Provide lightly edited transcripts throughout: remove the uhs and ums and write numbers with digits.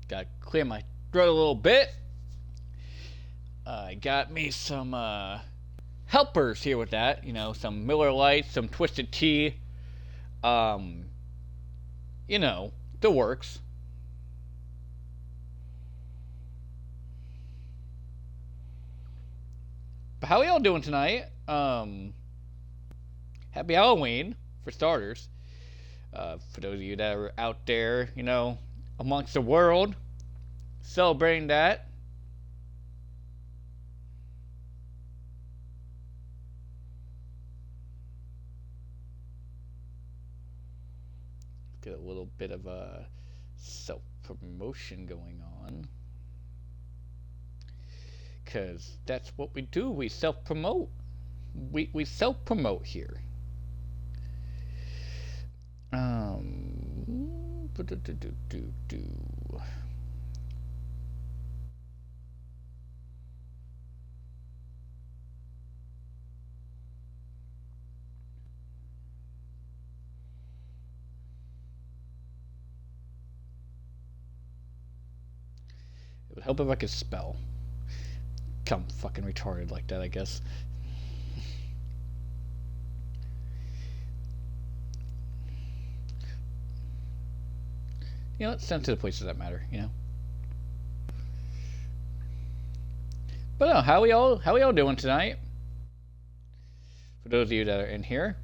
Gotta clear my throat a little bit. I got me some helpers here with that. Some Miller Lite, some Twisted Tea. Um, the works. But how are y'all doing tonight? Happy Halloween, for starters. For those of you that are out there, amongst the world, celebrating that. Get a little bit of a self-promotion going on. Because that's what we do. We self-promote. We self-promote here. It would help if I could spell. I'm fucking retarded like that, I guess. Let's send to the places that matter, But no, how we all doing tonight? For those of you that are in here.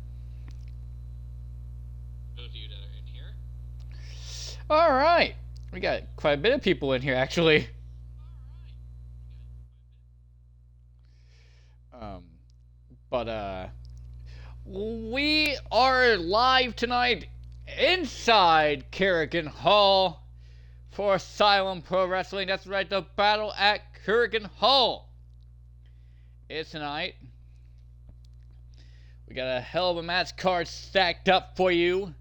Alright. We got quite a bit of people in here actually. But we are live tonight inside Korakuen Hall for Asylum Pro Wrestling. That's right, the battle at Korakuen Hall is tonight. We got a hell of a match card stacked up for you.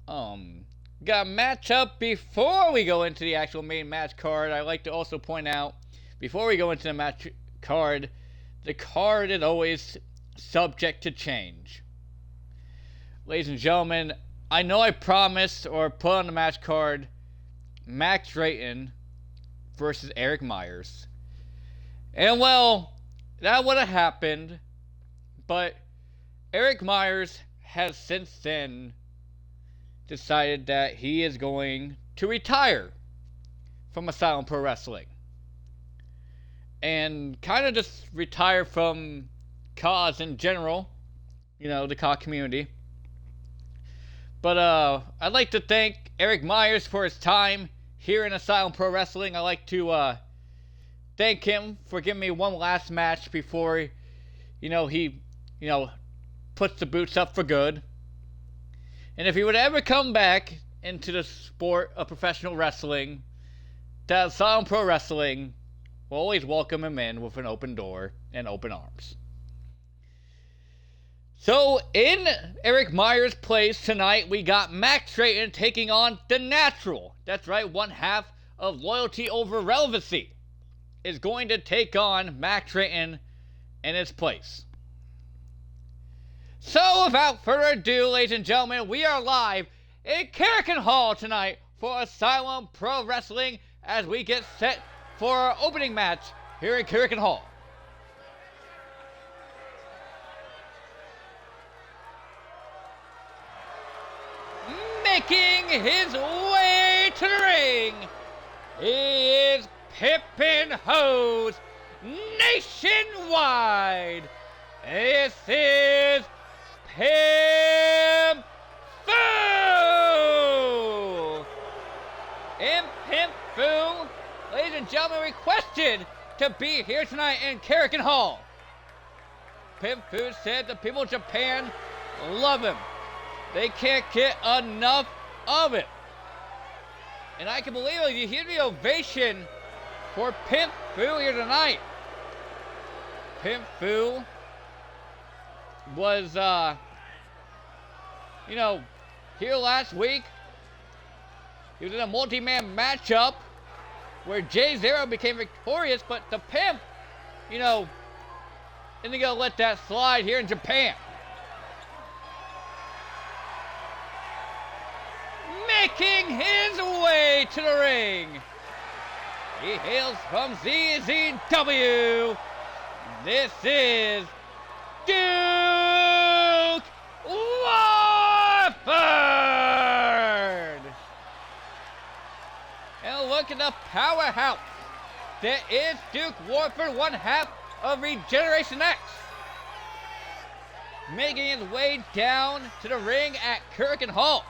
Got a match up before we go into the actual main match card. I'd like to also point out, before we go into the match card, the card is always subject to change. Ladies and gentlemen, I know I promised or put on the match card Max Drayton versus Eric Myers. And well, that would have happened, but Eric Myers has since then decided that he is going to retire from Asylum Pro Wrestling. And kind of just retire from CAWs in general, the CAW community. But I'd like to thank Eric Myers for his time here in Asylum Pro Wrestling. I'd like to thank him for giving me one last match before, he puts the boots up for good. And if he would ever come back into the sport of professional wrestling, that Asylum Pro Wrestling will always welcome him in with an open door and open arms. So, in Eric Myers' place tonight, we got Max Drayton taking on The Natural. That's right, one half of Loyalty Over Relevancy is going to take on Max Drayton in his place. So, without further ado, ladies and gentlemen, we are live in Korakuen Hall tonight for Asylum Pro Wrestling as we get set for our opening match here in Korakuen Hall. Making his way to the ring, he is Pippin Hose nationwide. This is Pimp Fu! And Pimp Fu, ladies and gentlemen, requested to be here tonight in Korakuen Hall. Pimp Fu said the people of Japan love him. They can't get enough of it. And I can believe it. You hear the ovation for Pimp Fu here tonight. Pimp Fu was, here last week. He was in a multi-man matchup where Jay Zero became victorious, but the Pimp, isn't going to let that slide here in Japan. making his way to the ring. He hails from ZZW. This is Duke Warford. And look at the powerhouse that is Duke Warford, one half of Regeneration X. Making his way down to the ring at Korakuen Hall.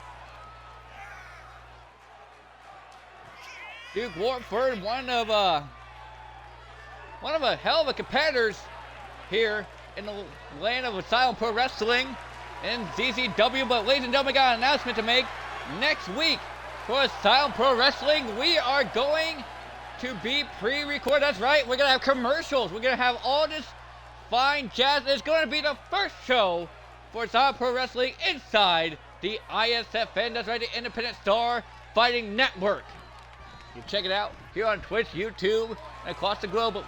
Duke Warford, one of a hell of a competitors here in the land of Asylum Pro Wrestling and ZZW. But ladies and gentlemen, we got an announcement to make. Next week for Asylum Pro Wrestling, we are going to be pre-recorded. That's right, we're gonna have commercials. We're gonna have all this fine jazz. It's going to be the first show for Asylum Pro Wrestling inside the ISFN. That's right, the Independent Star Fighting Network. You check it out here on Twitch, YouTube, and across the globe.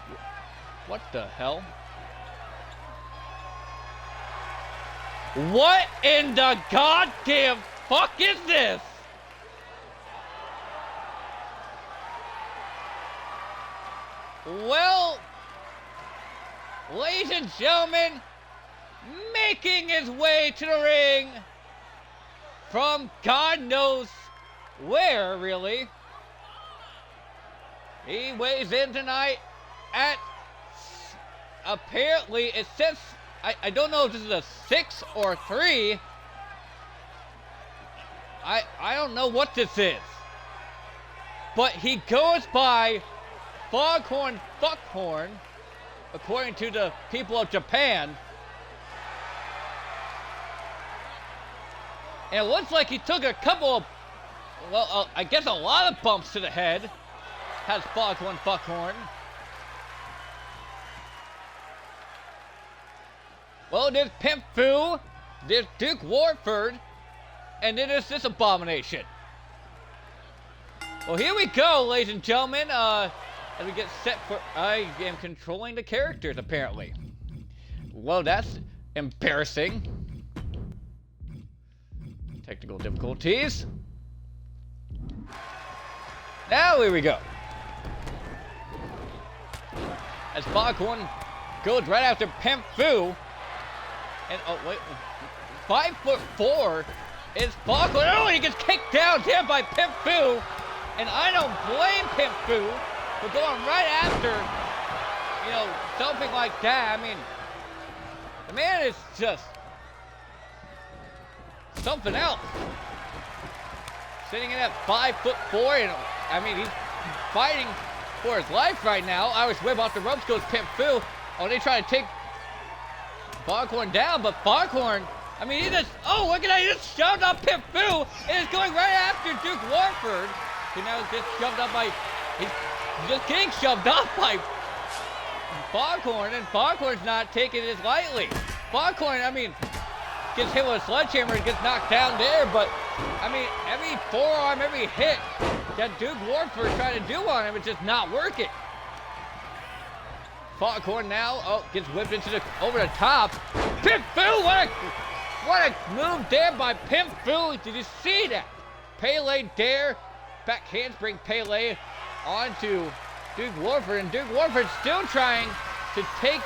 What the hell? What in the goddamn fuck is this? Well, ladies and gentlemen, making his way to the ring from God knows where, really. He weighs in tonight at, apparently, it says, I don't know if this is a 6 or 3. I don't know what this is. But he goes by Foghorn Fuckhorn, according to the people of Japan. And it looks like he took a couple of, well, I guess a lot of bumps to the head. Has Foghorn Fuckhorn. Well, there's Pimp Fu, there's Duke Warford, and then there's this abomination. Well, here we go, ladies and gentlemen. As we get set for, I am controlling the characters, apparently. Well, that's embarrassing. Technical difficulties. Now, here we go. As Foghorn goes right after Pimp Fu. And, oh, wait. 5'4" is Foghorn. Oh, he gets kicked down there by Pimp Fu. And I don't blame Pimp Fu for going right after, you know, something like that. I mean, the man is just something else. Sitting in at 5'4", and I mean, he's fighting for his life right now. Irish whip off the ropes goes Pimp Fu. Oh, they try to take Foghorn down, but Foghorn, I mean, he just, oh, look at that, he just shoved up Pimp Fu, and is going right after Duke Warford. He now gets shoved up by, he's just getting shoved off by Foghorn, and Foghorn's not taking this lightly. Foghorn, I mean, gets hit with a sledgehammer and gets knocked down there, but, I mean, every forearm, every hit that Duke Warford trying to do on him, it's just not working. Foghorn now, oh, gets whipped into the, over the top. Pimp Fu, what a move there by Pimp Fu. Did you see that? Pele there, back handspring Pele onto Duke Warford, and Duke Warford still trying to take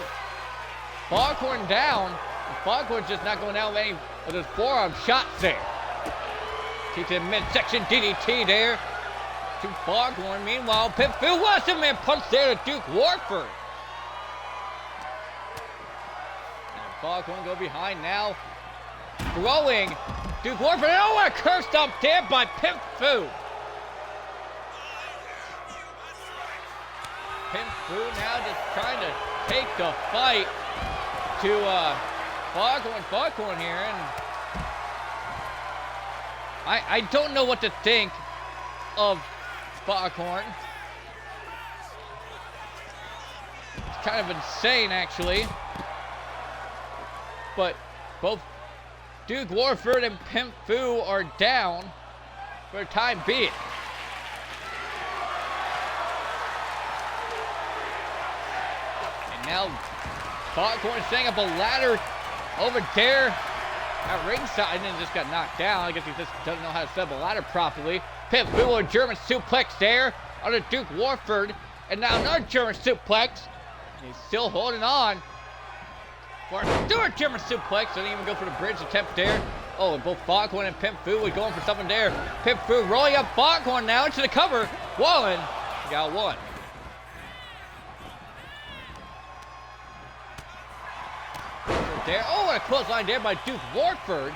Foghorn down. And Foghorn's just not going down with any of those forearm shots there. Takes a midsection DDT there to Foghorn. Meanwhile, Pimp Fu was a man punch there to Duke Warford. Foghorn go behind now, throwing Duke Warford. Oh, what a curve stomp there by Pimp Fu. Pimp Fu now just trying to take the fight to Foghorn here, and I don't know what to think of Foghorn. It's kind of insane, actually. But both Duke Warford and Pimp Fu are down for the time being. And now Foghorn setting up a ladder over there at ringside and then just got knocked down. I guess he just doesn't know how to set up a ladder properly. Pimp Fu, a German suplex there on the Duke Warford. And now another German suplex. He's still holding on. For a German suplex. Didn't even go for the bridge attempt there. Oh, and both Foghorn and Pimp Fu were going for something there. Pimp Fu rolling up Foghorn now into the cover. One. He got one. There. Oh, and a clothesline there by Duke Warford.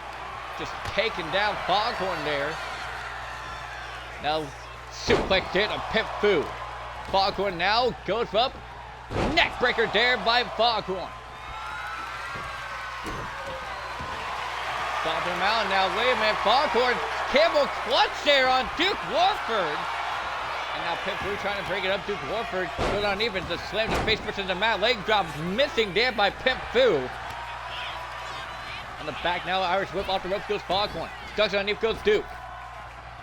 Just taking down Foghorn there. Now suplex there to Pimp Fu. Foghorn now goes up. Neck breaker there by Foghorn. Stomping him out. Now wait a minute. Foghorn Campbell clutch there on Duke Warford. And now Pimp Fu trying to break it up. Duke Warford goes on even. Just slams the face first into the mat. Leg drop missing there by Pimp Fu. On the back now, Irish whip off the ropes goes Foghorn. Ducks underneath goes Duke.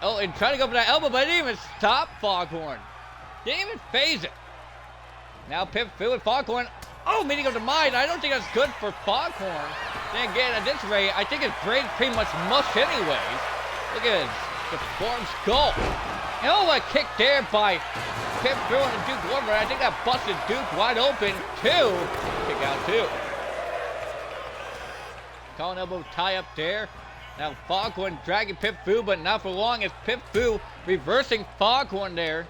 Oh, and trying to go for that elbow, but it didn't even stop Foghorn. Didn't even phase it. Now Pimp Fu and Foghorn. Oh, meeting of the mind. I don't think that's good for Foghorn. Then again, at this rate, I think his brain's pretty much mush anyways. Look at his deformed skull. And oh, a kick there by Pimp Fu and Duke Warford. I think that busted Duke wide open. Two. Kick out two. Collar elbow tie up there. Now Foghorn dragging Pimp Fu, but not for long as Pimp Fu reversing Foghorn there.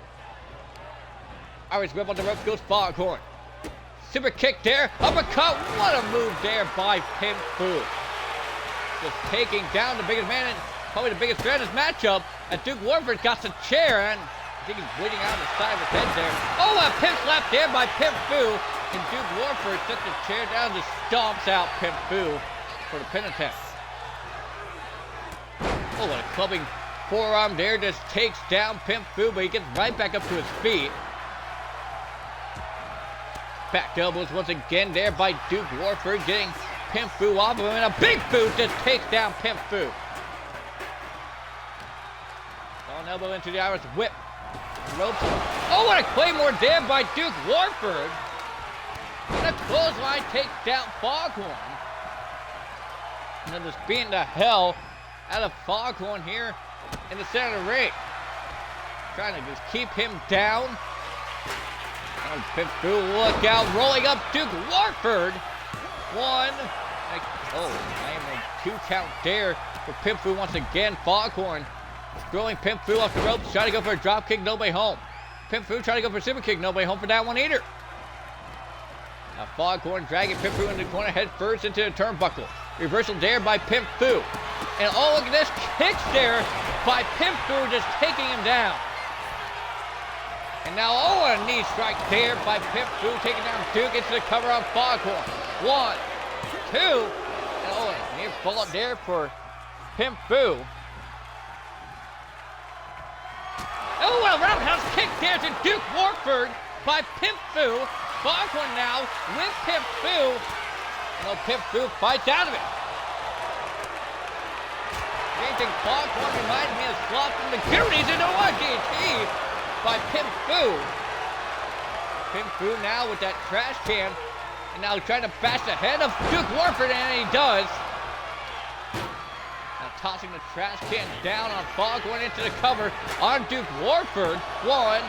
Irish whip on the ropes goes Foghorn. Super kick there. Uppercut. What a move there by Pimp Fu. Just taking down the biggest man and probably the biggest threat in this matchup. And Duke Warford got the chair and I think he's bleeding out the side of his head there. Oh, a pimp slap there by Pimp Fu. And Duke Warford sets the chair down and just stomps out Pimp Fu for the pin attempt. Oh, what a clubbing forearm there. Just takes down Pimp Fu, but he gets right back up to his feet. Back elbows once again there by Duke Warford, getting Pimp Fu off of him, and a big boot just takes down Pimp Fu. On elbow into the Irish whip. Ropes. Oh, what a claymore there by Duke Warford. And a clothesline takes down Foghorn. And then just beating the hell out of Foghorn here in the center of the ring. Trying to just keep him down. Oh, Pimp Fu, look out, rolling up Duke Warford. One. Oh, I am a 2 count there for Pimp Fu once again. Foghorn throwing Pimp Fu off the ropes, trying to go for a drop kick, no way home. Pimp Fu trying to go for a super kick, no way home for that one either. Now Foghorn dragging Pimp Fu into the corner, head first into the turnbuckle. Reversal there by Pimp Fu. And oh, look at this, kicks there by Pimp Fu, just taking him down. And now, oh, a knee strike there by Pimp Fu, taking down Duke into the cover on Foghorn. 1, 2, and oh, a near fall there for Pimp Fu. Oh, a roundhouse kick there to Duke Warford by Pimp Fu. Foghorn now with Pimp Fu. And oh, Pimp Fu fights out of it. Anything Foghorn reminds me of Sloth from the Goonies into RGT by Pimp Fu. Pimp Fu now with that trash can. And now trying to bash the head of Duke Warford, and he does. Now tossing the trash can down on Foghorn into the cover on Duke Warford. 1,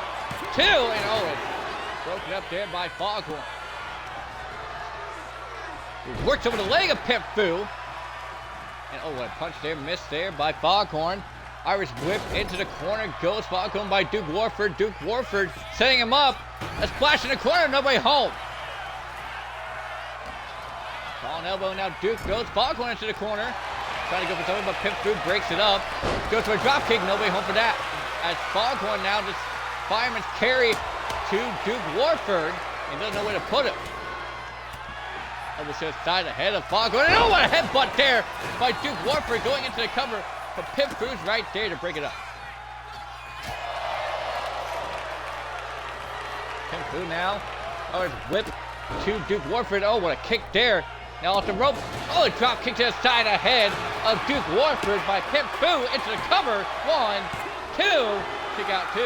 2, and oh, it's broken up there by Foghorn. He works over the leg of Pimp Fu. And oh, what a punch there, missed there by Foghorn. Irish whip into the corner, goes Foghorn by Duke Warford. Duke Warford setting him up. A splash in the corner, nobody home. Falling elbow, now Duke goes Foghorn into the corner. Trying to go for something, but Pimp Fu breaks it up. Goes for a drop kick, nobody home for that. As Foghorn now just fireman's carry to Duke Warford. And doesn't know where to put him. Elbow to the side, ahead of Foghorn. And oh, what a headbutt there by Duke Warford going into the cover. But Pimp Fu's right there to break it up. Pimp Fu now. Oh, whip to Duke Warford. Oh, what a kick there. Now off the rope. Oh, a drop kick to the side ahead of Duke Warford by Pimp Fu into the cover. 1, 2. Kick out 2.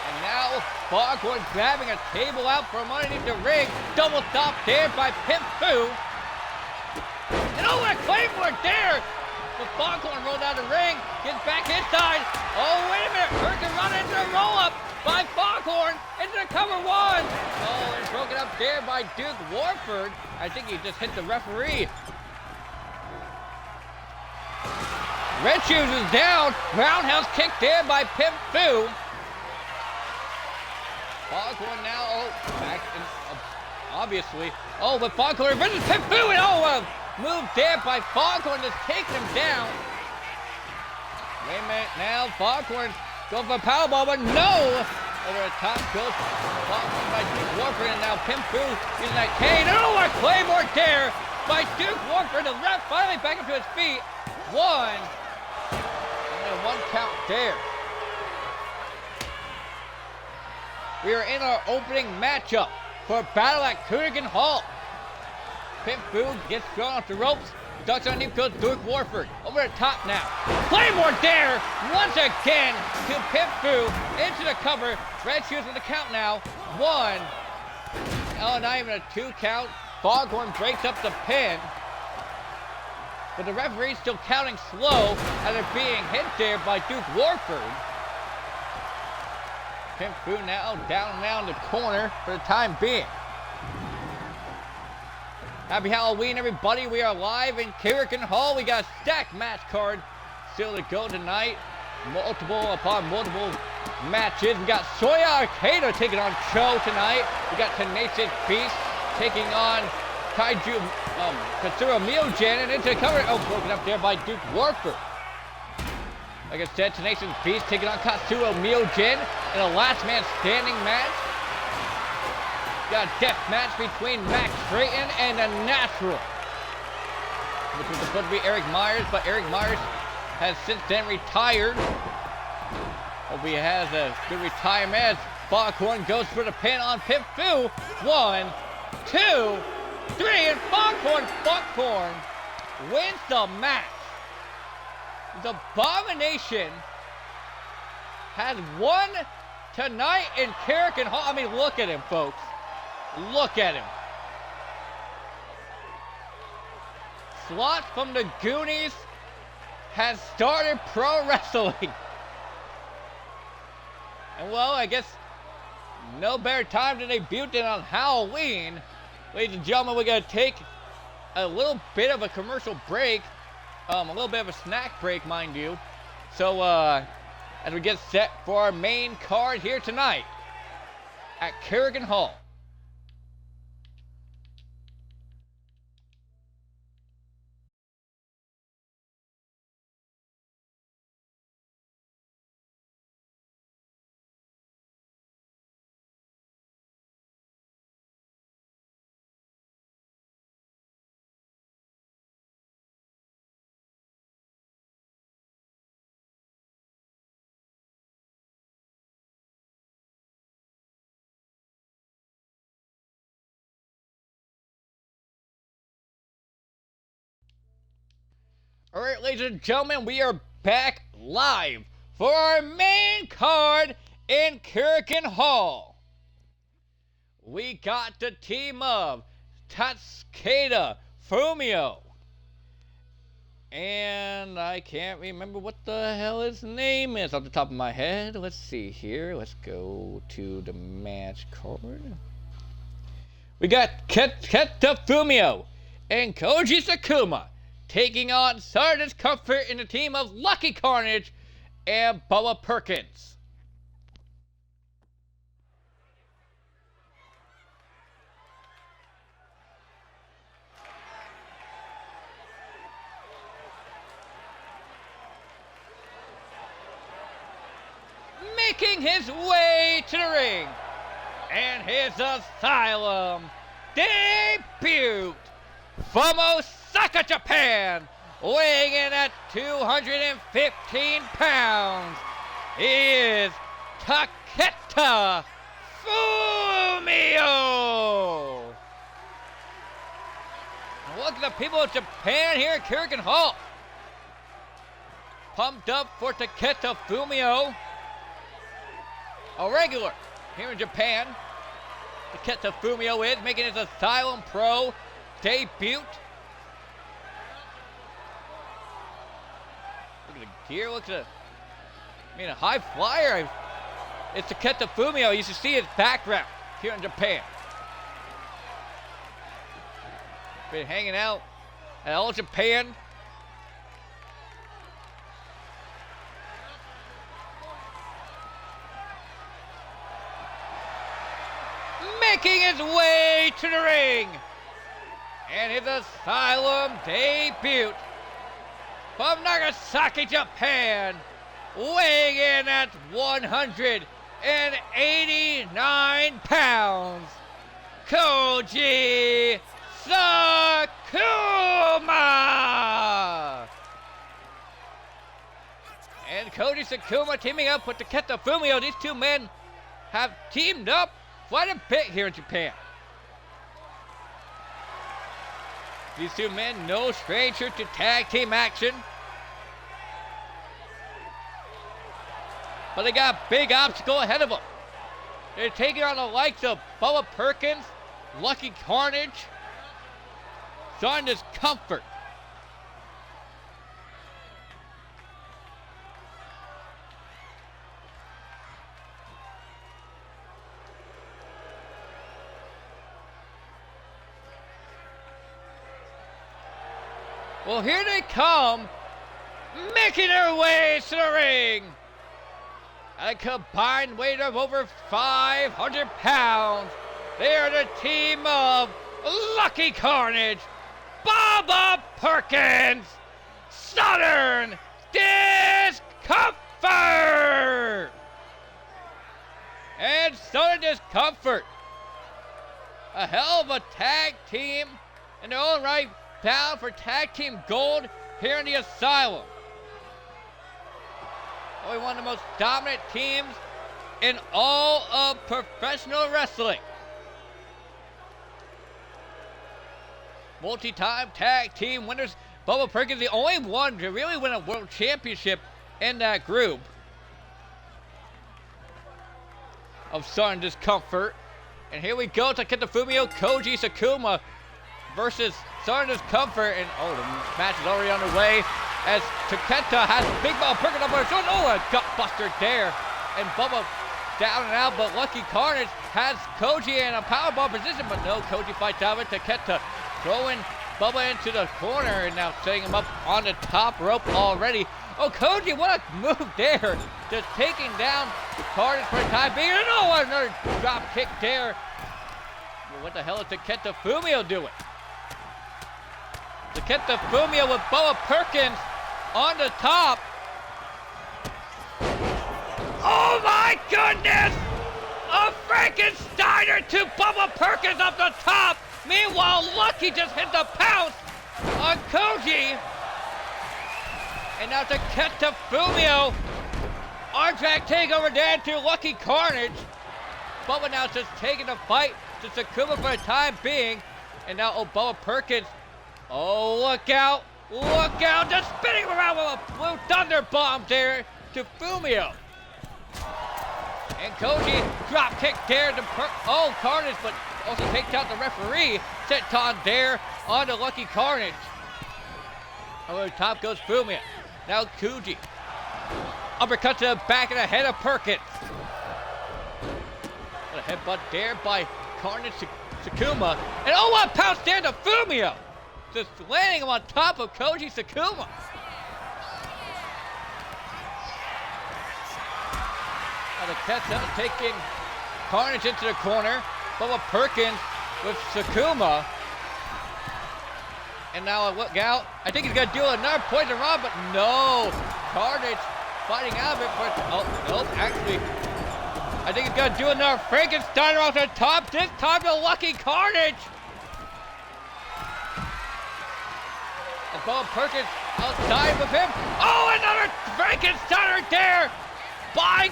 And now Foghorn grabbing a table out from underneath the ring. Double stop there by Pimp Fu. And oh, a claymore there! But Foghorn rolled out of the ring, gets back inside. Oh, wait a minute, Hurricane run into a roll-up by Foghorn into the cover one. Oh, and broken up there by Duke Warford. I think he just hit the referee. Red Shoes is down. Roundhouse kick there by Pimp Fu. Foghorn now, oh, back in, obviously. Oh, but Foghorn versus Pimp Fu, and oh, move there by Foghorn, just taking him down. Wait a minute, now Foghorn going for a powerbomb, but no! Over the top goes Foghorn by Duke Warford, and now Pimp Fu using that cane. Oh, a claymore there by Duke Warford. The ref finally back up to his feet. One. And one count there. We are in our opening matchup for Battle at Korakuen Hall. Pimp Fu gets thrown off the ropes. Ducks underneath goes Duke Warford. Over the top now. Claymore there once again to Pimp Fu into the cover. Red Shoes with the count now. One. Oh, not even a 2 count. Foghorn breaks up the pin. But the referee's still counting slow as they're being hit there by Duke Warford. Pimp Fu now down and around the corner for the time being. Happy Halloween, everybody. We are live in Korakuen Hall. We got a stacked match card still to go tonight. Multiple upon multiple matches. We got Soya Arcada taking on Cho tonight. We got Tenacious Beast taking on Kaiju Katsura Miogen, and into the cover. Oh, broken up there by Duke Warford. Like I said, Tenacious Beast taking on Katsura Miogen in a last man standing match. Got a death match between Max Drayton and the Natural, which was supposed to be Eric Myers, but Eric Myers has since then retired. Hope he has a good retirement as Foghorn goes for the pin on Pimp Fu. 1, 2, 3, and Foghorn wins the match. The Abomination has won tonight in Korakuen Hall. I mean, look at him, folks. Look at him. Slot from the Goonies has started pro wrestling. And well, I guess no better time to debut than on Halloween. Ladies and gentlemen, we're going to take a little bit of a commercial break. A little bit of a snack break, mind you. So, as we get set for our main card here tonight at Korakuen Hall. All right, ladies and gentlemen, we are back live for our main card in Korakuen Hall. We got the team of Tatsuya Fumio. And I can't remember what the hell his name is off the top of my head. Let's see here. Let's go to the match card. We got Keta Fumio and Koji Sakuma taking on Stardust Comfort in the team of Lucky Carnage and Bubba Perkins. Making his way to the ring and his Asylum debut from Osaka, Japan, weighing in at 215 pounds, is Taketa Fumio. Look at the people of Japan here at Korakuen Hall. Pumped up for Taketa Fumio. A regular here in Japan. Taketa Fumio is making his Asylum Pro debut. here. Looks a high flyer. It's Taketa Fumio. You should see his background here in Japan. Been hanging out at All Japan. Making his way to the ring. And his Asylum debut from Nagasaki, Japan. Weighing in at 189 pounds, Koji Sakuma! And Koji Sakuma teaming up with Taketa Fumio. These two men have teamed up quite a bit here in Japan. These two men, no stranger to tag team action. But they got a big obstacle ahead of them. They're taking on the likes of Bubba Perkins, Lucky Carnage, Son Discomfort. Well, here they come, making their way to the ring. At a combined weight of over 500 pounds, they are the team of Lucky Carnage, Bubba Perkins, Southern Discomfort! And Southern Discomfort, a hell of a tag team in their own right, bound for tag team gold here in the Asylum. Probably one of the most dominant teams in all of professional wrestling. Multi-time tag team winners. Bubba Perkins, the only one to really win a world championship in that group of Southern Discomfort. And here we go, Taketa Fumio, Koji Sakuma versus Southern Discomfort. And the match is already underway as Taketa has Big Bubba Perkins up on his shoulder. A gut buster there. And Bubba down and out, but Lucky Carnage has Koji in a powerbomb position, but no, Koji fights out with Taketa, throwing Bubba into the corner and now setting him up on the top rope already. Oh, Koji, what a move there. Just taking down Carnage for the time being. And another drop kick there. Well, what the hell is Taketa Fumio doing? Taketa Fumio with Bubba Perkins on the top. Oh my goodness! A Frankensteiner to Bubba Perkins up the top. Meanwhile, Lucky just hit the pounce on Koji. And now Taketa Fumio. Arm drag takeover down to Lucky Carnage. Bubba now just taking the fight to Sakuma for the time being. And now, Bubba Perkins. Oh, look out. Look out. Just spinning around with a blue thunder bomb there to Fumio. And Koji drop kick there to Carnage, but also takes out the referee. Set on there on the Lucky Carnage. Over the top goes Fumio. Now Koji. Uppercut to the back of the head of Perkins. A headbutt there by Carnage to Sakuma. And what a pounce there to Fumio. Just landing him on top of Koji Sakuma. Now the Taketa taking Carnage into the corner. Bubba Perkins with Sakuma. And now look out. I think he's going to do another poison rod, but no. Carnage fighting out of it. Nope, actually. I think he's going to do another Frankensteiner off the top. This time to Lucky Carnage. And Bubba Perkins outside with him. Oh, another Frankensteiner there by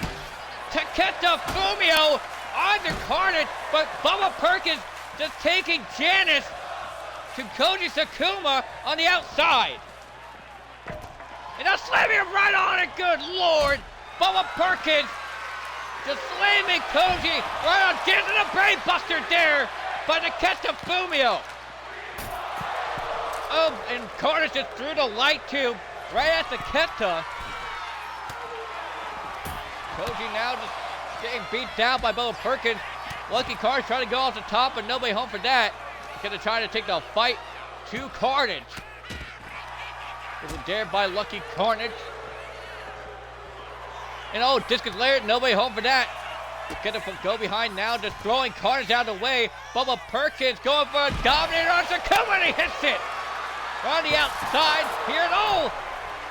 Taketa Fumio on the Carnage. But Bubba Perkins just taking Janice to Koji Sakuma on the outside. And now slamming him right on it. Good Lord. Bubba Perkins just slamming Koji right on. Getting a brain buster there by Taketa Fumio. Oh, and Carnage just threw the light tube right at Taketa. Koji now just getting beat down by Bubba Perkins. Lucky Carnage trying to go off the top, but nobody home for that. Gonna try to take the fight to Carnage. It was dared by Lucky Carnage. And oh, discus layered, nobody home for that. Gonna go behind now, just throwing Carnage out of the way. Bubba Perkins going for a dominator on Sakuma, and he hits it. On the outside here, and oh!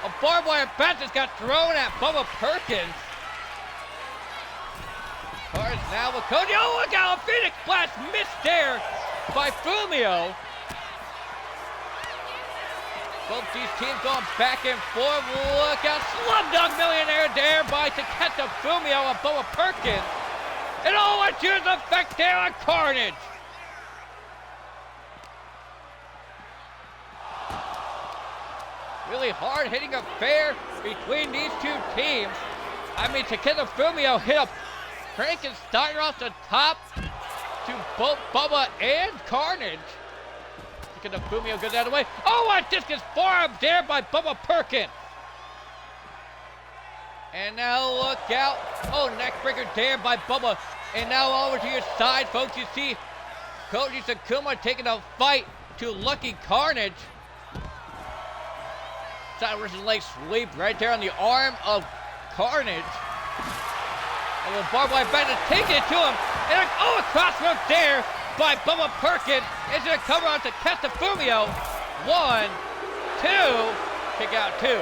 A barbed wire bat just got thrown at Bubba Perkins. Carnage now with Koji. Oh, look out! A Phoenix Blast missed there by Fumio. Both these teams going back and forth. Look out! Slumdog Millionaire there by Takeda Fumio and Bubba Perkins. And oh, a cheers effect there on Carnage. Really hard-hitting affair between these two teams. I mean, Takeda Fumio hit a Frankensteiner off the top to both Bubba and Carnage. Takeda Fumio goes out of the way. Oh, a discus forearm there by Bubba Perkins. And now look out. Oh, neckbreaker there by Bubba. And now over to your side, folks. You see Koji Sakuma taking a fight to Lucky Carnage. Side versus leg sweep right there on the arm of Carnage. And the barbed wire bat is taking it to him. And oh, a crossroads there by Bubba Perkins. It's going to cover on to Fumio. 1, 2, kick out 2.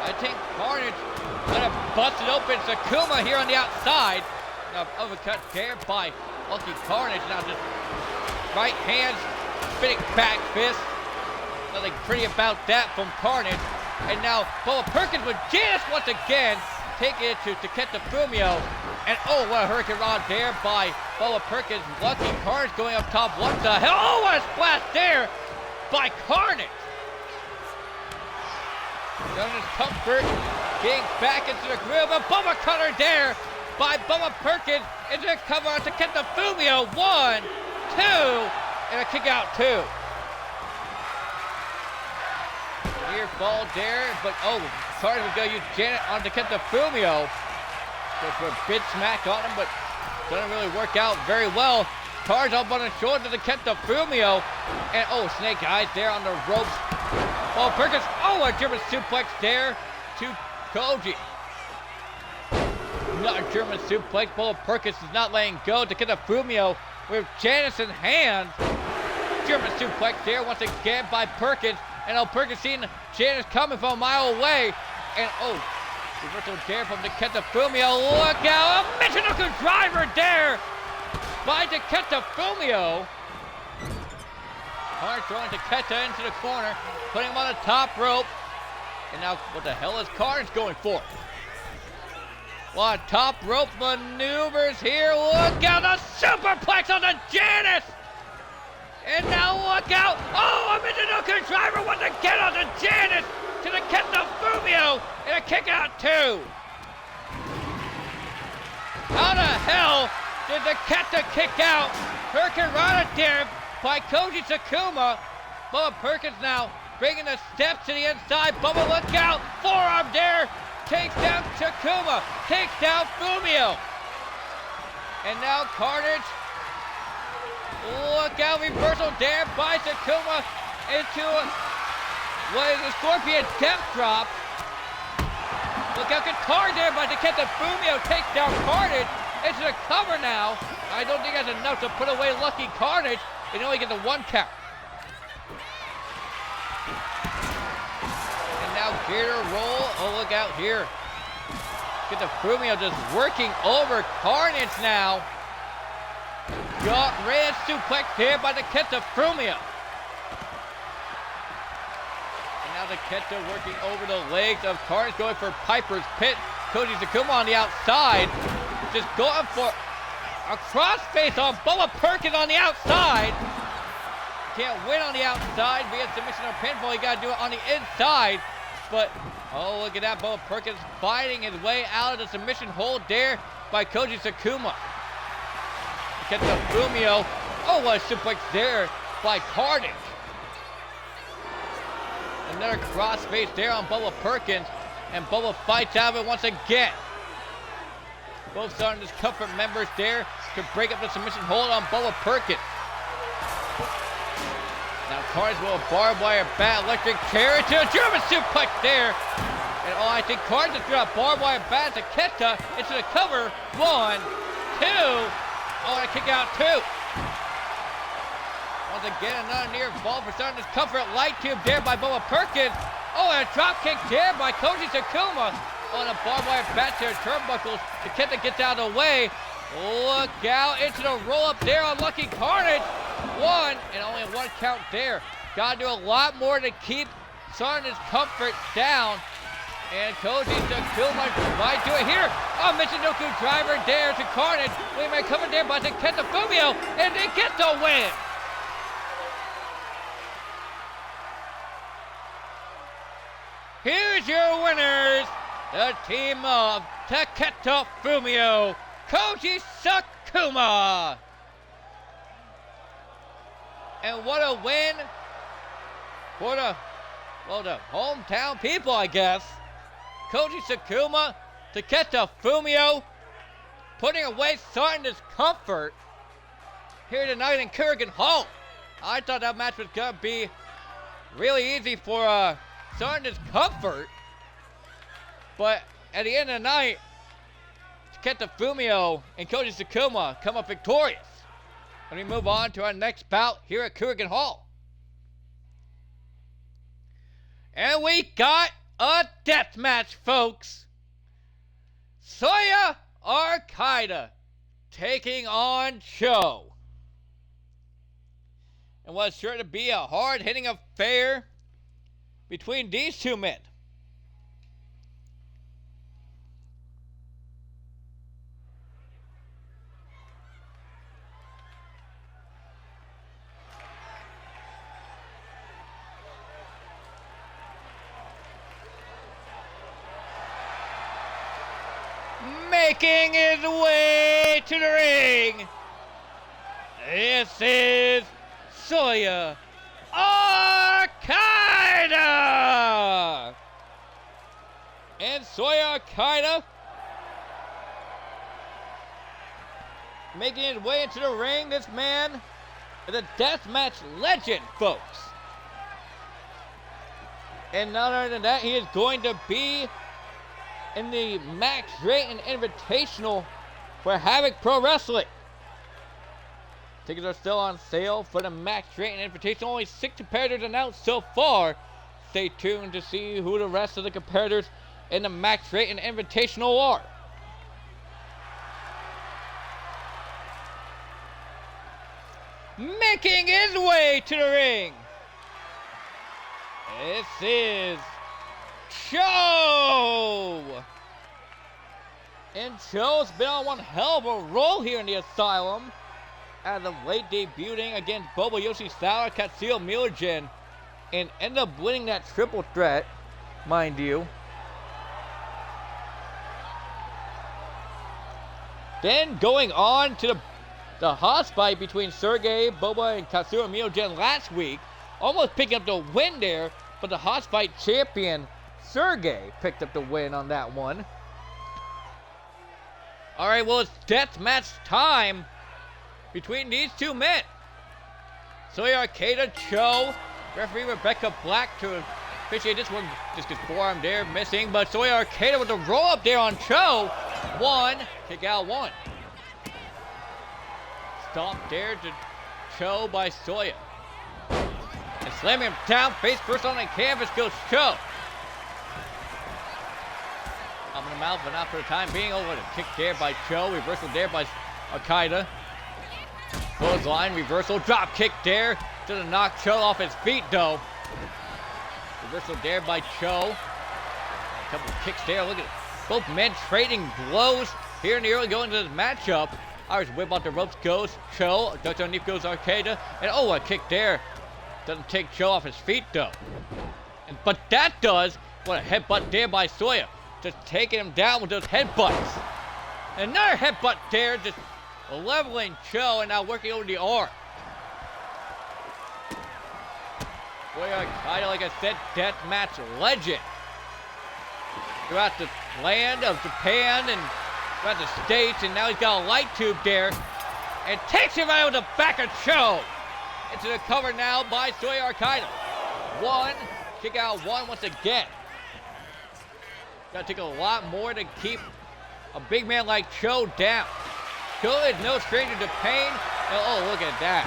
I think Carnage gonna bust it open. Sakuma here on the outside. Now overcut there by Lucky Carnage. Now just right hands, spinning back fist. Nothing pretty about that from Carnage. And now Bubba Perkins with Janice once again taking it to Takeda Fumio. And oh, what a hurricane rod there by Bubba Perkins. Lucky Carnage going up top. What the hell? Oh, what a splash there by Carnage. Jonas Comfort getting back into the groove. A Bubba cutter there by Bubba Perkins. Into the cover on Takeda Fumio. 1, 2, and a kick out 2. Near ball there, but oh, Carnage would go use Janet on Takeda Fumio. Goes for a big smack on him, but doesn't really work out very well. Carnage up on his shoulder to Takeda Fumio. And oh, snake eyes there on the ropes. Oh, Perkins, oh, a German suplex there to Koji. Not a German suplex. Bubba Perkins is not letting go. Takeda Fumio with Janice in hand. German suplex there once again by Perkins. And oh, Perkins seeing Janice coming from a mile away. And oh, reversal there from Takeda Fumio. Look out, a Michinoku driver there by Takeda Fumio. Carnage throwing Takeda into the corner, putting him on the top rope. And now, what the hell is Carnage going for? Well, top rope maneuvers here. Look out, the superplex on the Janice. And now look out. Oh, a Michinoku driver once again on the Janice to the Takeda Fumio. And a kick out 2. How the hell did the Takeda kick out? Hurricanrana there by Koji Sakuma. Bubba Perkins now bringing the steps to the inside. Bubba, look out. Forearm there. Takes down Sakuma. Takes down Fumio. And now Carnage. Look out. Reversal there by Sakuma into what is a Scorpion death drop. Look out. Good card there by Takeda Fumio. Takes down Carnage. Into the cover now. I don't think that's enough to put away Lucky Carnage. And only get the 1 count. And now Gator roll. Oh, look out here. Get the Fumio just working over Carnage now. Got red suplex here by the Takeda Fumio. And now the Takeda working over the legs of Carnage, going for Piper's Pit. Koji Sakuma on the outside. Just going for a crossface on Bubba Perkins on the outside. Can't win on the outside via submission or pinfall. You got to do it on the inside. But, oh, look at that. Bubba Perkins fighting his way out of the submission hold there by Koji Sakuma. Takeda Fumio. Oh, what a suplex there by Carnage. Another crossface there on Bubba Perkins. And Bubba fights out of it once again. Both starting discomfort members there to break up the submission hold on Bubba Perkins. Now Carnes with a barbed wire bat, electric chair to a German suplex there. And I think Carnes has dropped barbed wire bat to Kenta into the cover. 1, 2. Oh, and a kick out 2. Once again, another near fall for starting discomfort. Light tube there by Bubba Perkins. Oh, and a drop kick there by Koji Takuma. On a barbed wire bat to turnbuckles. The Kenta gets out of the way. Look out into the roll-up there on Lucky Carnage. 1, and only 1 count there. Gotta do a lot more to keep Sarna's comfort down. And Koji Takuma might do it here. Oh, Michinoku driver there to Carnage. We may cover there by the Kenta Fumio, and they get the win. Here's your winners. The team of Taketa Fumio, Koji Sakuma. And what a win for the hometown people, I guess. Koji Sakuma, Taketa Fumio, putting away Sarton discomfort here tonight in Korakuen Hall. I thought that match was going to be really easy for Sarton discomfort. But at the end of the night, Taketa Fumio and Koji Sakuma come up victorious. And we move on to our next bout here at Korakuen Hall. And we got a death match, folks. Soya Arcada taking on Cho. And was sure to be a hard-hitting affair between these two men. Making his way to the ring, this is Soya Arcada! And Soya Arcada making his way into the ring. This man is a deathmatch legend, folks. And not only than that, he is going to be in the Max Drayton Invitational for Havoc Pro Wrestling. Tickets are still on sale for the Max Drayton Invitational. Only 6 competitors announced so far. Stay tuned to see who the rest of the competitors in the Max Drayton Invitational are. Making his way to the ring, this is Cho! And Cho's been on one hell of a roll here in the Asylum, as of late debuting against Bobo Yoshisawa, Katsuo Miyogen, and ended up winning that triple threat, mind you. Then going on to the hot fight between Sergey, Bobo, and Katsuo Miyogen last week, almost picking up the win there, but the hot fight champion Sergey picked up the win on that one. Alright, well, it's death match time between these two men. Soya Arcada, Cho, referee Rebecca Black to officiate this one. Just his forearm there missing, but Soya Arcada with the roll up there on Cho. 1, kick out 1. Stomp there to Cho by Soya. And slamming him down, face first on the canvas goes Cho. Up in the mouth, but not for the time being. Over the kick there by Cho. Reversal there by Arcada. Clothesline, reversal, drop kick there to knock Cho off his feet, though. Reversal there by Cho. A couple of kicks there. Look at both men trading blows here in the early going to this matchup. Irish whip off the ropes goes Cho. Ducks underneath goes Arcada. And oh, a kick there. Doesn't take Cho off his feet, though. But that does. What a headbutt there by Soya. Just taking him down with those headbutts. Another headbutt there, just leveling Cho and now working over the arm. Boy, kind of like I said, deathmatch legend. throughout the land of Japan and throughout the States, and now he's got a light tube there and takes him out of the back of Cho. Into the cover now by Soya Arcana. One, kick out one once again. Gotta take a lot more to keep a big man like Cho down. Cho is no stranger to pain. Oh, look at that.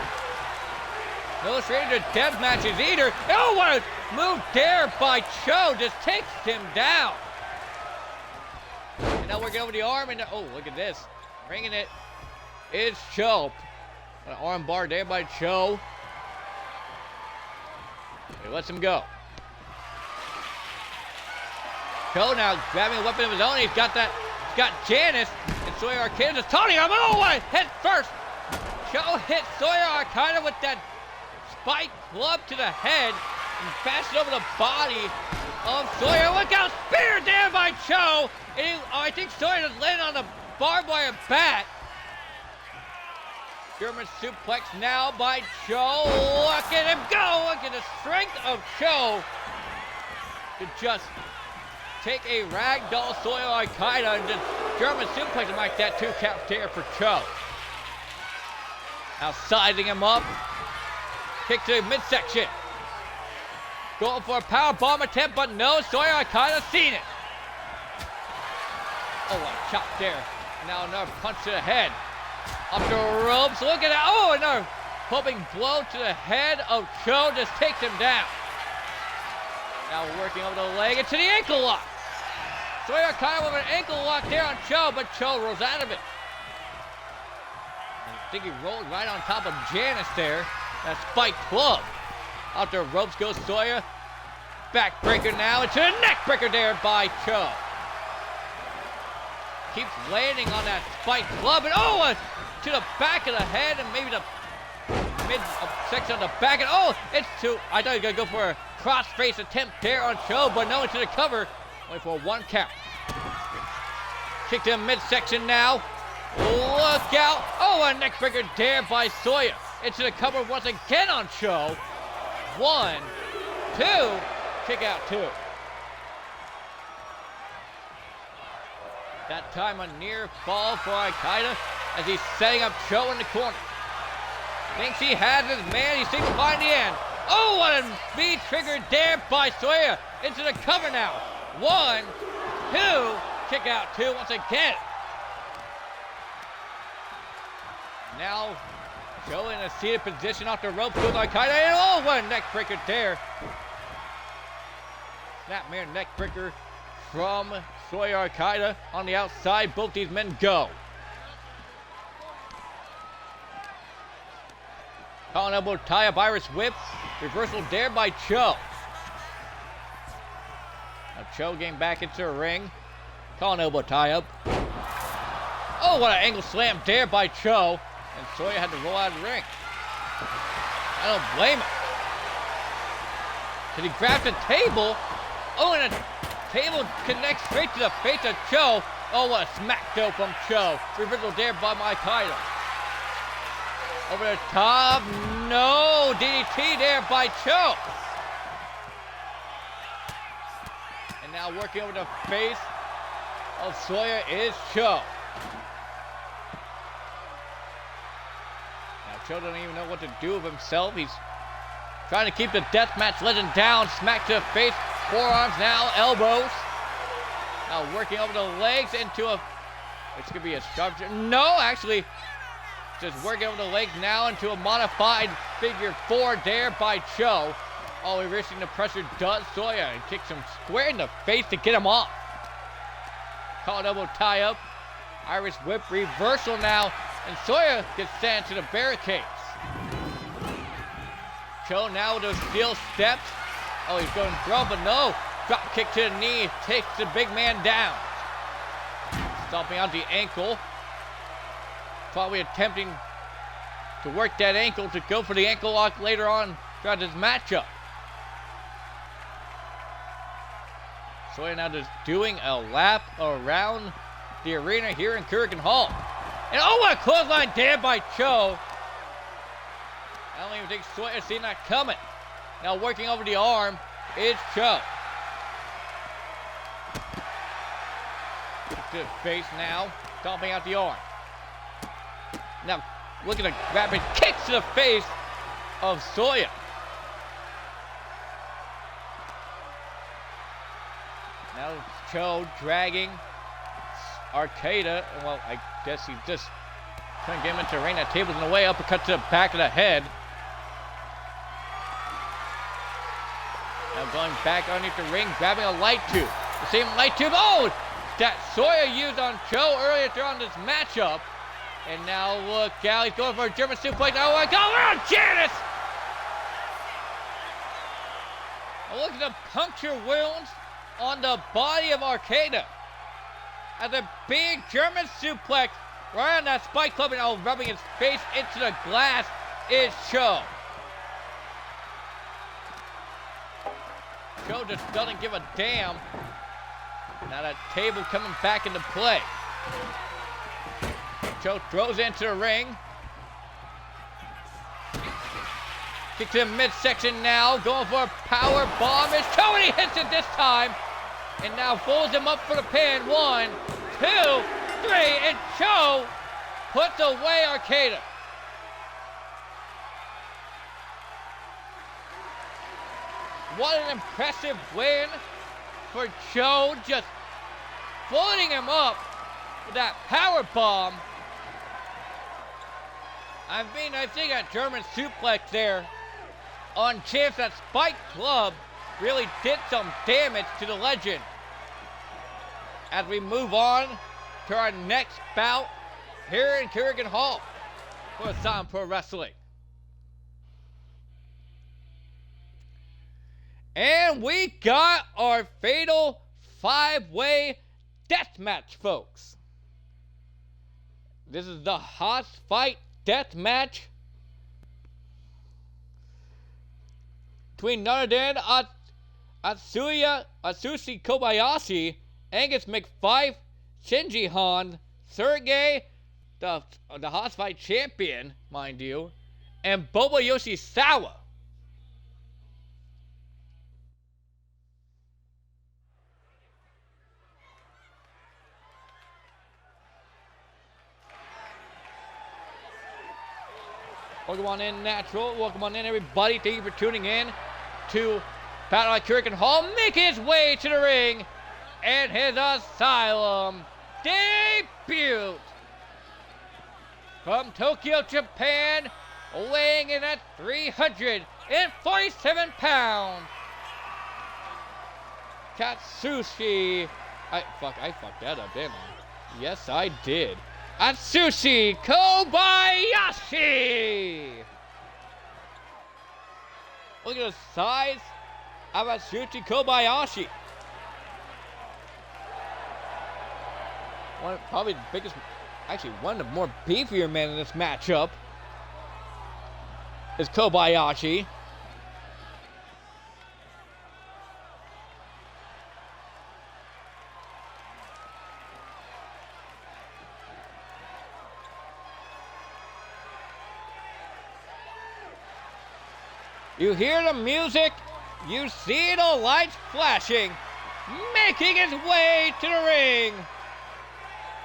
No stranger to death matches either. Oh, what a move there by Cho. Just takes him down. And now working over the arm. And oh, look at this. Bringing it is Cho. An arm bar there by Cho. He lets him go. Cho now grabbing a weapon of his own. He's got that. He's got Janice. And Soya Arcana is taunting him. Oh, what? Head first. Cho hits Soya Arcana with that spike club to the head and passes over the body of Soya. Look out. Spear there by Cho. And I think Soya just landed on the barbed wire bat. German suplex now by Cho. Look at him go. Look at the strength of Cho to just take a ragdoll Soya Arcana and just German suplex him like that. 2 count there for Cho. Now sizing him up. Kick to the midsection. Going for a power bomb attempt, but no. Soya Arcana seen it. Oh, a chop there. Now another punch to the head. Up the ropes. Look at that. Oh, another pumping blow to the head of Cho. Just takes him down. Now working over the leg into the ankle lock. Soya Arcana with an ankle lock there on Cho, but Cho rolls out of it. I think he rolled right on top of Janice there. That spike club. Out the ropes goes Soya. Backbreaker now into the neckbreaker there by Cho. Keeps landing on that spike club, and oh, to the back of the head and maybe the mid section of the back. And oh, it's too. I thought he was gonna go for a cross-face attempt there on Cho, but no, into the cover. Only for 1 count. Kick to the midsection now. Look out. Oh, a neckbreaker there by Soya. Into the cover once again on Cho. 1, 2, kick out 2. That time a near fall for Arcana as he's setting up Cho in the corner. Thinks he has his man. He's thinking to find the end. Oh, what a speed trigger there by Soya. Into the cover now. 1, 2, kick out 2 once again. Now Cho in a seated position off the ropes with Arcana. And oh, what a neck breaker there. Snapmare neck breaker from Soya Arcana on the outside. Both these men go. Collar elbow tie up, Irish whip. Reversal there by Cho. Now Cho getting back into the ring. Collar elbow tie up. Oh, what an angle slam there by Cho. And Soya had to roll out of the ring. I don't blame him. Did he grab the table? Oh, and a table connects straight to the face of Cho. Oh, what a smack though from Cho. Reversal there by Arcana. Over the top. No. DDT there by Cho. And now working over the face of Soya is Cho. Now Cho doesn't even know what to do with himself. He's trying to keep the deathmatch legend down. Smack to the face. Forearms now. Elbows. Now working over the legs into a... Which could be a structure. No, actually... Just working over the legs now into a modified figure 4 there by Cho. Oh, reversing the pressure does Soya and kicks him square in the face to get him off. Collar elbow tie up. Irish whip reversal now. And Soya gets sent to the barricades. Cho now with those steel steps. Oh, he's going to throw, but no. Drop kick to the knee. Takes the big man down. Stomping out the ankle. Probably attempting to work that ankle to go for the ankle lock later on throughout this matchup. Soya now just doing a lap around the arena here in Korakuen Hall. And oh, what a clothesline there by Cho. I don't even think Soya seen that coming. Now working over the arm is Cho. to the face now, stomping out the arm. Now, look at the rapid kicks to the face of Soya. Now Cho dragging Arcada. Well, I guess he's just trying to get him into the ring. That table's in the way. Uppercut to the back of the head. Now going back underneath the ring, grabbing a light tube. The same light tube, that Sawyer used on Cho earlier on this matchup. And now look out, he's going for a German suplex. Oh my God, we're on Janice! And look at the puncture wounds on the body of Arcada. As a big German suplex right on that spike club, and rubbing his face into the glass is Cho. Cho just doesn't give a damn. Now that table coming back into play. Cho throws into the ring. Kick to the midsection now. Going for a power bomb. It's Cho, and he hits it this time. And now folds him up for the pin. 1, 2, 3. And Cho puts away Arcada. What an impressive win for Cho. Just floating him up with that power bomb. I think that German suplex there on chance that Spike Club really did some damage to the legend. As we move on to our next bout here in Korakuen Hall for Asylum Pro Wrestling. And we got our fatal 5-way death match, folks. This is the Hoss Fight death match between none other than Atsushi Kobayashi, Angus McFife, Shinji Han, Sergey, the Hoss Fight champion, mind you, and Bobo Yoshisawa. Welcome on in, Natural. Welcome on in, everybody. Thank you for tuning in to Battle at Korakuen Hall. Making his way to the ring and his Asylum debut. From Tokyo, Japan, weighing in at 347 pounds. Katsushi. I fucked that up, didn't I? Yes, I did. Atsushi Kobayashi! Look at the size of Atsushi Kobayashi. Probably the biggest, actually one of the more beefier men in this matchup is Kobayashi. You hear the music, you see the lights flashing, making his way to the ring.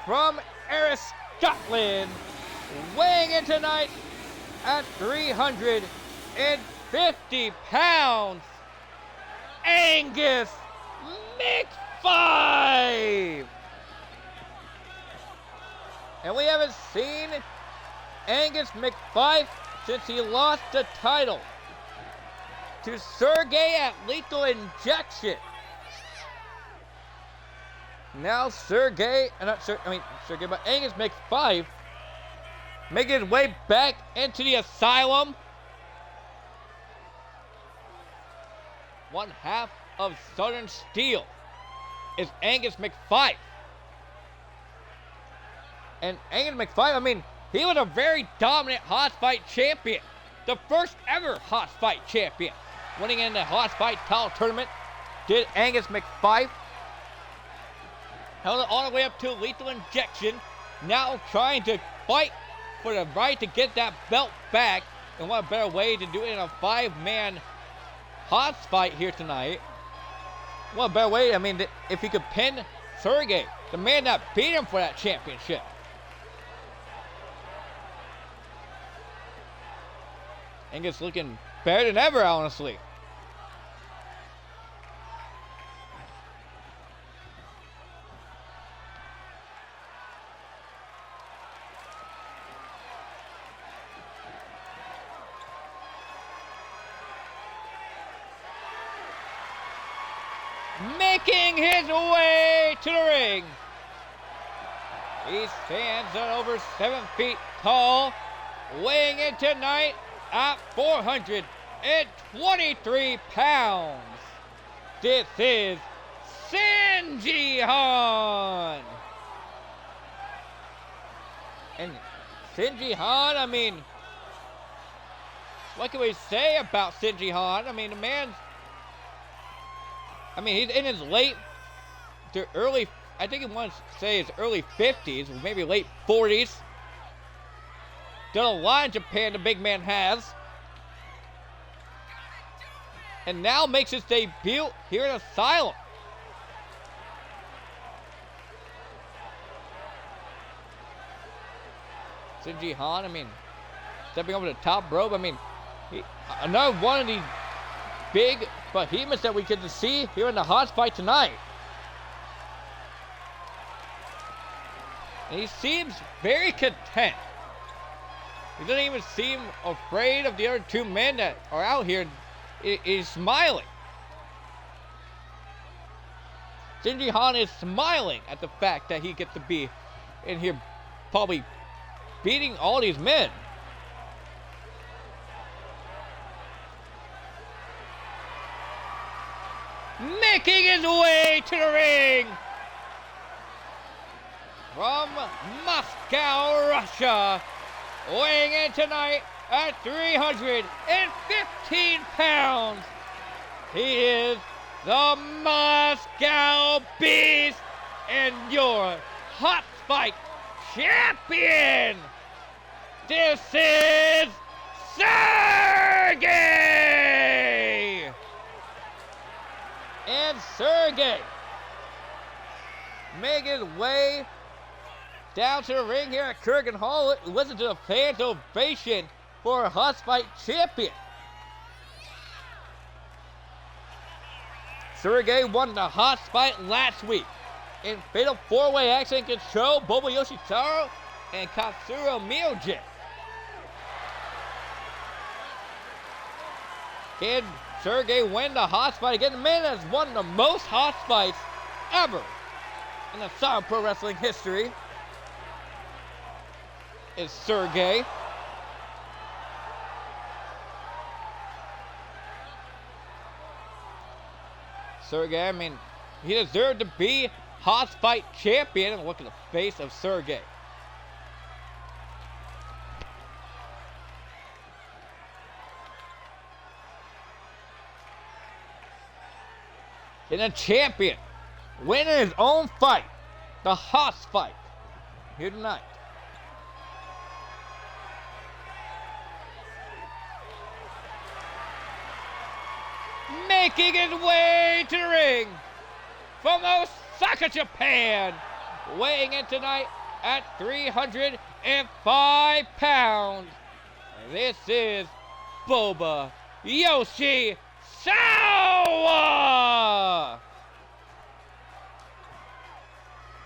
From Eris, Scotland, weighing in tonight at 350 pounds, Angus McFife. And we haven't seen Angus McFife since he lost the title to Sergey at Lethal Injection. Now but Angus McFife making his way back into the Asylum. One half of Southern Steel is Angus McFife. And Angus McFife, he was a very dominant Hoss Fight champion. The first ever Hoss Fight champion. Winning in the Hoss Fight title tournament did Angus McFife. Held it all the way up to Lethal Injection. Now trying to fight for the right to get that belt back. And what a better way to do it in a 5-man Hoss Fight here tonight. What a better way, if he could pin Sergey, the man that beat him for that championship. And it's looking better than ever, honestly. Making his way to the ring. He stands at over 7 feet tall, weighing in tonight at 423 pounds. This is Shinji Han. And Shinji Han, I mean, what can we say about Shinji Han? I mean, the man's, he's in his late to early, I think he wants to say his early 50s, maybe late 40s. Done a lot in Japan, the big man has. And now makes his debut here in Asylum. Shinji Han, stepping over the top rope, another one of these big behemoths that we get to see here in the hot fight tonight. And he seems very content. He doesn't even seem afraid of the other two men that are out here. He's smiling. Shinji Han is smiling at the fact that he gets to be in here probably beating all these men. Making his way to the ring from Moscow, Russia, weighing in tonight at 315 pounds. He is the Moscow Beast and your hot fight champion. This is Sergey! And Sergey making his way down to the ring here at Korakuen Hall. Listen to the fans' ovation for a hot fight champion. Sergey won the hot fight last week in fatal four-way action against Bobo Yoshitaro and Katsuro Miyoji. Can Sergey win the hot fight again? The man has won the most hot fights ever in Asylum Pro Wrestling history. Is Sergey. Sergey, he deserved to be hot fight champion. And look at the face of Sergey. And a champion, winning his own fight, the hot fight, here tonight. Making his way to the ring from Osaka, Japan, weighing in tonight at 305 pounds. This is Boba Yoshi Sawa!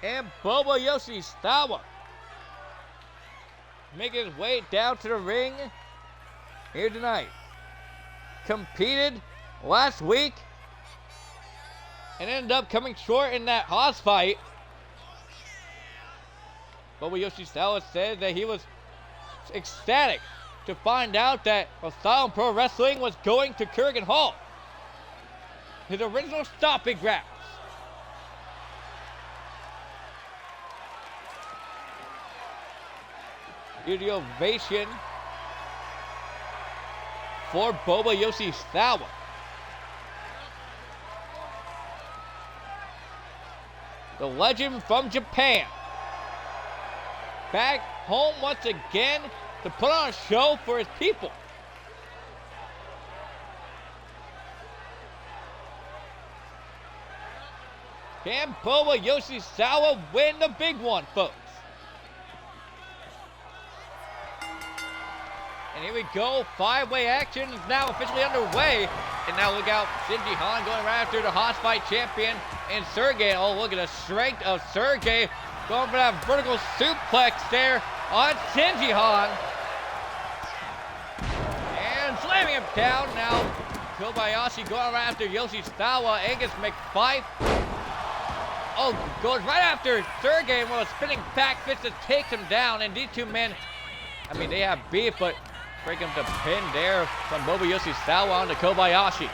And Boba Yoshi Sawa making his way down to the ring here tonight. Competed last week and ended up coming short in that Haas fight. Boba Yoshi Sawa said that he was ecstatic to find out that Asylum Pro Wrestling was going to Korakuen Hall, his original stomping grounds. Here's the ovation for Boba Yoshi Sawa. The legend from Japan, back home once again to put on a show for his people. Can Boba Yoshizawa win the big one, folks? And here we go. Five-way action is now officially underway. And now look out. Shinji Han going right after the Hot Fight champion and Sergey. Oh, look at the strength of Sergey. Going for that vertical suplex there on Shinji Han. And slamming him down. Now Kobayashi going right after Yoshizawa. Angus McFife. Oh, goes right after Sergey and with a spinning back fist that takes him down. And these two men, I mean, they have beef, but break him to pin there from Boba Yoshizawa onto Kobayashi.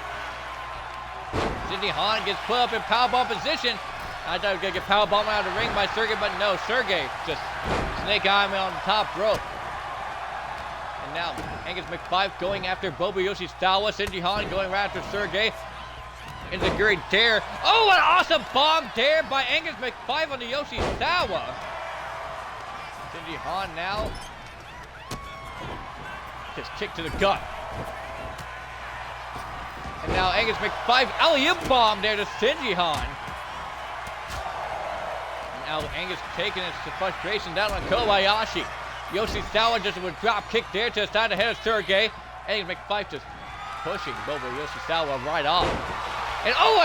Shinji Han gets put up in powerbomb position. I thought he was going to get powerbombed out of the ring by Sergey, but no, Sergey just snake eye on the top rope. And now Angus McFife going after Boba Yoshizawa. Shinji Han going right after Sergey. Into great dare. Oh, an awesome bomb dare by Angus McFife on the Yoshizawa. Shinji Han now just kick to the gut. And now Angus McFife alley-oop bomb there to Shinji Han. And now Angus taking his frustration down on Kobayashi. Yoshizawa just with a drop kick there to the side of the head of Sergey. Angus McFife just pushing Boba Yoshizawa right off. And oh,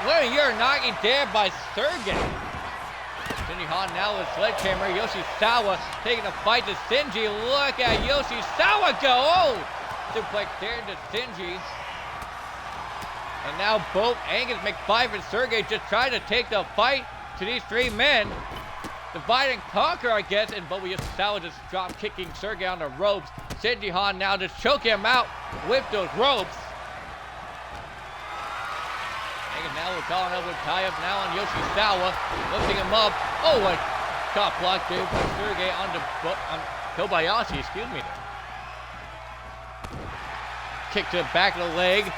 what a Uranagi there by Sergey. Shinji Han now with sledgehammer. Yoshizawa taking a fight to Shinji. Look at Yoshizawa go. Oh, suplex there to Shinji. And now both Angus McFife and Sergey just trying to take the fight to these three men. Divide and conquer, I guess. And Boba Yoshizawa just drop kicking Sergey on the ropes. Shinji Han now just choking him out with those ropes. And now we're calling up with tie-up now on Yoshizawa, lifting him up. Oh, a top block there by Sergey on Kobayashi, excuse me. Kick to the back of the leg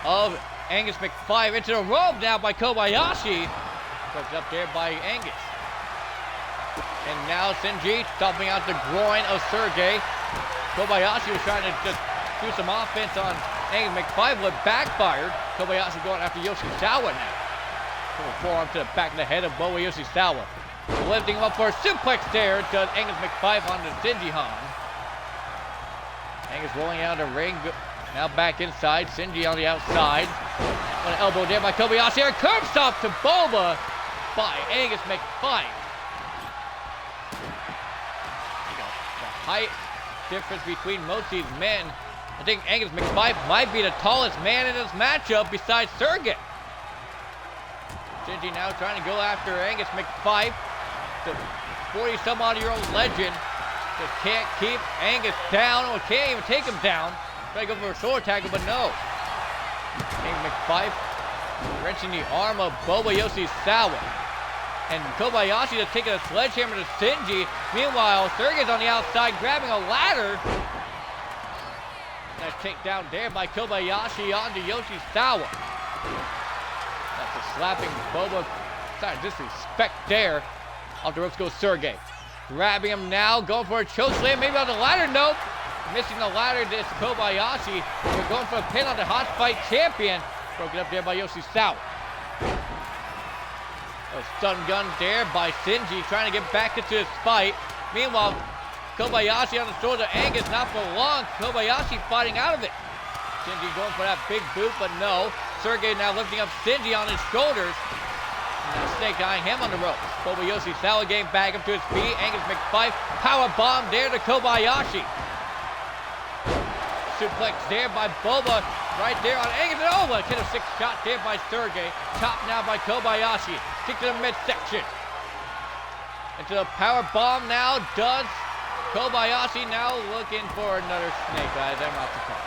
of Angus McFife into the rope now by Kobayashi. Poked up there by Angus. And now Shinji stomping out the groin of Sergey. Kobayashi was trying to just do some offense on Angus McFife, but backfired. Kobayashi going after Yoshizawa now. From a forearm to the back of the head of Boba Yoshizawa. Lifting him up for a suplex there does Angus McFife onto Shinji Han. Angus rolling out of the ring. Now back inside. Shinji on the outside. An elbow there by Kobayashi. A curb stop to Boba by Angus McFife. You know, the height difference between most of these men. I think Angus McFife might be the tallest man in this matchup besides Sergey. Shinji now trying to go after Angus McFife, the 40-some-odd-year-old legend. Just can't keep Angus down, or can't even take him down. Trying to go for a sword tackle, but no. Angus McFife wrenching the arm of Boba Yoshizawa. And Kobayashi just taking a sledgehammer to Shinji. Meanwhile, Sergey's on the outside grabbing a ladder. Nice takedown there by Kobayashi onto Yoshizawa. That's a slapping Boba. Sorry, disrespect there. Off the ropes goes Sergey. Grabbing him now, going for a choke slam, maybe on the ladder. Nope. Missing the ladder, this Kobayashi. We're going for a pin on the Hot Fight champion. Broken up there by Yoshizawa. A stun gun there by Shinji, trying to get back into this fight. Meanwhile, Kobayashi on the shoulder of Angus, not for long. Kobayashi fighting out of it. Shinji going for that big boot, but no. Sergey now lifting up Shinji on his shoulders. And now snake eyeing him on the ropes. Boba Yoshizawa getting back up to his feet. Angus McFife, power bomb there to Kobayashi. Suplex there by Boba, right there on Angus. Oh, a 10-6 shot there by Sergey. Chopped now by Kobayashi. Kick to the midsection. Into the power bomb now does Kobayashi, now looking for another snake eye. They're not the call.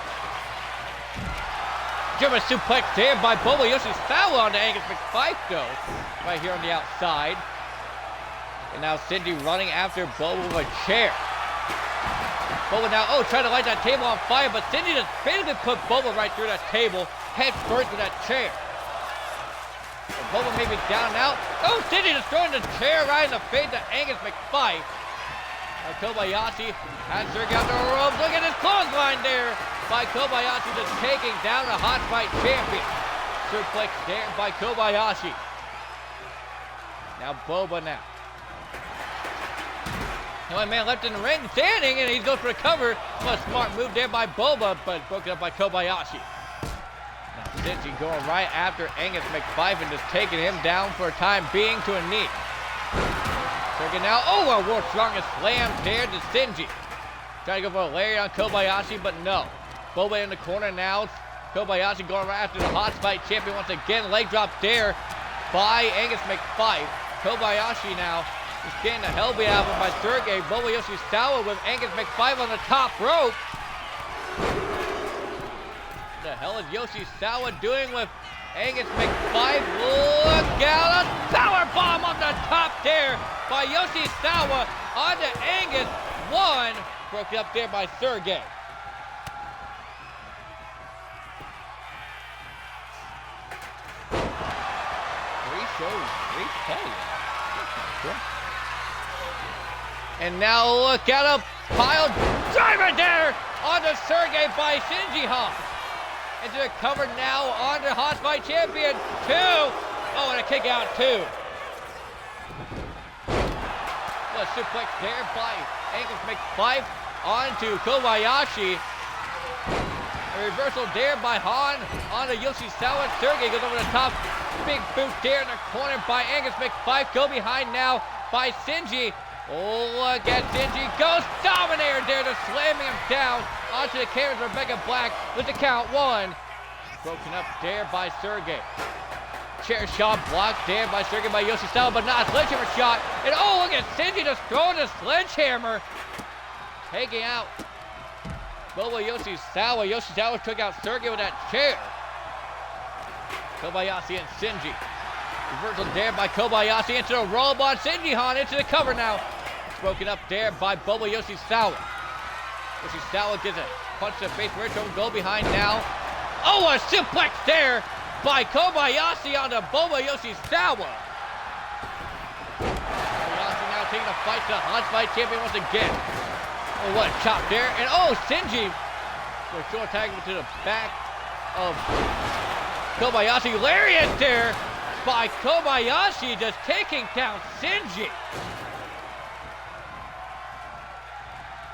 German suplex there by Boba Yoshizawa on to Angus McFife, though. Right here on the outside. And now Shinji running after Boba with a chair. Boba now, trying to light that table on fire, but Shinji just basically put Boba right through that table, head first with that chair. And Boba may be down now. Oh, Shinji just throwing the chair right in the face of Angus McFife. Kobayashi has Sergey on the ropes. Look at this clothesline there by Kobayashi, just taking down the Hot Fight champion. Suplex there by Kobayashi. Now Boba now. The only man left in the ring standing, and he goes for a cover. What a smart move there by Boba, but broken up by Kobayashi. Now Shinji going right after Angus McFife and just taking him down for a time being to a knee. Sergey now, a world's strongest slam there to Shinji. Trying to go for a lariat on Kobayashi, but no. Boba in the corner now. Kobayashi going right after the Hot Fight champion once again. Leg drop there by Angus McFife. Kobayashi now is getting the hell beat out of him by Sergey. Boba Yoshizawa with Angus McFife on the top rope. What the hell is Yoshizawa doing with Angus McFife? Look out, a power bomb on the top there by Yoshizawa onto Angus. One, broken up there by Sergey. And now look at a pile driver there onto Sergey by Shinji Han. Into the cover now onto Hot Fight champion. 2. Oh, and a kick out 2. What a suplex there by Angus McFife onto Kobayashi. A reversal there by Han onto Yoshizawa. Sergey goes over the top. Big boot there in the corner by Angus McFife. Go behind now by Shinji. Oh, look at Shinji. Goes Dominator there to slamming him down onto the canvas. Rebecca Black with the count 1. Broken up there by Sergey. Chair shot blocked there by Sergey by Yoshizawa, but not a sledgehammer shot. And oh, look at Shinji just throwing the sledgehammer. Taking out Boba Yoshizawa. Yoshizawa took out Sergey with that chair. Kobayashi and Shinji. Reversal there by Kobayashi into the roll on Shinji Han into the cover now. It's broken up there by Boba Yoshizawa. Yoshizawa gets a punch to the face for it. Go behind now. Oh, a suplex there by Kobayashi onto Boba Yoshizawa. Kobayashi now taking a fight to the Hot Fight champion once again. Oh, what a chop there. And oh, Shinji. For a short tag to the back of Kobayashi. Lariat there by Kobayashi just taking down Shinji.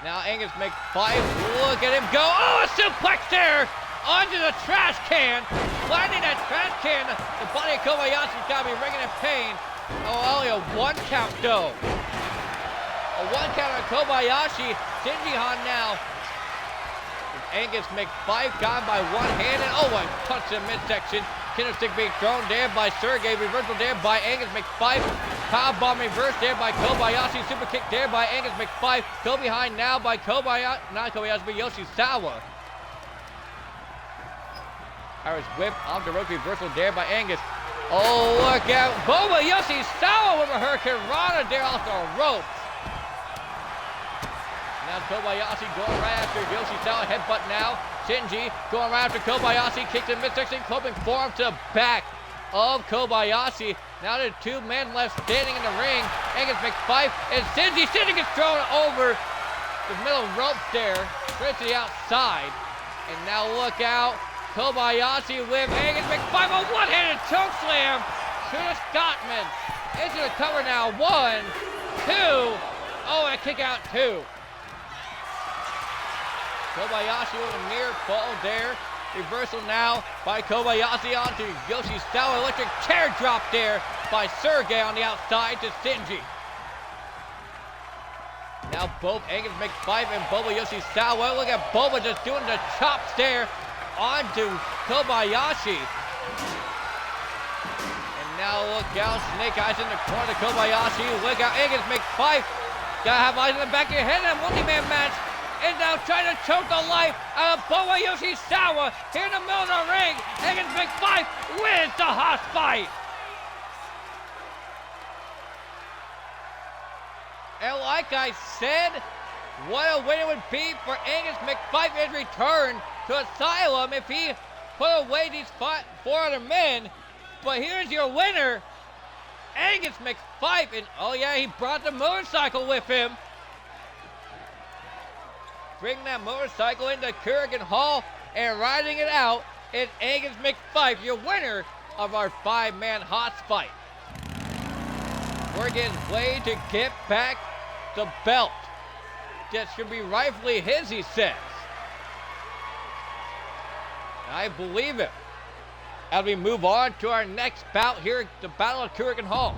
Now Angus McFife, look at him go. Oh, a suplex there onto the trash can. Landing that trash can. The body of Kobayashi's got to be ringing in pain. Oh, only a 1 count though. A 1 count on Kobayashi. Shinji Han now. Angus McFife got by 1 hand, and oh, a punch in midsection. Candlestick being thrown there by Sergey. Reversal there by Angus McFife. Power bomb reverse there by Kobayashi. Super kick there by Angus McFife. Go behind now by Kobayashi. Not Kobayashi, but Yoshizawa. Irish whip off the rope. Reversal there by Angus. Oh, look out. Boba Yoshizawa with a Hurricane Rana there off the ropes. Now Kobayashi going right after Yoshizawa. Headbutt now. Shinji going right after Kobayashi. Kicks in midsection. Clubbing forearm to the back of Kobayashi. Now there's 2 men left standing in the ring. Angus McFife and Shinji. Shinji gets thrown over the middle rope there. Straight to the outside. And now look out. Kobayashi with Angus McFife. A one-handed choke slam to the Scotsman. Into the cover now. 1, 2. Oh, and a kick out 2. Kobayashi with a near fall there. Reversal now by Kobayashi onto Yoshizawa. Electric chair drop there by Sergey on the outside to Shinji. Now both Angus McFife and Boba Yoshizawa. Look at Boba just doing the chops there onto Kobayashi. And now look out, Snake Eyes in the corner to Kobayashi. Look out, Angus McFife. Gotta have eyes in the back of your head in a multi-man match. And now trying to choke the life out of Boba Yoshizawa here in the middle of the ring. Angus McFife wins the Hot Fight. And like I said, what a win it would be for Angus McFife in return to Asylum if he put away these 4 other men. But here's your winner, Angus McFife. And oh yeah, he brought the motorcycle with him. Bring that motorcycle into Kurgan Hall and riding it out is Angus McFife, your winner of our 5-man Hot Fight. working his way to get back the belt. That should be rightfully his, he says. I believe it. As we move on to our next bout here at the Battle of Korakuen Hall.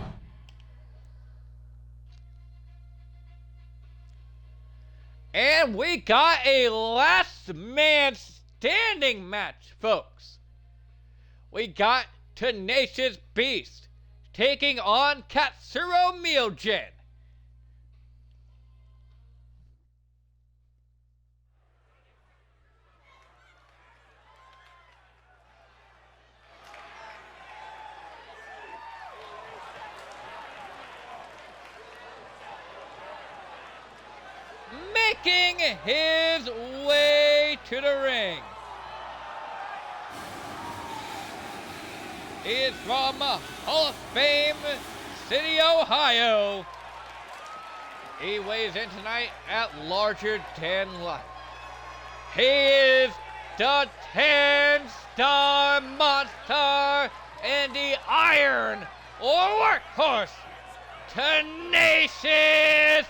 And we got a last man standing match, folks. We got Tenacious Beast taking on Katsuro Myogen. Making his way to the ring. He is from Hall of Fame City, Ohio. He weighs in tonight at larger than life. He is the 10-star monster and the iron or workhorse, Tenacious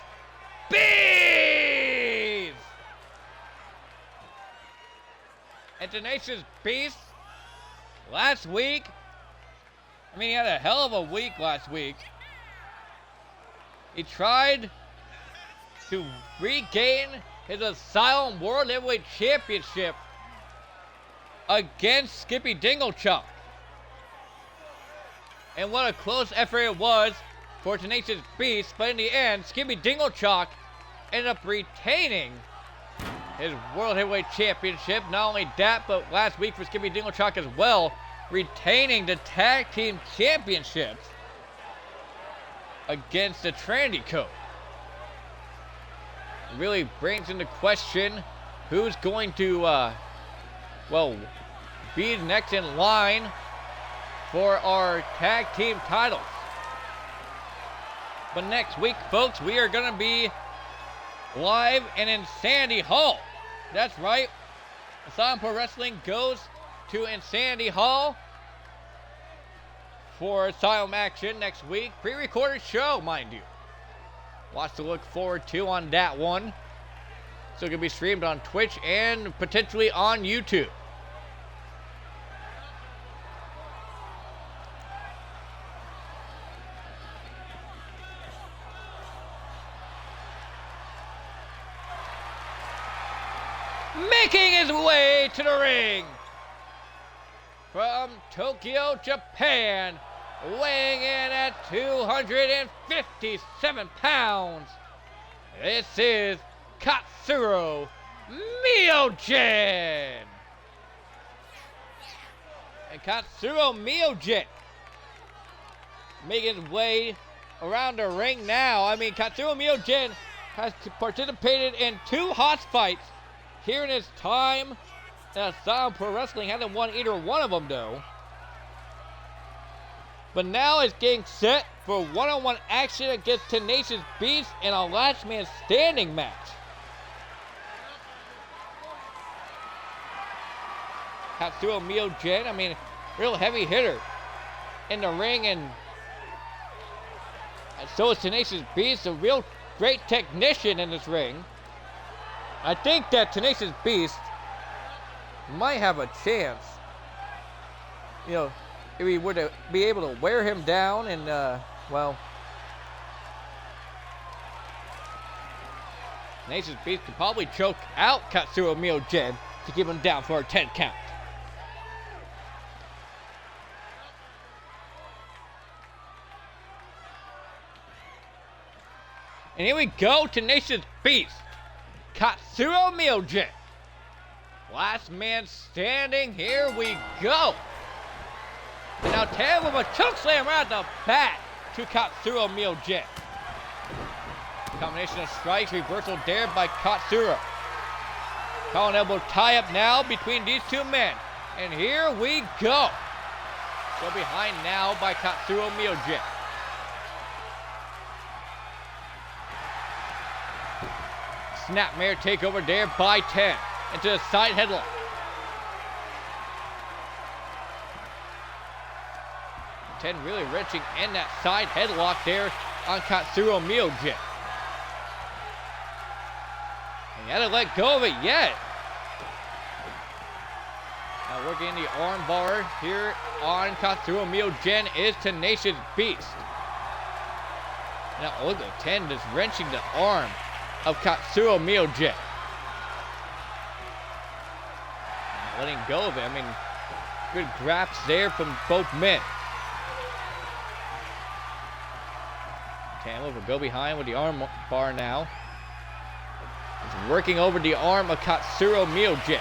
Beast! And Tenacious Beast, last week, he had a hell of a week last week. He tried to regain his Asylum World Heavyweight Championship against Skippy Dinglechuck. And what a close effort it was for Tenacious Beast, but in the end, Skippy Dinglechuck ended up retaining his World Heavyweight Championship. Not only that, but last week for Skippy Dinglechuck as well, retaining the Tag Team Championships against the Trinity Code. It really brings into question who's going to, be next in line for our Tag Team titles. But next week, folks, we are going to be live in Insanity Hall. That's right. Asylum Pro Wrestling goes to Insanity Hall for Asylum action next week. Pre-recorded show, mind you. Lots to look forward to on that one. So it can be streamed on Twitch and potentially on YouTube. Making his way to the ring from Tokyo, Japan, weighing in at 257 pounds, this is Katsuro Myogen. And Katsuro Myogen making his way around the ring now. Katsuro Myogen has participated in 2 hot fights here in his time at Asylum Pro Wrestling. Hasn't won either one of them, though. But now is getting set for one-on-one action against Tenacious Beast in a last man standing match. Katsuro Myogen, real heavy hitter in the ring, and so is Tenacious Beast, a real great technician in this ring. I think that Tenacious Beast might have a chance, if he were to be able to wear him down and, Tenacious Beast could probably choke out Katsuro Myogen to keep him down for a 10 count. And here we go, Tenacious Beast. Katsuro Myogen. Last man standing, here we go. And now Tam with a chokeslam right at the back to Katsuro Myogen. Combination of strikes, reversal there by Katsuro. Collar and elbow tie-up now between these two men. And here we go. Still behind now by Katsuro Myogen. Snapmare takeover there by 10. Into the side headlock. 10 really wrenching in that side headlock there on Katsuro Miyoji. He hasn't let go of it yet. Now working the arm bar here on Katsuro Miyoji is Tenacious Beast. Now look at 10 just wrenching the arm of Katsuro Miyoji. Letting go of it. I mean, good grabs there from both men. 10 will go behind with the arm bar now. He's working over the arm of Katsuro Miyoji.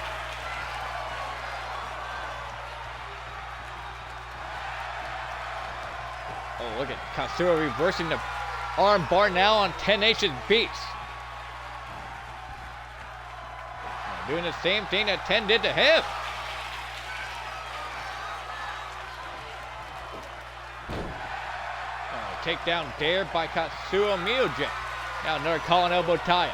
Oh, look at Katsuro reversing the arm bar now on Tenacious Beast. Doing the same thing that 10 did to him. Takedown there by Katsuro Miyoji. Now another collar elbow tie.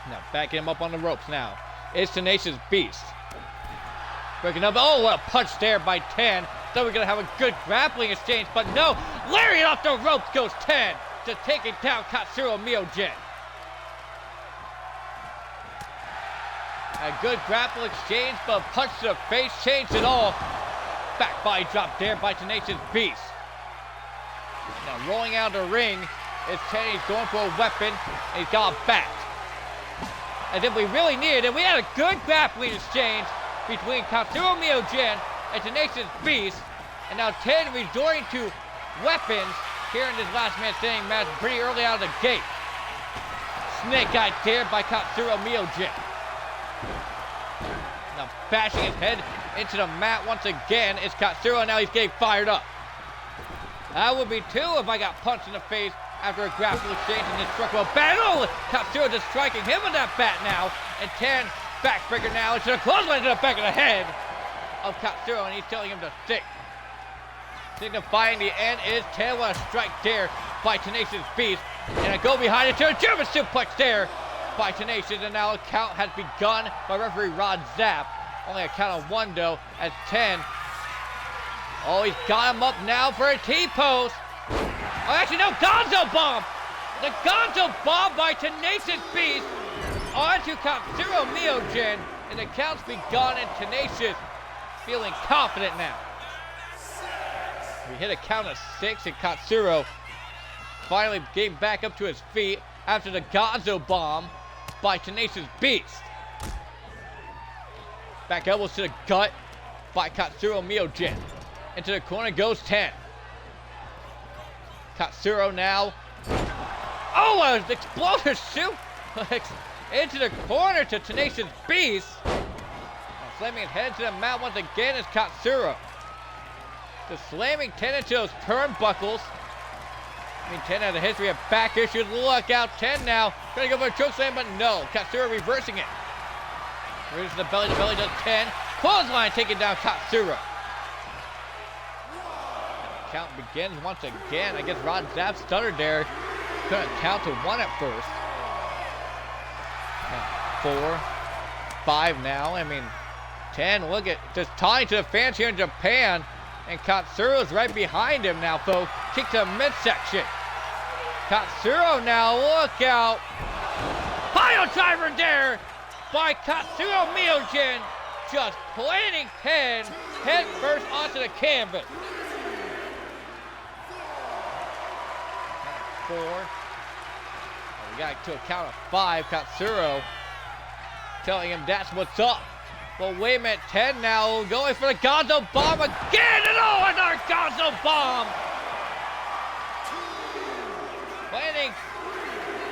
Now backing him up on the ropes now. It's Tenacious Beast. Breaking up. Oh, what a punch there by 10. Thought we were going to have a good grappling exchange, but no. Lariat off the ropes goes 10 to take it down Katsuro Miyoji. A good grapple exchange, but a punch to the face changed it all. Back body drop there by Tenacious Beast. Now rolling out of the ring is 10. He's going for a weapon, and he's got a bat. As if we really needed it. We had a good grappling exchange between Katsuro Miyoji and Tenacious Beast. And now 10 resorting to weapons here in this last man standing match pretty early out of the gate. Snake eye there by Katsuro Miyoji. Now bashing his head into the mat once again is Katsuro. Now he's getting fired up. I would be too if I got punched in the face after a grapple exchange and then struck with a bat. Oh, Katsuro just striking him with that bat now. And 10 backbreaker now into the clothesline to the back of the head of Katsuro, and he's telling him to stick. Signifying the end is 10 with a strike there by Tenacious Beast. And a go behind it to a German suplex there by Tenacious, and now a count has begun by referee Rod Zapp. Only a count of 1 though, as 10. Oh, he's got him up now for a T-post. Oh, actually no, Gonzo bomb! The Gonzo bomb by Tenacious Beast onto Katsuro Miyoji, and the count's begun, and Tenacious feeling confident now. We hit a count of 6, and Katsuro finally getting back up to his feet after the Gonzo bomb by Tenacious Beast. Back elbows to the gut by Katsuro Miyoji. Into the corner goes 10. Katsuro now. Oh, an explosive suplex into the corner to Tenacious Beast. Now slamming his head to the mat once again is Katsuro. Just slamming 10 into those turnbuckles. I mean, 10 has a history of back issues. Look out, 10 now. Trying to go for a chokeslam, but no. Katsuro reversing it. Reverses the belly to belly, does 10. Clothesline taking down Katsuro. Count begins once again. I guess Rod Zapp stuttered there. Couldn't count to 1 at first. 4, 5 now. I mean, 10, look at, just tying to the fans here in Japan. And Katsuro's right behind him now, folks. Kick to the midsection. Katsuro now, look out. Pile driver there by Katsuro Miyoji. Just planting 10 head first onto the canvas. 4. We got to a count of 5. Katsuro telling him that's what's up. But wait a minute, 10 now going for the Gonzo bomb again, and oh, another Gonzo bomb! Planting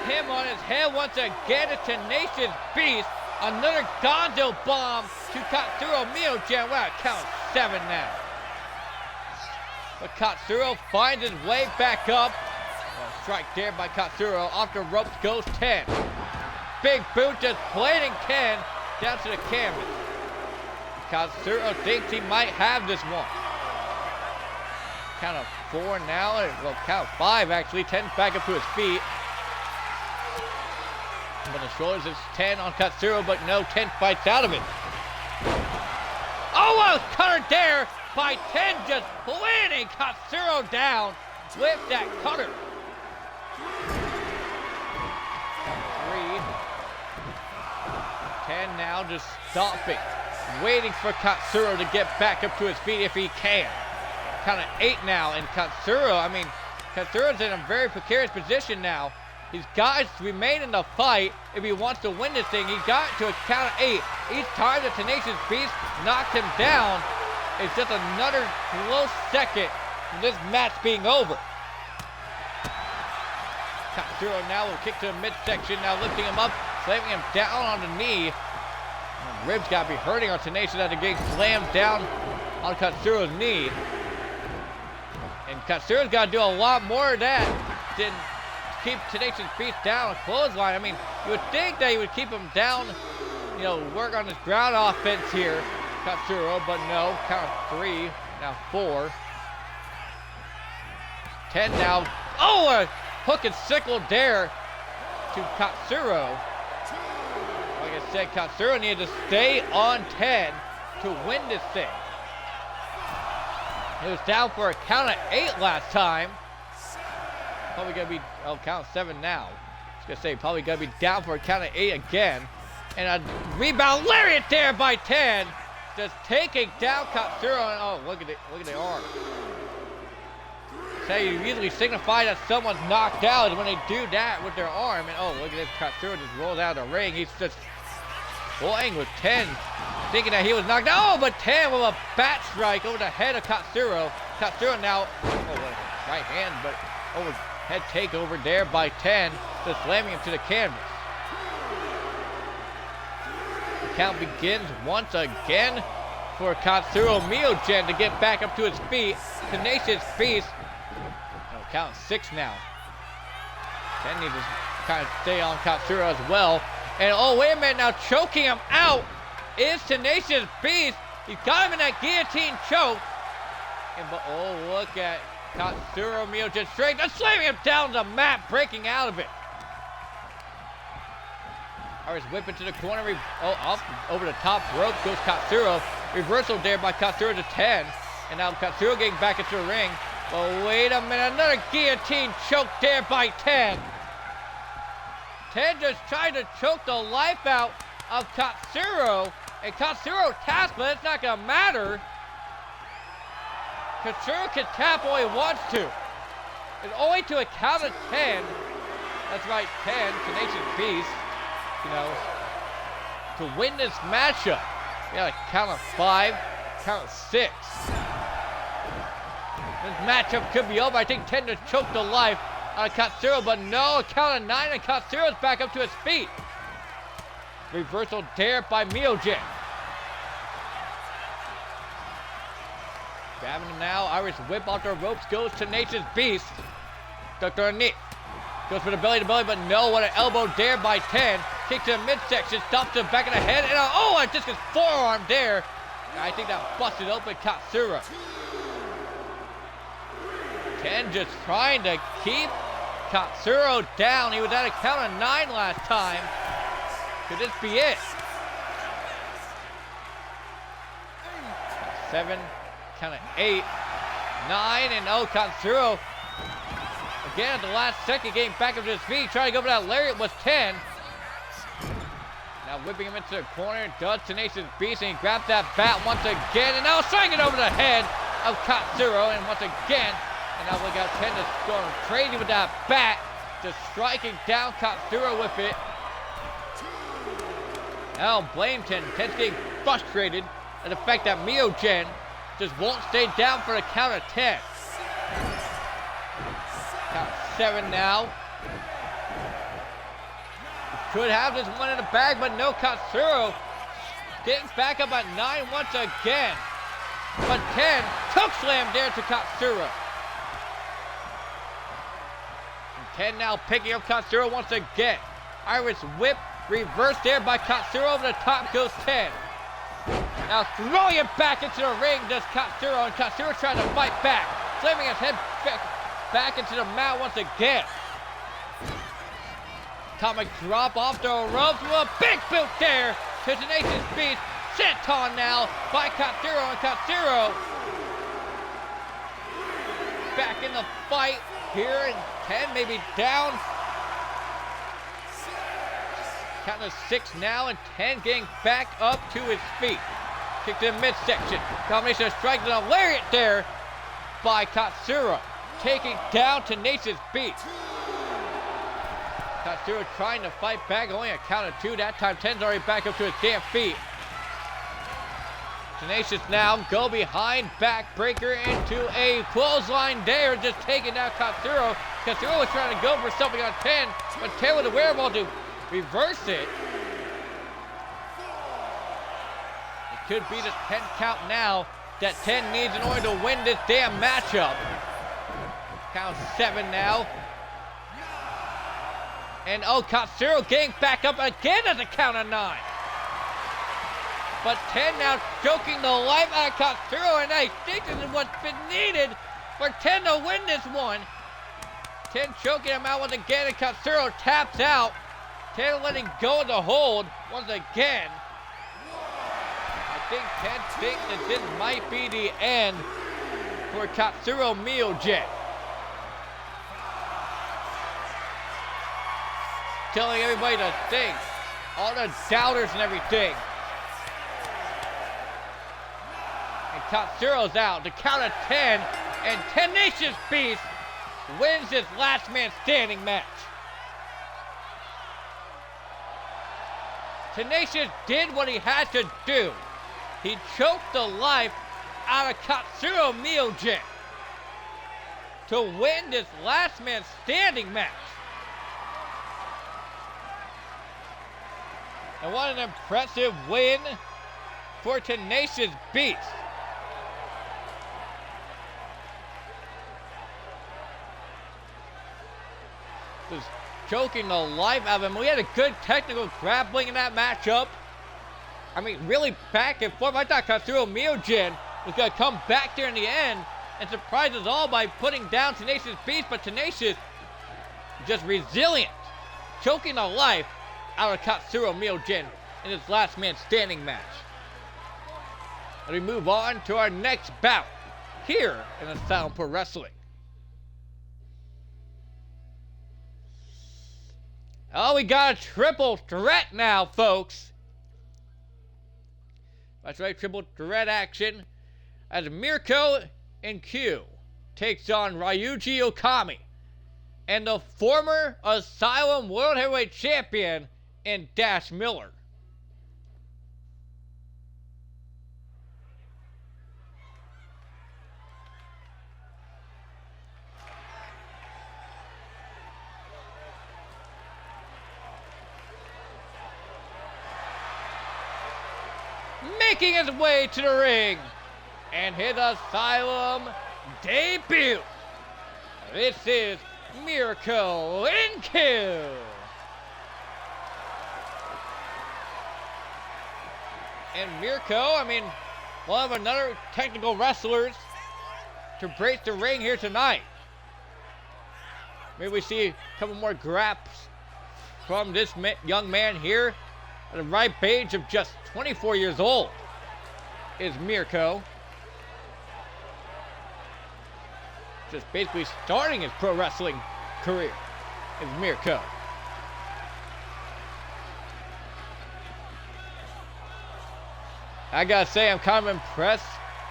him on his head once again, a Tenacious Beast. Another Gonzo bomb to Katsuro Miyoji. Wow, count 7 now. But Katsuro finds his way back up. A strike there by Katsuro. Off the ropes goes 10. Big boot just planting 10 down to the canvas. Katsuro thinks he might have this one. Count of 4 now. Well, count of 5 actually. 10 back up to his feet. On the shoulders is 10 on Katsuro, but no, 10 fights out of it. Oh, a cutter counter there by 10, just planting Katsuro down with that cutter. 3. 10 now, just stopping, waiting for Katsuro to get back up to his feet if he can. Count of 8 now, and Katsuro's in a very precarious position now. He's got to remain in the fight if he wants to win this thing. He got to a count of 8. Each time the Tenacious Beast knocked him down, it's just another close second from this match being over. Katsuro now will kick to the midsection, now lifting him up, slamming him down on the knee. And ribs got to be hurting on Tenacious after getting slammed down on Katsuro's knee. And Katsuro's got to do a lot more of that than keep Tenacious Beast down a clothesline. I mean, you would think that he would keep him down, work on his ground offense here, Katsuro, but no. Count of 3, now 4. 10 now. Oh, a hook and sickle there to Katsuro. Like I said, Katsuro needed to stay on 10 to win this thing. He was down for a count of 8 last time. Probably gonna be, count of 7 now. I was gonna say, probably gonna be down for a count of 8 again. And a rebound lariat there by 10. Just taking down Katsuro. Oh, look at the arm. That's how you usually signify that someone's knocked out, is when they do that with their arm. And oh, look at this, Katsuro just rolled out of the ring. He's just playing with 10, thinking that he was knocked out. Oh, but 10 with a bat strike over the head of Katsuro. Katsuro now, right hand, but overhead takeover there by 10, just slamming him to the canvas. The count begins once again for Katsuro Miogen to get back up to his feet. Tenacious Beast. Count 6 now. 10 needs to kind of stay on Katsuro as well. And oh, wait a minute now, choking him out is Tenacious Beast. He's got him in that guillotine choke. But oh, look at Katsuro Miogen straight, just slamming him down the mat, breaking out of it. Irish whip into the corner. Off over the top rope goes Katsuro. Reversal there by Katsuro to 10. And now Katsuro getting back into the ring. But wait a minute, another guillotine choke there by 10. 10 just trying to choke the life out of Katsuro. And Katsuro taps, but it's not going to matter. Katsuro can tap all he wants to. It's only to a count of 10. That's right, 10, Tenacious Beast. To win this matchup. We got a count of 5, count of 6. This matchup could be over. I think 10 just choked the life out of Katsuro, but no, a count of 9, and Katsuro's back up to his feet. Reversal there by Miogen. Grabbing him now, Irish whip off the ropes goes Tenacious Beast. Dr. Nick goes for the belly to belly, but no, what an elbow there by 10. Kick to the midsection, stomp to the back of the head, and a discus forearm there. And I think that busted open Katsuro. 10 just trying to keep Katsuro down. He was at a count of 9 last time. Could this be it? 7, count of 8, 9, and Katsuro again at the last second getting back up to his feet, trying to go for that lariat was 10. Now whipping him into the corner, does Tenacious Beast, and he grabs that bat once again, and now striking over the head of Katsuro, and once again, and now look out, 10 is going crazy with that bat, just striking down Katsuro with it. Now blame 10. 10's getting frustrated at the fact that Miogen just won't stay down for the count of 10. Count 7 now. Could have this one in the bag, but no, Katsuro getting back up at 9 once again. But 10 choke slam there to Katsuro. 10 now picking up Katsuro once again. Irish whip, reverse there by Katsuro, over the top goes 10. Now throwing it back into the ring does Katsuro, and Katsuro trying to fight back. Slamming his head back into the mat once again. Atomic drop off the ropes with a big boot there to Tenacious Beast. senton now by Katsuro, and Katsuro back in the fight here, and 10 maybe down. Count of 6 now, and 10 getting back up to his feet. Kick to the midsection. Combination of strikes and a lariat there by Katsuro. Taking down Tenacious Beast. Katsuro trying to fight back, only a count of 2. That time 10's already back up to his damn feet. Tenacious now go behind, backbreaker into a clothesline there, just taking down Katsuro. Katsuro was trying to go for something on 10, but 10 with the wherewithal to reverse it. It could be the 10 count now that 10 needs in order to win this damn matchup. Count 7 now. And Katsuro getting back up again at the count of 9. But 10 now choking the life out of Katsuro, and I think this is what's been needed for 10 to win this one. 10 choking him out once again, and Katsuro taps out. 10 letting go of the hold once again. I think 10 thinks that this might be the end for Katsuro Miyogen. Telling everybody to think, all the doubters and everything. And Katsuro's out, the count of 10, and Tenacious Beast wins this last man standing match. Tenacious did what he had to do. He choked the life out of Katsuro Miyogen to win this last man standing match. And what an impressive win for Tenacious Beast. Just choking the life out of him. We had a good technical grappling in that matchup. I mean, really back and forth. I thought Katsuro Miyogen was going to come back there in the end and surprise us all by putting down Tenacious Beast, but Tenacious just resilient, choking the life out of Katsuro Miyogen in his last man standing match. And we move on to our next bout here in Asylum Pro Wrestling. Oh, we got a triple threat now, folks. That's right, triple threat action as Mirko and Q takes on Ryuji Okami and the former Asylum World Heavyweight Champion in Dash Miller. Making his way to the ring and his Asylum debut. This is Mirko and Q. And Mirko, I mean, one of another technical wrestlers to break the ring here tonight. Maybe we see a couple more graps from this young man here at the ripe age of just 24 years old is Mirko. Just basically starting his pro wrestling career is Mirko. I gotta say, I'm kind of impressed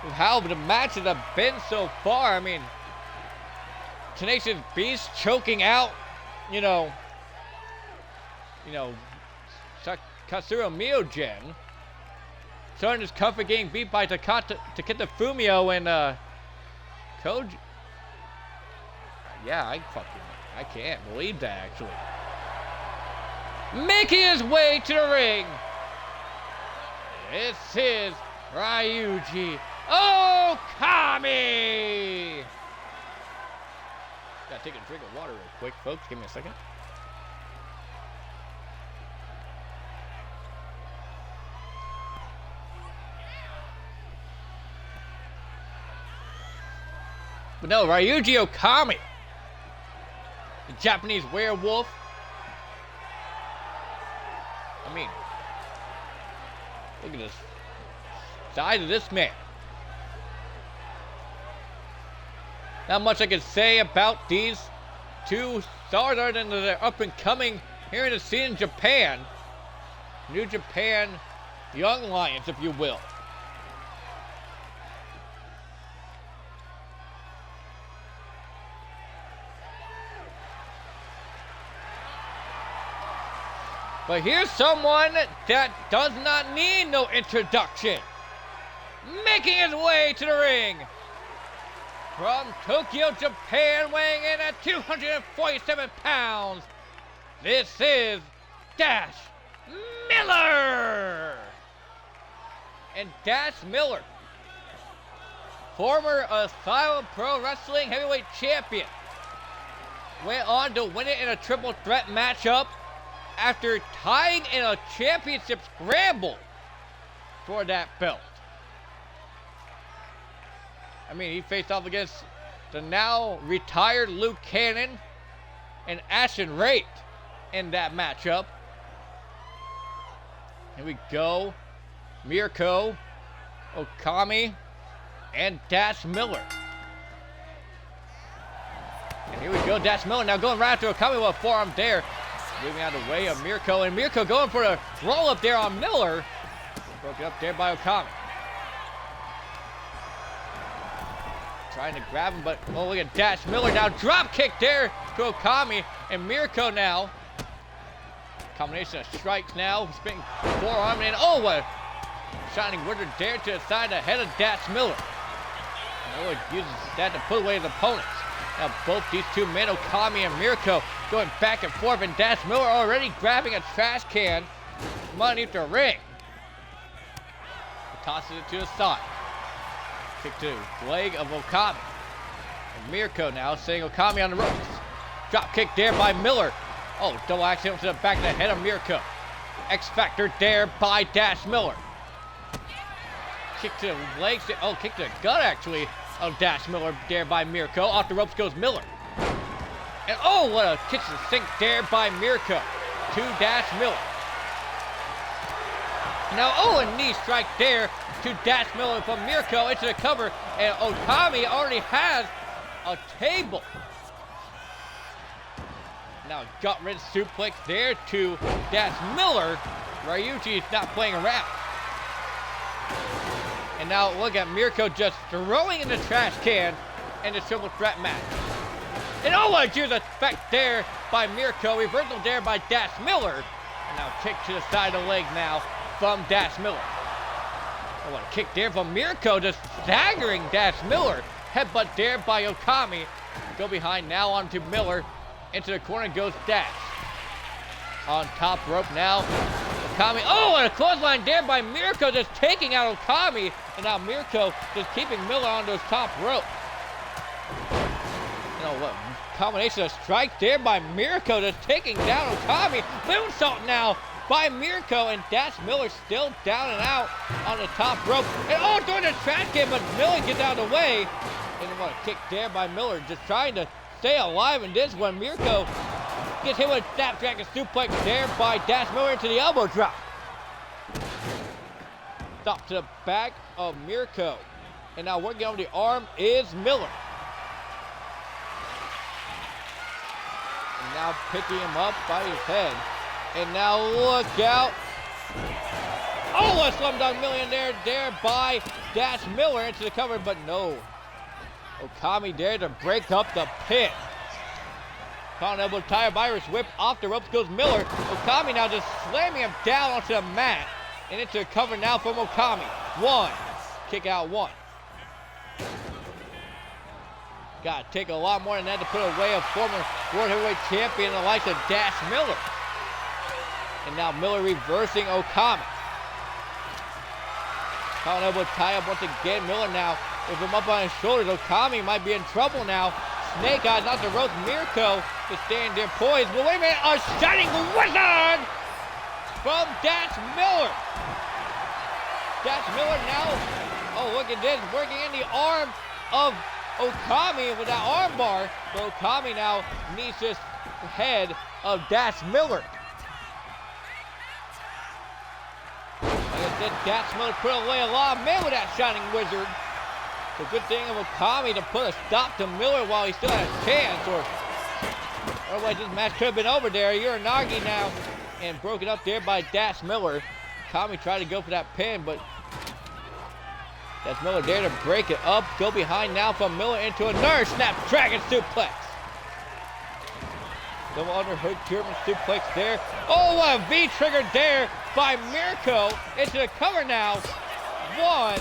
with how the matches have been so far. I mean, Tenacious Beast choking out, Katsuro Miyogen. Starting his comfort getting beat by Takeda Fumio and Koji. Yeah, I can't believe that actually. Making his way to the ring. This is Ryuji Okami. Gotta take a drink of water real quick, folks. Give me a second. But no, Ryuji Okami, the Japanese werewolf. I mean, look at this side of this man. Not much I can say about these two stars other than they're up and coming here in the scene in Japan. New Japan Young Lions, if you will. But here's someone that does not need no introduction. Making his way to the ring. From Tokyo, Japan, weighing in at 247 pounds. This is Dash Miller. And Dash Miller, former Asylum Pro Wrestling Heavyweight Champion, went on to win it in a triple threat matchup after tying in a championship scramble for that belt. I mean, he faced off against the now retired Luke Cannon and Ashton Rate in that matchup. Here we go. Mirko, Okami, and Dash Miller. And here we go, Dash Miller now going right after Okami with a forearm there. Moving out of the way of Mirko, and Mirko going for a roll up there on Miller. Broken up there by Okami. Trying to grab him, but oh, look at Dash Miller now. Drop kick there to Okami, and Mirko now. Combination of strikes now. Spinning forearm, and oh, what a shining wizard there to the side ahead of Dash Miller. And Miller uses that to put away his opponents. Now both these two men, Okami and Mirko, going back and forth, and Dash Miller already grabbing a trash can from underneath the ring. He tosses it to the side. Kick to the leg of Okami. And Mirko now setting Okami on the ropes. Drop kick there by Miller. Oh, double axe him to the back of the head of Mirko. X Factor there by Dash Miller. Kick to the legs. Oh, kick to the gut actually of Dash Miller there by Mirko. Off the ropes goes Miller. And oh, what a kitchen sink there by Mirko to Dash Miller. Now, oh, a knee strike there to Dash Miller from Mirko into the cover. And Okami already has a table. Now, gut-wrench suplex there to Dash Miller. Ryuji is not playing around. And now look at Mirko just throwing in the trash can in the triple threat match. And oh, what a juice effect there by Mirko. Reversal there by Dash Miller. And now kick to the side of the leg now from Dash Miller. Oh, what a kick there from Mirko, just staggering Dash Miller. Headbutt there by Okami. Go behind now onto Miller. Into the corner goes Dash. On top rope now. Okami. Oh, and a clothesline there by Mirko, just taking out Okami. And now Mirko just keeping Miller on those top rope. You know what? Combination of strike there by Mirko, just taking down Okami. Moonsault now by Mirko, and Dash Miller still down and out on the top rope. And oh, throwing the trash can, but Miller gets out of the way. And what a kick there by Miller, just trying to stay alive in this one. Mirko gets hit with a snapdragon suplex there by Dash Miller into the elbow drop. Stop to the back of Mirko. And now working over the arm is Miller. And now picking him up by his head. And now look out. Oh, a slumdog millionaire there by Dash Miller into the cover, but no. Okami there to break up the pin. Caught elbow tire by Irish whip. Off the ropes goes Miller. Okami now just slamming him down onto the mat. And into the cover now from Okami. One. Kick out one. Gotta take a lot more than that to put away a former World Heavyweight Champion the likes of Dash Miller. And now Miller reversing Okami. Caught elbow tie up once again. Miller now with him up on his shoulders. Okami might be in trouble now. Snake eyes off the ropes. Mirko is staying there poised. But wait a minute, a shining wizard from Dash Miller. Dash Miller now, oh look at this, working in the arm of Okami with that arm bar. But Okami now needs this head of Dash Miller. Like I Instead, Dash Miller put away a lot of men with that Shining Wizard. So good thing of Okami to put a stop to Miller while he still had a chance. Or otherwise this match could have been over there. Uranagi now. And broken up there by Dash Miller. Okami tried to go for that pin, but Dash Miller there to break it up. Go behind now from Miller into another Snapdragon suplex. Double underhook German suplex there. Oh, what a V-trigger there by Mirko into the cover now. 1,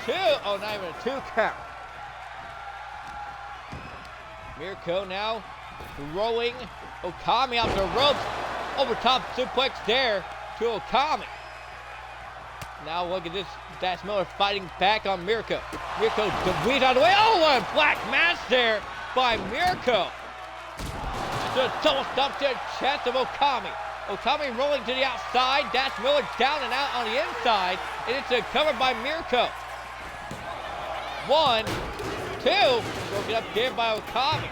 2. Oh, not even a 2 count. Mirko now rolling Okami out the ropes. Over top suplex there to Okami. Now look at this. Dash Miller fighting back on Mirko. Mirko weaves out of the way. Oh, what a black mass there by Mirko. The double stomp to the chest of Okami. Okami rolling to the outside. Dash Miller down and out on the inside. And it's covered by Mirko. 1, 2. Broken up there by Okami.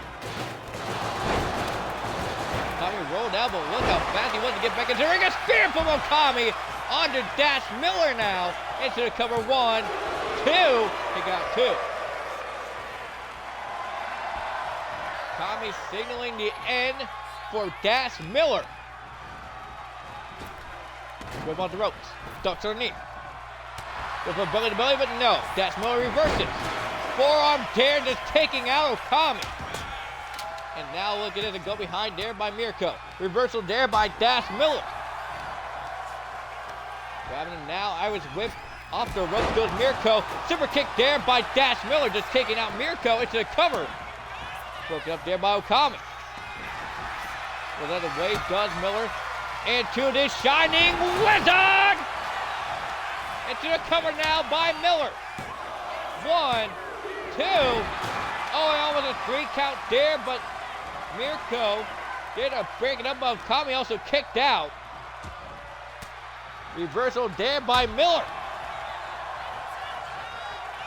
Okami rolled out, but look how fast he was to get back into the ring. A spear from Okami onto Dash Miller now. Into the cover. 1, 2. He got 2. Okami signaling the end for Dash Miller. Whip on the ropes. Ducks underneath. Go for belly to belly, but no. Dash Miller reverses. Forearm dare just taking out Okami. And now look at it, a go behind there by Mirko. Reversal there by Dash Miller. Grabbing him now, Irish whip off the ropes goes Mirko. Super kick there by Dash Miller, just taking out Mirko into the cover. Broken up there by Okami. Another wave does Miller into this Shining Wizard. Into the cover now by Miller. 1, 2. Oh, almost a 3 count there, but Mirko did a break it up, but Okami also kicked out. Reversal there by Miller.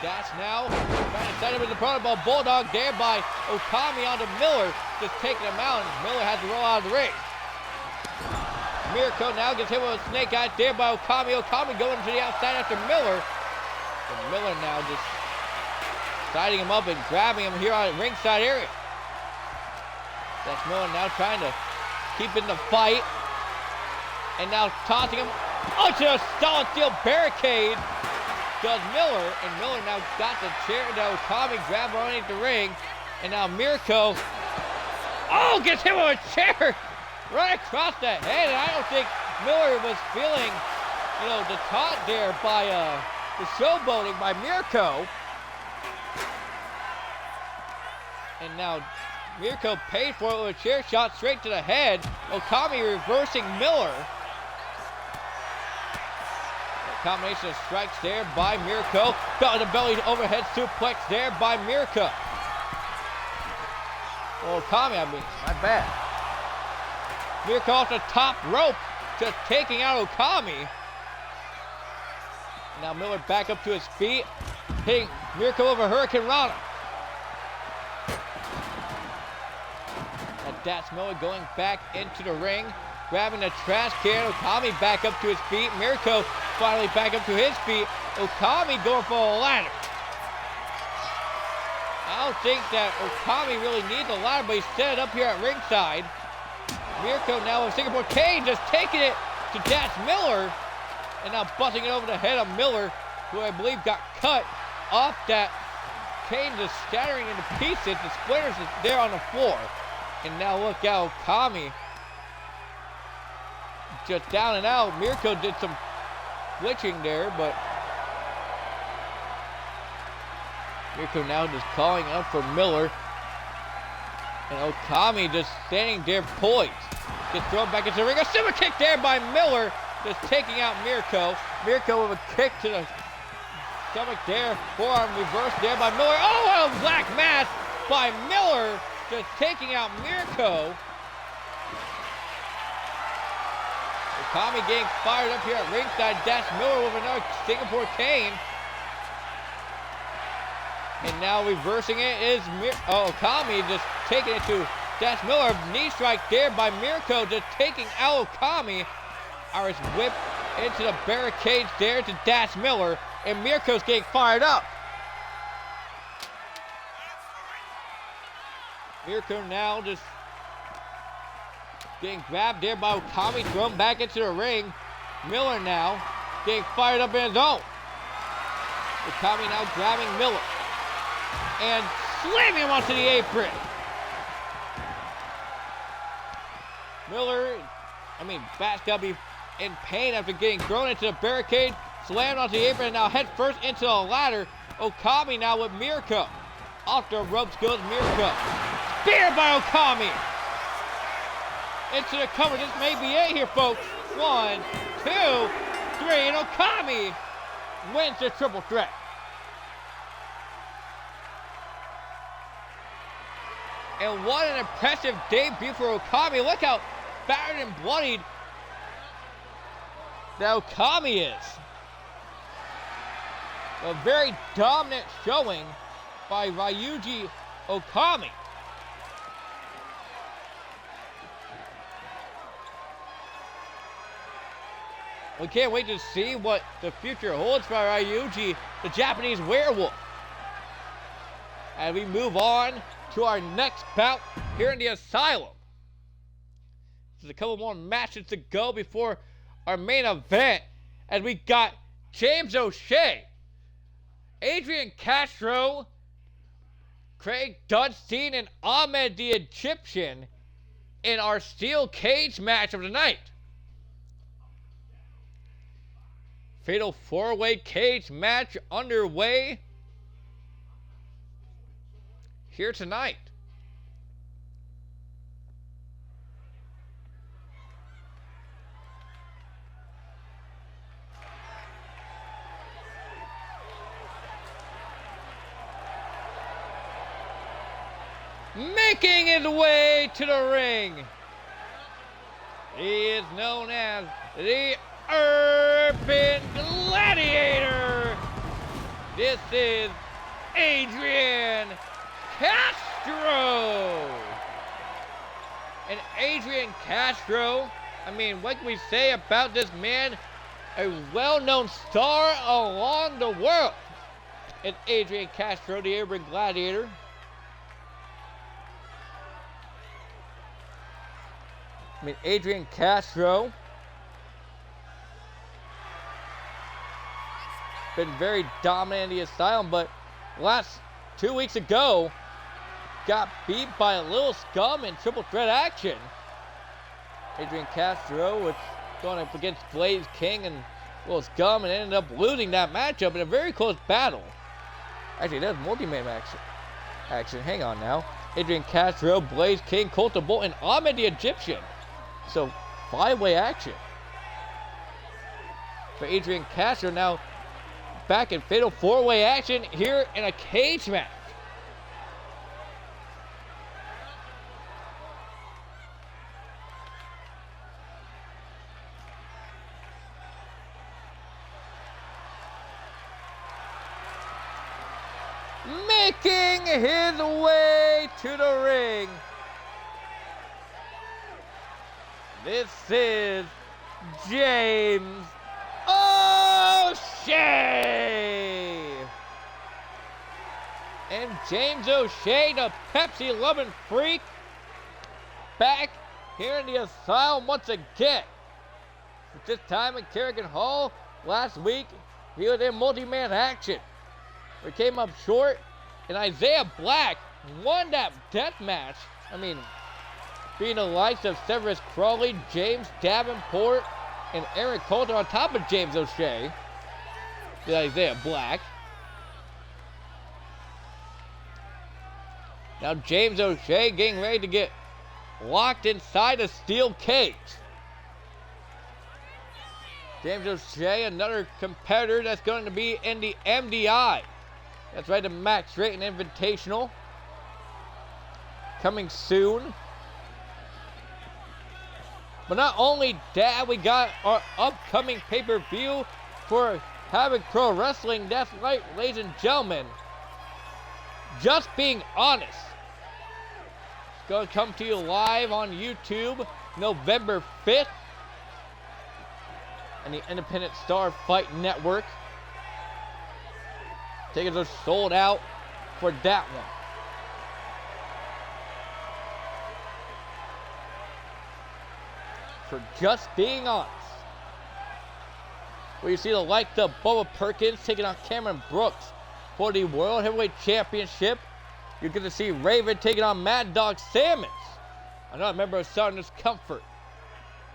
Dash now trying to set him in the front of Bulldog there by Okami onto Miller, just taking him out, and Miller has to roll out of the ring. Mirko now gets hit with a snake out there by Okami. Okami going to the outside after Miller. And Miller now just siding him up and grabbing him here on the ringside area. That's Miller now trying to keep in the fight. And now tossing him onto a solid steel barricade. Does Miller, and Miller now got the chair. Now Okami grabbed underneath the ring. And now Mirko, gets hit with a chair right across the head. And I don't think Miller was feeling, the taunt there by the showboating by Mirko. And now Mirko paid for it with a chair shot straight to the head. Okami reversing Miller. A combination of strikes there by Mirko. Belly to belly overhead suplex there by Mirko. Okami, my bad. Mirko off the top rope, just taking out Okami. Now Miller back up to his feet, hitting Mirko over Hurricane Rana. Dash Miller going back into the ring, grabbing the trash can. Okami back up to his feet. Mirko finally back up to his feet. Okami going for a ladder. I don't think that Okami really needs a ladder, but he's set it up here at ringside. Mirko now with Singapore Cane, just taking it to Dash Miller, and now busting it over the head of Miller, who I believe got cut off that cane, just scattering into pieces. The splinters is there on the floor. And now look out, Okami just down and out. Mirko did some glitching there, but Mirko now just calling out for Miller. And Okami just standing there poised. Gets thrown back into the ring. A super kick there by Miller, just taking out Mirko. Mirko with a kick to the stomach there. Forearm reversed there by Miller. Oh, a black mass by Miller. Just taking out Mirko. Okami getting fired up here at ringside. Dash Miller with another Singapore cane. And now reversing it is Okami, just taking it to Dash Miller. Knee strike there by Mirko, just taking out Okami. Irish whip into the barricades there to dash Miller, and Mirko's getting fired up. Mirko now just getting grabbed there by Okami, thrown back into the ring. Miller now getting fired up in his own. Okami now grabbing Miller and slamming him onto the apron. Miller, Bat's gotta be in pain after getting thrown into the barricade, slammed onto the apron, and now head first into the ladder. Okami now with Mirko. Off the ropes goes Mirko. Spear by Okami. Into the cover. This may be it here, folks. 1, 2, 3, and Okami wins the triple threat. And what an impressive debut for Okami. Look how battered and bloodied that Okami is. A very dominant showing by Ryuji Okami. We can't wait to see what the future holds for Ryuji, the Japanese werewolf. As we move on to our next bout here in the Asylum. There's a couple more matches to go before our main event, as we got James O'Shea, Adrian Castro, Craig Dunstein, and Ahmed the Egyptian in our steel cage match of the night. Fatal 4-way cage match underway here tonight. Making his way to the ring, he is known as the Urban Gladiator. This is Adrian Castro. And Adrian Castro, what can we say about this man? A well-known star along the world. And Adrian Castro, the Urban Gladiator. Adrian Castro been very dominant in the Asylum, but last 2 weeks ago got beat by a Little Scum in triple threat action. Adrian Castro was going up against Blaze King and Little Scum and ended up losing that matchup in a very close battle. Actually, that's multi-man action. Hang on now. Adrian Castro, Blaze King, Colt of Bolt, and Ahmed the Egyptian. So, 5-way action for Adrian Castro. Now back in fatal 4-way action here in a cage match. Making his way to the ring, this is James O'Shea. And James O'Shea, the Pepsi-loving freak, back here in the Asylum once again. This time in Kerrigan Hall last week, he was in multi-man action. We came up short, and Isaiah Black won that death match. Being the likes of Severus Crawley, James Davenport, and Aaron Coulter on top of James O'Shea. Isaiah Black. Now James O'Shea getting ready to get locked inside a steel cage. James O'Shea, another competitor that's going to be in the MDI. That's right, the Max Drayton Invitational. Coming soon. But not only that, we got our upcoming pay-per-view for Havoc Pro Wrestling. That's right, ladies and gentlemen. Just Being Honest. It's going to come to you live on YouTube November 5th. and the Independent Star Fight Network. Tickets are sold out for that one. For Just Being Honest, where you see the likes of Bubba Perkins taking on Cameron Brooks for the World Heavyweight Championship. You get to see Raven taking on Mad Dog Sammons, another member of Southern Discomfort,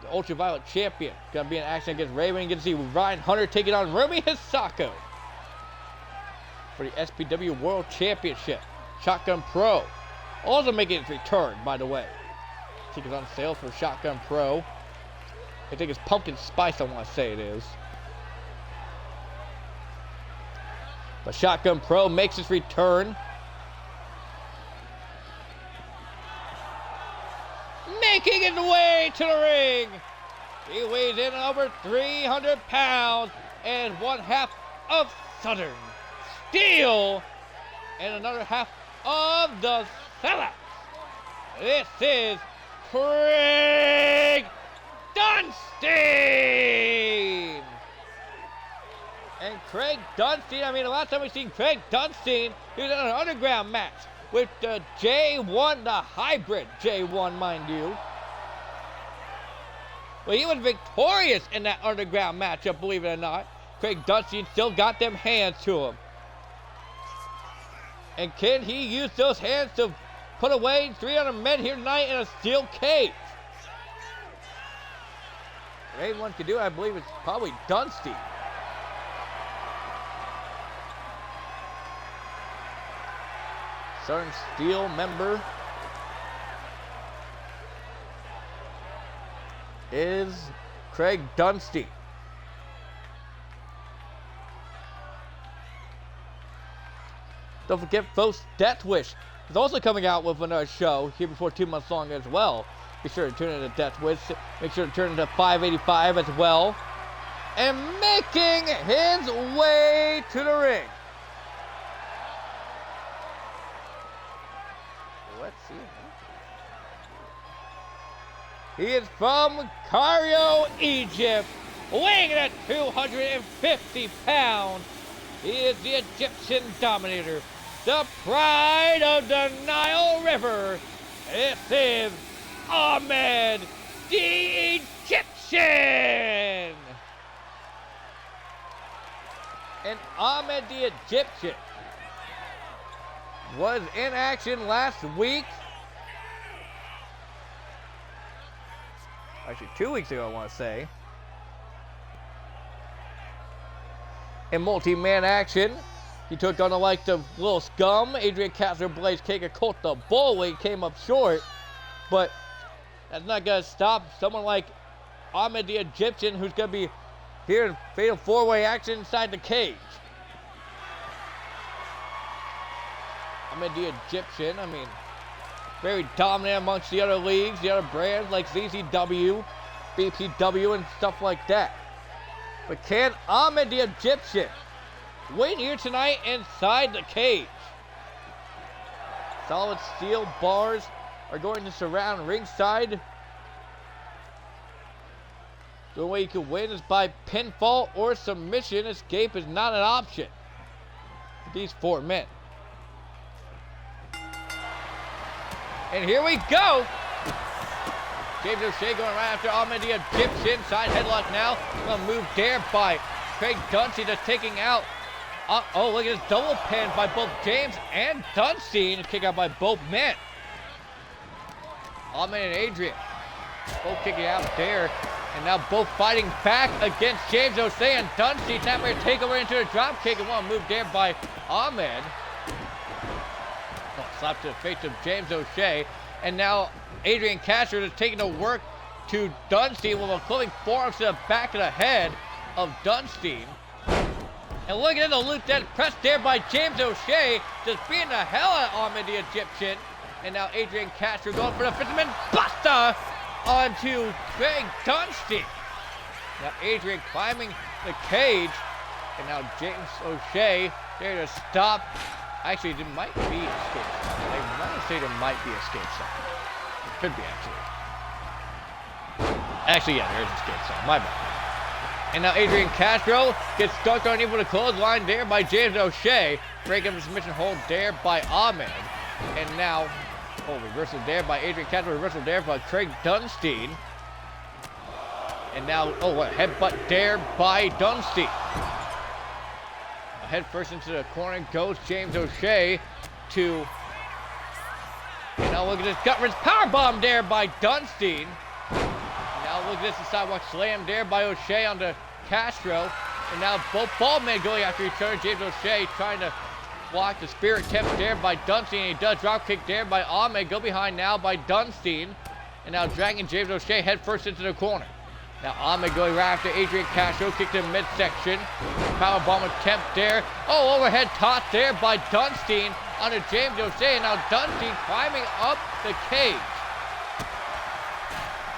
the Ultraviolet Champion. Gonna be in action against Raven. You get to see Ryan Hunter taking on Rumi Hisako for the SPW World Championship. Shotgun Pro also making its return, by the way. Tickets on sale for Shotgun Pro. I think it's Pumpkin Spice, I want to say it is. But Shotgun Pro makes its return. Making his way to the ring. He weighs in over 300 pounds and one half of Southern Steel and another half of the Sellouts. This is Craig Dunstein! And Craig Dunstein, I mean, the last time we seen Craig Dunstein, he was in an underground match with the J1, the hybrid J1, mind you. Well, he was victorious in that underground matchup, believe it or not. Craig Dunstein still got them hands to him. And can he use those hands to put away 300 men here tonight in a steel cage? If anyone can do it, I believe it's probably Dunstein. Southern Steel member is Craig Dunstein. Don't forget, folks, Death Wish is also coming out with another show here before 2 months long as well. Be sure to tune into Death Wish. Make sure to turn into 585 as well. And making his way to the ring. Let's see. He is from Cairo, Egypt, weighing in at 250 pounds. He is the Egyptian Dominator, the pride of the Nile River. This is Ahmed the Egyptian. And Ahmed the Egyptian was in action last week. Actually, 2 weeks ago, I want to say. In multi-man action, he took on the likes of Lil Scum, Adrian Castro, Blaze Cake, Colt the Bull. He came up short, but that's not going to stop someone like Ahmed the Egyptian, who's going to be here in fatal four-way action inside the cage. Ahmed the Egyptian, I mean, very dominant amongst the other leagues, the other brands like ZZW, BPW, and stuff like that. But can Ahmed the Egyptian win here tonight inside the cage? Solid steel bars are going to surround ringside. The only way you can win is by pinfall or submission. Escape is not an option for these four men. And here we go. James O'Shea going right after Ahmed the Egyptian. Side headlock now. Gonna move there by Craig Dunstein, just taking out. Oh, look at this double pin by both James and Dunstein. Kick out by both men. Ahmed and Adrian both kicking out there. And now both fighting back against James O'Shea and Dunstein. Now we're going to take over into a drop kick. And one move there by Ahmed. Oh, slap to the face of James O'Shea. And now Adrian Castro is taking the work to Dunstein with a flipping forearm to the back of the head of Dunstein. And look at the loop that pressed there by James O'Shea, just beating the hell out of Ahmed the Egyptian. And now Adrian Castro going for the fisherman buster onto Craig Dunstein. Now Adrian climbing the cage. And now James O'Shea there to stop. Actually, there might be a escape zone. I want to say there might be a escape zone. It could be, actually. Actually, yeah, there is an escape zone. My bad. And now Adrian Castro gets stuck unable to clothesline there by James O'Shea. Breaking the submission hold there by Ahmed. And now, reversal there by Adrian Castro. Reversal there by Craig Dunstein. And now, headbutt there by Dunstein. Head first into the corner goes James O'Shea to... And now look at this gut wrench powerbomb there by Dunstein. Now look at this, the sidewalk slam there by O'Shea onto Castro. And now both ball men going after each other. James O'Shea trying to block the spirit attempt there by Dunstein. He does drop kick there by Ahmed. Go behind now by Dunstein. And now dragging James O'Shea head first into the corner. Now Ahmed going right after Adrian Castro. Kick to midsection. Powerbomb attempt there. Overhead toss there by Dunstein onto James O'Shea. And now Dunstein climbing up the cage.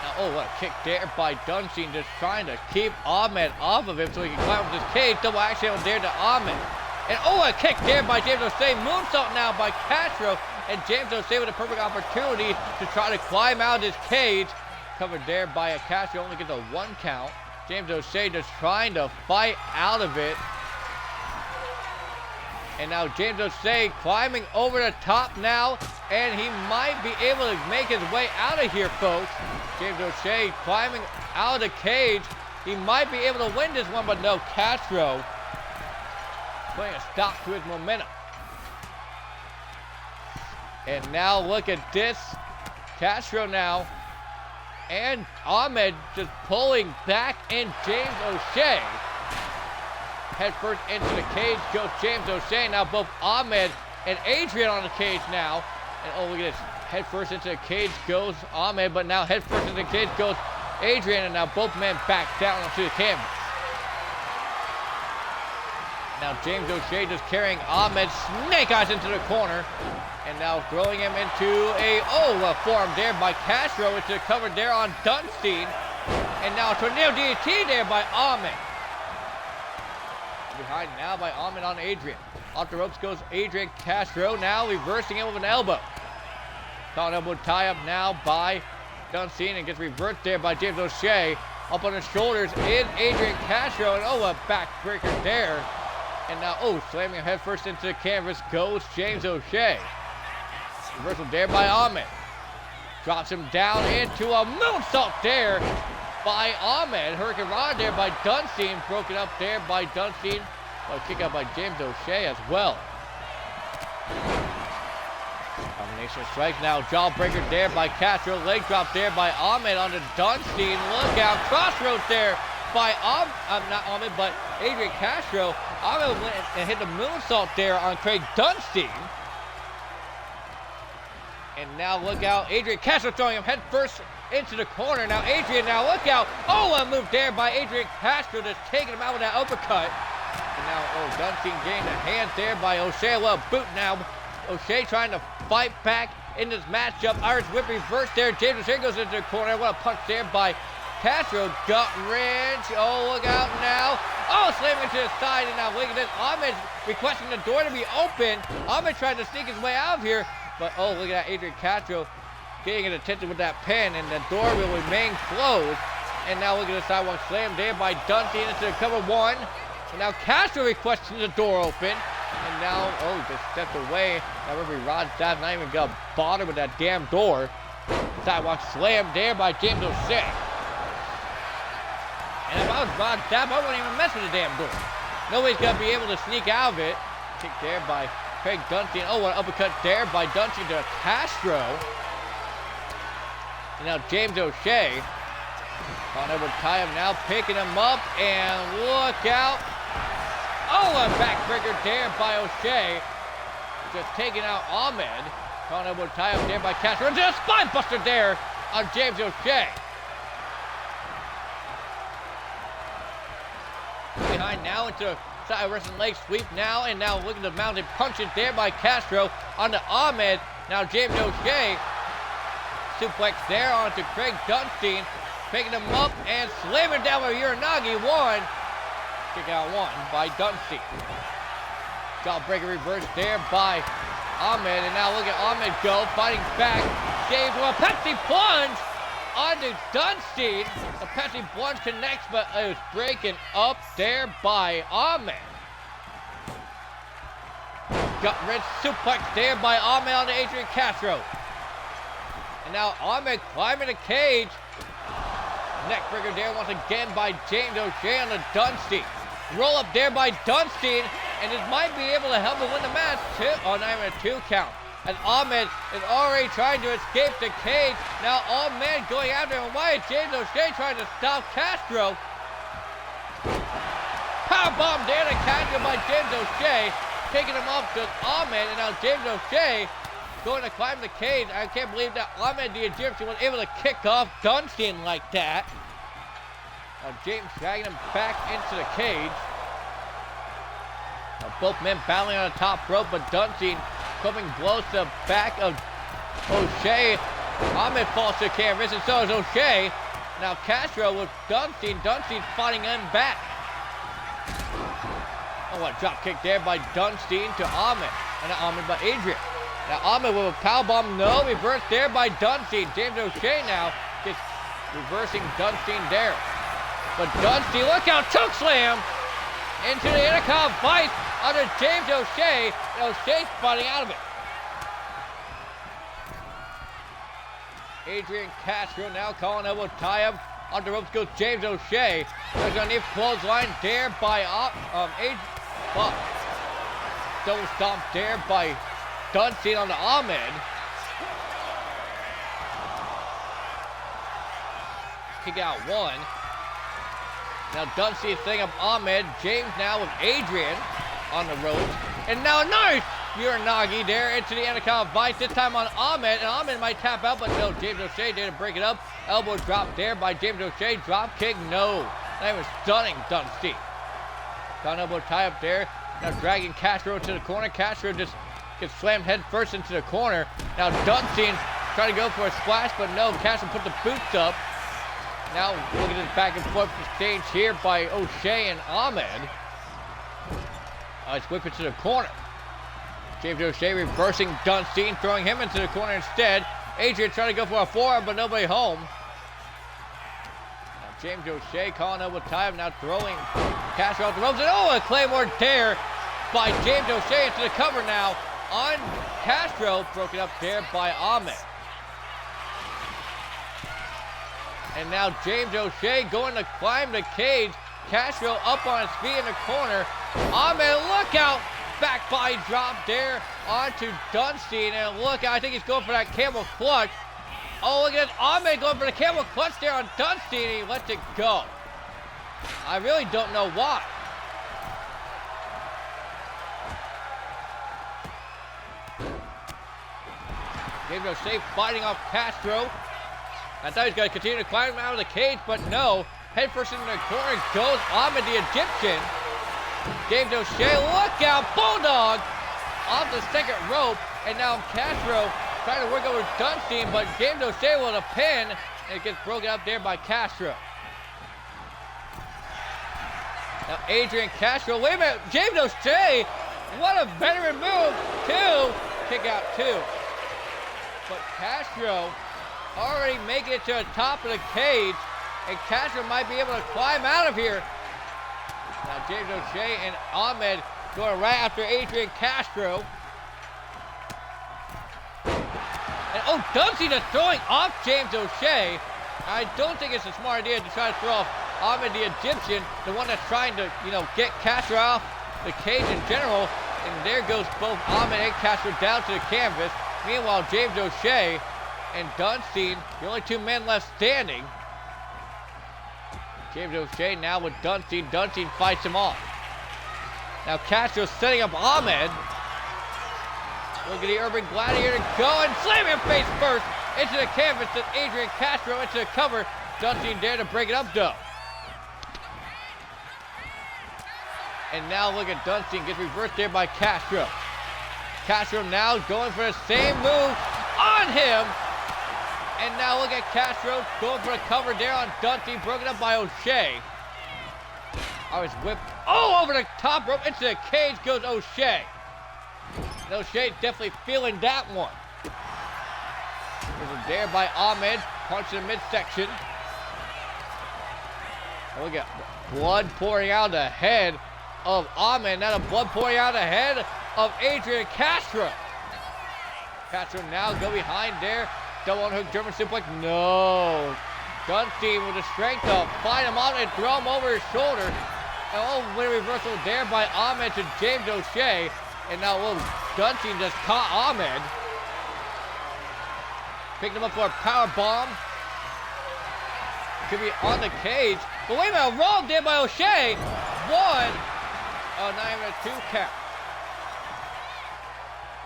Now, what a kick there by Dunstein, just trying to keep Ahmed off of him so he can climb up this cage. Double axe handle there to Ahmed. And a kick there by James O'Shea. Moonsault now by Castro. And James O'Shea with a perfect opportunity to try to climb out of this cage. Covered there by a Castro, only gets a 1 count. James O'Shea just trying to fight out of it. And now James O'Shea climbing over the top now. And he might be able to make his way out of here, folks. James O'Shea climbing out of the cage. He might be able to win this one, but no, Castro putting a stop to his momentum. And now look at this. Castro now. And Ahmed just pulling back, and James O'Shea. Head first into the cage goes James O'Shea. Now both Ahmed and Adrian on the cage now. And look at this. Head first into the cage goes Ahmed, but now head first into the cage goes Adrian. And now both men back down onto the canvas. Now James O'Shea just carrying Ahmed snake eyes into the corner. And now throwing him into a forearm there by Castro. It's covered there on Dunstein. And now a tornado DDT there by Ahmed. Behind now by Ahmed on Adrian. Off the ropes goes Adrian Castro. Now reversing him with an elbow. Caught elbow tie up now by Dunstein and gets reversed there by James O'Shea. Up on his shoulders is Adrian Castro. And a backbreaker there. And now, slamming him head first into the canvas goes James O'Shea. Reversal there by Ahmed. Drops him down into a moonsault there by Ahmed. Hurricane Rod there by Dunstein. Broken up there by Dunstein. A kick out by James O'Shea as well. Combination strikes now. Jawbreaker there by Castro. Leg drop there by Ahmed onto Dunstein. Look out. Crossroads there by not Ahmed, but Adrian Castro. Ahmed went and hit the moonsault there on Craig Dunstein. And now look out, Adrian Castro throwing him head first into the corner. Now Adrian, now look out. A move there by Adrian Castro, just taking him out with that uppercut. And now, Dunstein getting the hand there by O'Shea. Well, boot now. O'Shea trying to fight back in this matchup. Irish whip reverse there. James O'Shea goes into the corner. What a punch there by Castro. Gut wrench. Look out now. Slamming to the side. And now look at this. Ahmed requesting the door to be open. Ahmed trying to sneak his way out of here. But look at that, Adrian Castro getting it attention with that pin, and the door will remain closed. And now look at the sidewalk slam there by Dunstein into the cover 1. And now Castro requesting the door open. And now, just stepped away. Now referee Rod Staff not even got bothered with that damn door. Sidewalk slam there by James O'Shea. And if I was Rod Staff, I wouldn't even mess with the damn door. Nobody's gonna be able to sneak out of it. Kick there by Craig Dunstein. What an uppercut there by Dunstein to Castro. And now James O'Shea. On over tie him now, picking him up, and look out. A backbreaker there by O'Shea. Just taking out Ahmed. On over tie him there by Castro. And just a spine buster there on James O'Shea. Behind now into side wrestling leg sweep now, and now look at the mounted punches there by Castro onto Ahmed. Now James O'Shea suplex there onto Craig Dunstein, picking him up and slamming down with Uranagi. 1. Kick out 1 by Dunstein. Jawbreaker reverse there by Ahmed, and now look at Ahmed go, fighting back. James with a Pepsi plunge. onto Dunstein. The Pesci Blunt connects, but it was breaking up there by Ahmed. Gut wrench suplex there by Ahmed onto Adrian Castro. And now Ahmed climbing the cage. Neckbreaker there once again by James O'Shea on the Dunstein. Roll up there by Dunstein, and this might be able to help him win the match. Not even a 2 count. And Ahmed is already trying to escape the cage. Now Ahmed going after him. Why is James O'Shea trying to stop Castro? Powerbomb there to Castro by James O'Shea. Taking him off to Ahmed, and now James O'Shea going to climb the cage. I can't believe that Ahmed the Egyptian was able to kick off Dunstein like that. Now James dragging him back into the cage. Now both men battling on the top rope, but Dunstein coming blows to the back of O'Shea. Ahmed falls to the canvas, and so is O'Shea. Now Castro with Dunstein. Dunstein's fighting him back. Oh, what a drop kick there by Dunstein to Ahmed. And not Ahmed, but Adrian. Now Ahmed with a powerbomb, no, reverse there by Dunstein. James O'Shea now gets reversing Dunstein there. But Dunstein, look out, choke slam into the intercom vice under James O'Shea. And O'Shea's fighting out of it. Adrian Castro now calling elbow tie-up. On the ropes goes James O'Shea. There's a knee clothesline there by Adrian. Double stomp there by Dunstein on the Ahmed. Kick out 1. Now Dunstein setting up Ahmed. James now with Adrian on the ropes. And now a nice Uranagi there into the intercom vice. This time on Ahmed. And Ahmed might tap out, but no. James O'Shea did to break it up. Elbow drop there by James O'Shea. Drop kick, no. That was stunning Dunstein. Down elbow tie up there. Now dragging Castro to the corner. Castro just gets slammed head first into the corner. Now Dunstein trying to go for a splash, but no. Castro put the boots up. Now look at this back and forth exchange here by O'Shea and Ahmed. It's whipping to the corner. James O'Shea reversing Dunstein, throwing him into the corner instead. Adrian trying to go for a forearm, but nobody home. Now James O'Shea calling up with time, now throwing Castro off the ropes. And oh, a Claymore there by James O'Shea into the cover now on Castro, broken up there by Ahmed. And now James O'Shea going to climb the cage. Castro up on his feet in the corner. Ahmed, look out! Back body drop there onto Dunstein. And look, I think he's going for that camel clutch. Oh, look at that. Ahmed going for the camel clutch there on Dunstein, and he lets it go. I really don't know why. James O'Shea fighting off Castro. I thought he was going to continue to climb out of the cage, but no. Head first into the corner goes Ahmed the Egyptian. James O'Shea, look out, Bulldog off the second rope. And now Castro trying to work over Dunstein, but James O'Shea with a pin, and it gets broken up there by Castro. Now Adrian Castro, wait a minute, James O'Shea, what a veteran move, 2, kick out 2. But Castro already making it to the top of the cage, and Castro might be able to climb out of here. Now James O'Shea and Ahmed going right after Adrian Castro. And oh, Dunstein is throwing off James O'Shea. I don't think it's a smart idea to try to throw off Ahmed the Egyptian, the one that's trying to, get Castro off the cage in general. And there goes both Ahmed and Castro down to the canvas. Meanwhile, James O'Shea and Dunstein, the only 2 men left standing. James O'Shea now with Dunstein. Dunstein fights him off. Now Castro setting up Ahmed. Look at the Urban Gladiator go and slam him face first into the canvas. And Adrian Castro into the cover. Dunstein there to break it up though. And now look at Dunstein gets reversed there by Castro. Castro now going for the same move on him. And now look at Castro going for a cover there on Dunstein, broken up by O'Shea. I was whipped over the top rope into the cage goes O'Shea. And O'Shea's definitely feeling that one. There by Ahmed. punch in the midsection. And look at blood pouring out the head of Ahmed. Now the blood pouring out the head of Adrian Castro. Castro now go behind there. Double on hook German suplex. No. Dunstein with the strength to find him out and throw him over his shoulder. And oh, win reversal there by Ahmed to James O'Shea. And now Dunstein just caught Ahmed. Picked him up for a power bomb. Could be on the cage. But wait a minute, roll there by O'Shea. One. Oh, not even a 2 count.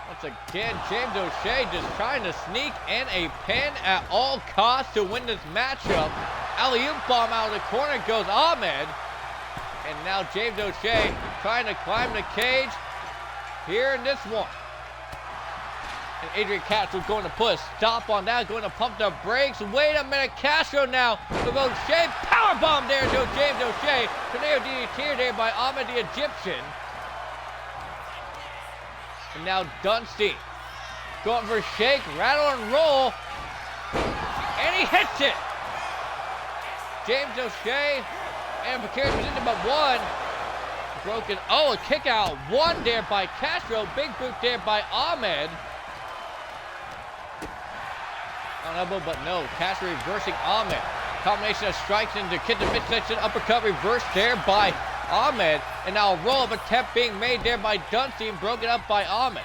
Once again, James O'Shea just trying to sneak in a pin at all costs to win this matchup. Alley-oop bomb out of the corner goes Ahmed. And now James O'Shea trying to climb the cage here in this one. And Adrian Castro going to put a stop on that, going to pump the brakes. Wait a minute, Castro now with O'Shea. Powerbomb there to James O'Shea. Tornado DDT there by Ahmed the Egyptian. And now Dunstein going for a shake, rattle and roll. And he hits it. James O'Shea and precarious position but one. Broken. Oh, a kick out. One there by Castro. Big boot there by Ahmed. On elbow, but no. Castro reversing Ahmed. Combination of strikes into kick the midsection. Uppercut reversed there by Ahmed. And now a roll-up attempt being made there by Dunstein. Broken up by Ahmed.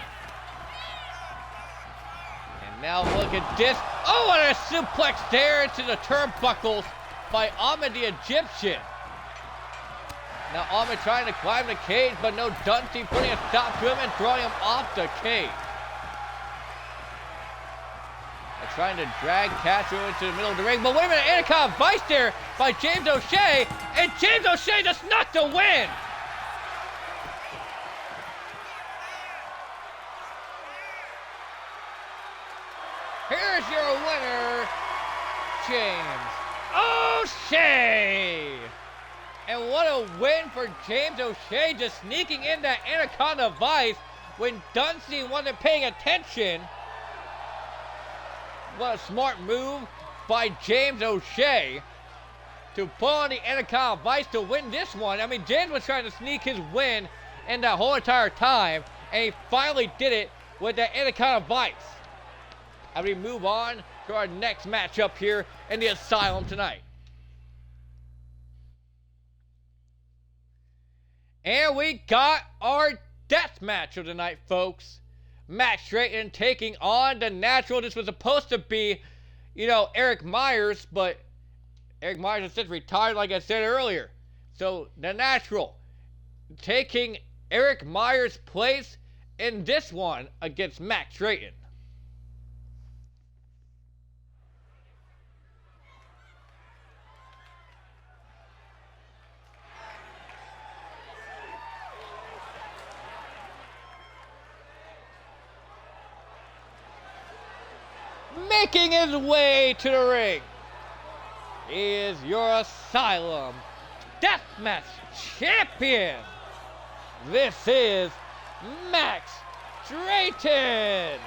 And now look at this. Oh, and a suplex there into the turnbuckles by Ahmed the Egyptian. Now Ahmed trying to climb the cage, but no, Dunstein putting a stop to him and throwing him off the cage. And trying to drag Castro into the middle of the ring, but wait a minute, Anaconda Vice there by James O'Shea, and James O'Shea just knocked the win. Here's your winner, James O'Shea. And what a win for James O'Shea, just sneaking in that Anaconda Vice when Dunstein wasn't paying attention. What a smart move by James O'Shea to pull on the Anaconda Vice to win this one. I mean, James was trying to sneak his win in that whole entire time, and he finally did it with that Anaconda Vice. And we move on to our next matchup here in the Asylum tonight. And we got our death match of the night, folks. Max Drayton taking on the Natural. This was supposed to be, Eric Myers, but Eric Myers has since retired, like I said earlier. So the Natural taking Eric Myers' place in this one against Max Drayton. Making his way to the ring is your Asylum Deathmatch Champion. This is Max Drayton.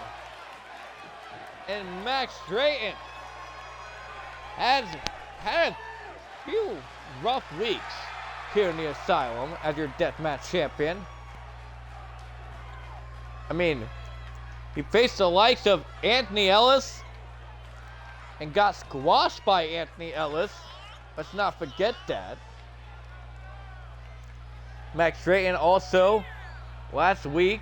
And Max Drayton has had a few rough weeks here in the Asylum as your Deathmatch Champion. I mean, he faced the likes of Anthony Ellis and got squashed by Anthony Ellis. Let's not forget that. Max Drayton also, last week,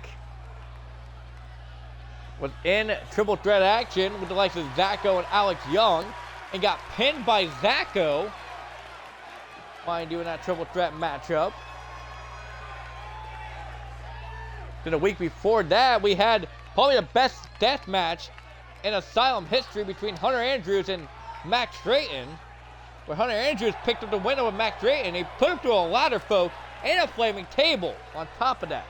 was in triple threat action with the likes of Zacho and Alex Young and got pinned by Zacho while doing that triple threat matchup. Then a week before that, we had probably the best death match in Asylum history between Hunter Andrews and Max Drayton, where Hunter Andrews picked up the winner with Max Drayton. He put him through a ladder, folk, and a flaming table on top of that.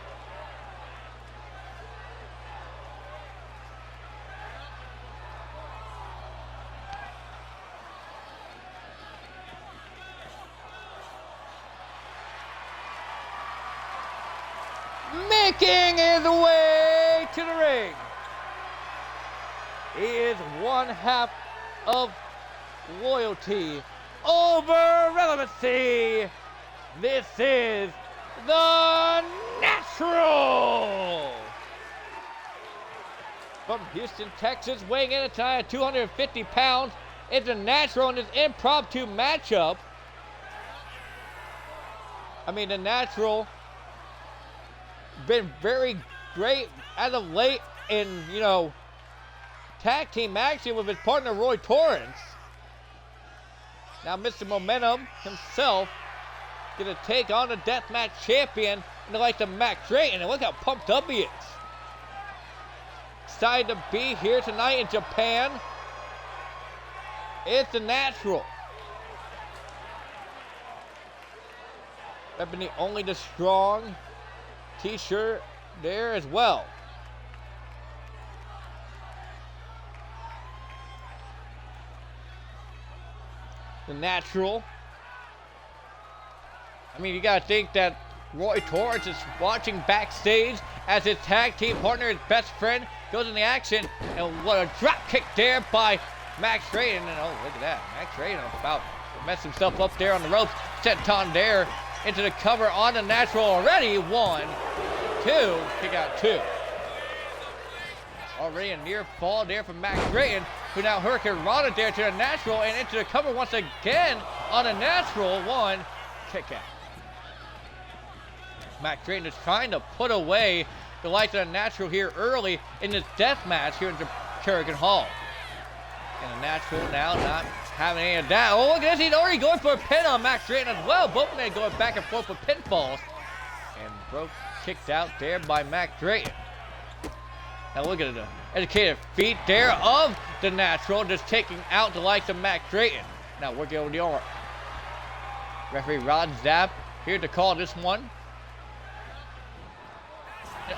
Making his way to the ring, he is one half of loyalty over relevancy. This is the Natural. From Houston, Texas, weighing in at 250 pounds, it's a Natural in this impromptu matchup. I mean, the Natural been very great as of late in, tag team action with his partner Roy Torrance. Now Mr. Momentum himself gonna take on the deathmatch champion and the likes of Max Drayton, and look how pumped up he is. Excited to be here tonight in Japan. It's the Natural. Repping the Only the Strong t-shirt there as well. The Natural. I mean, you gotta think that Roy Torrance is watching backstage as his tag team partner, his best friend, goes in the action, and what a drop kick there by Max Drayton. And oh, look at that, Max Drayton about to mess himself up there on the ropes. Senton there into the cover on the Natural already. 1, 2, kick out 2. Already a near fall there from Max Drayton, who now Hurricane Rana there to the Natural and into the cover once again on the Natural. 1, kick out. Max Drayton is trying to put away the likes of the Natural here early in this death match here in Korakuen Hall. And the Natural now not having any of that. Oh, look at this, he's already going for a pin on Max Drayton as well. Both men going back and forth with pinfalls. And kicked out there by Max Drayton. Now look at the educated feet there of the Natural, just taking out the likes of Max Drayton. Now working over the arm. Referee Rod Zapp here to call this one.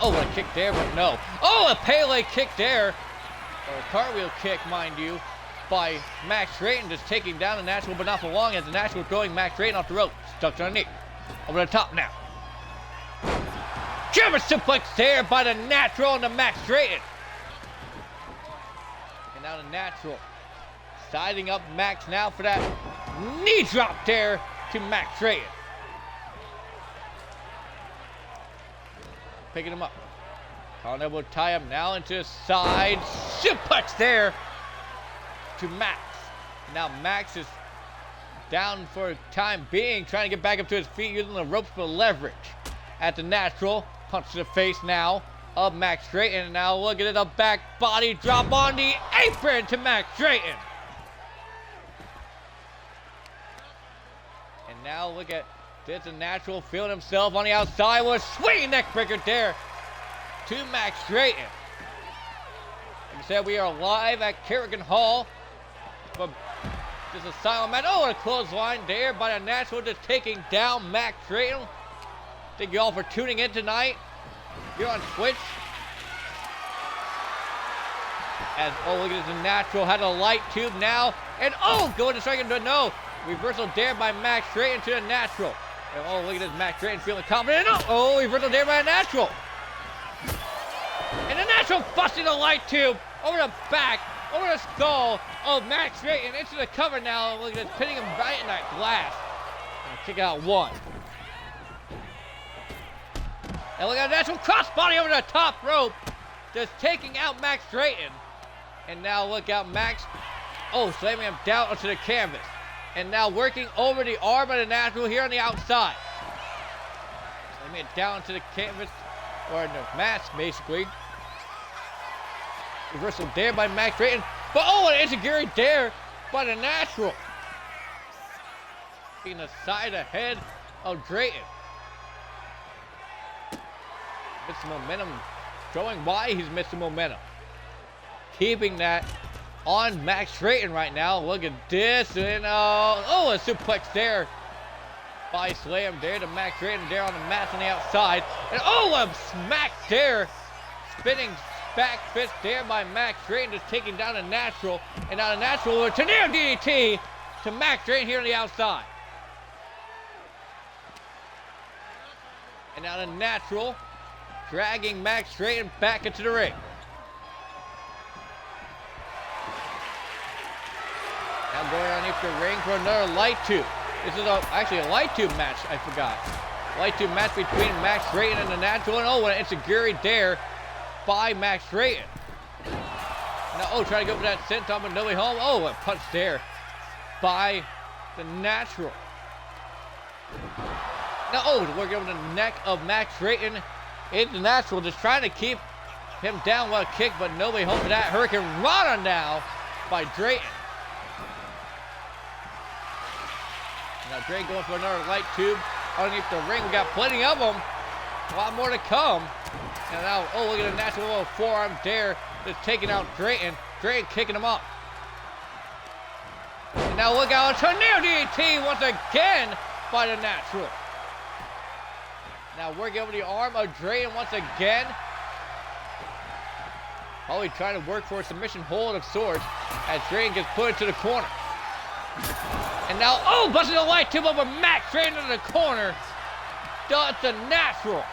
Oh, what a kick there, but no. Oh, a Pele kick there. Or a cartwheel kick, mind you, by Max Drayton, just taking down the Natural, but not for long, as the Natural throwing Max Drayton off the rope. Stuck underneath. Over the top now. German suplex there by the Natural and the Max Drayton. And now the Natural siding up Max now for that knee drop there to Max Drayton. Picking him up. Colin will tie him now into the side suplex there to Max. Now Max is down for the time being, trying to get back up to his feet using the ropes for leverage. At the Natural, punch to the face now of Max Drayton. And now look at it, a back body drop on the apron to Max Drayton. And now look at this, the Natural feeling himself on the outside with a swinging neck breaker there to Max Drayton. Like I said, we are live at Korakuen Hall for this Asylum match. Oh, and a clothesline there by the Natural, just taking down Max Drayton. Thank you all for tuning in tonight. You're on Twitch. As, oh, look at this, the Natural had a light tube now. And oh, going to strike him, but no. Reversal there by Max Drayton to the Natural. And oh, look at this, Max Drayton feeling confident. Oh, reversal there by the Natural. And the Natural busting the light tube over the back, over the skull of Max Drayton into the cover now. Look at this, pinning him right in that glass. And kick out 1. And look at the Natural crossbody over the top rope, just taking out Max Drayton. And now look out, Max. Oh, slamming him down onto the canvas. And now working over the arm of the Natural here on the outside. Slamming it down to the canvas, or the mask, basically. Reversal there by Max Drayton. But oh, an enziguri there by the Natural. Being the side ahead of Drayton. Missing momentum, showing why he's missing momentum. Keeping that on Max Drayton right now. Look at this, and oh, a suplex there by Slam there to Max Drayton there on the mat on the outside. And oh, a smack there, spinning back fist there by Max Drayton, just taking down the Natural. And now the Natural to near DDT to Max Drayton here on the outside. And now the Natural dragging Max Drayton back into the ring. Now going on underneath the ring for another light tube. This is actually a light tube match, I forgot. Light tube match between Max Drayton and the Natural. And oh, an enziguri there by Max Drayton. Now, oh, trying to go for that senton, but no way home. Oh, a punch there by the Natural. Now, oh, working over the neck of Max Drayton. It's the Natural just trying to keep him down with a kick, but no way home to that. Hurricane Rana now by Drayton. Now, Drayton going for another light tube underneath the ring. We got plenty of them. A lot more to come. And now, oh, look at the Natural little forearm there. Just taking out Drayton. Drayton kicking him up. And now look out, a tornado DDT once again by the Natural. Now working over the arm of Drayton once again. Probably trying to work for a submission hold of sorts as Drayton gets put into the corner. And now, oh, busting the light tube over Max Drayton into the corner. Does the Natural.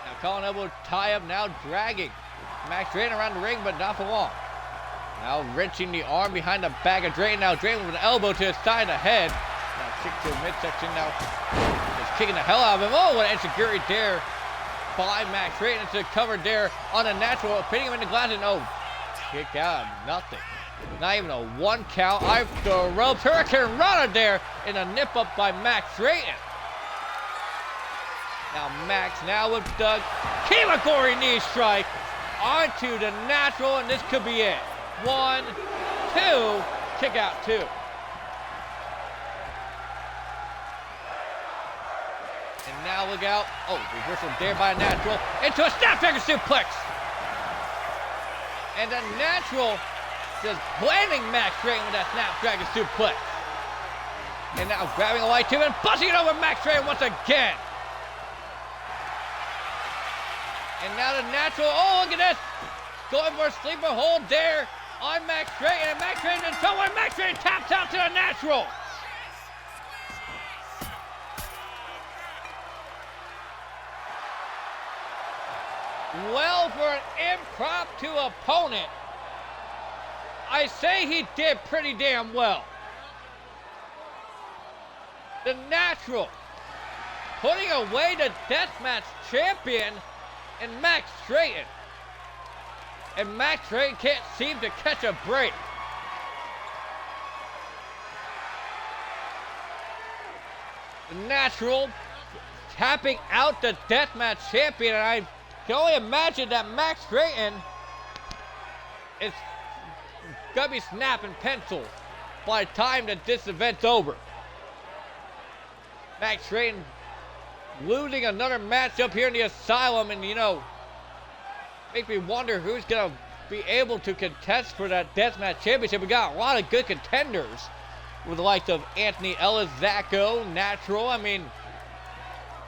Now calling elbow tie up, now dragging Max Drayton around the ring, but not for long. Now wrenching the arm behind the back of Drayton. Now Drayton with an elbow to his side of the head. Now kick to the midsection. Now just kicking the hell out of him. Oh, what an enziguri there by Max Drayton. It's a cover there on the Natural, pinning him in the glass, and oh, kick out of nothing. Not even a 1 count. Off the ropes. Hurricane Rana there in a nip up by Max Drayton. Now Max now with the Kiwagori knee strike onto the Natural, and this could be it. 1, 2, kick out 2. And now look out. Oh, reversal there by Natural into a Snapdragon suplex. And the Natural just blaming Max Drayton with that Snapdragon suplex. And now grabbing a light tube and busting it over Max Drayton once again. And now the Natural, oh, look at this. Going for a sleeper hold there on Max Drayton. And Max Drayton and somewhere Max Drayton taps out to the Natural. Well, for an impromptu opponent, I say he did pretty damn well. The Natural putting away the deathmatch champion and Max Drayton. And Max Drayton can't seem to catch a break. The Natural tapping out the deathmatch champion, and I can only imagine that Max Drayton is gonna be snapping pencils by the time that this event's over. Max Drayton losing another match up here in the Asylum, and you know, make me wonder who's gonna be able to contest for that deathmatch championship. We got a lot of good contenders with the likes of Anthony Ellis, Zacho, Natural. I mean,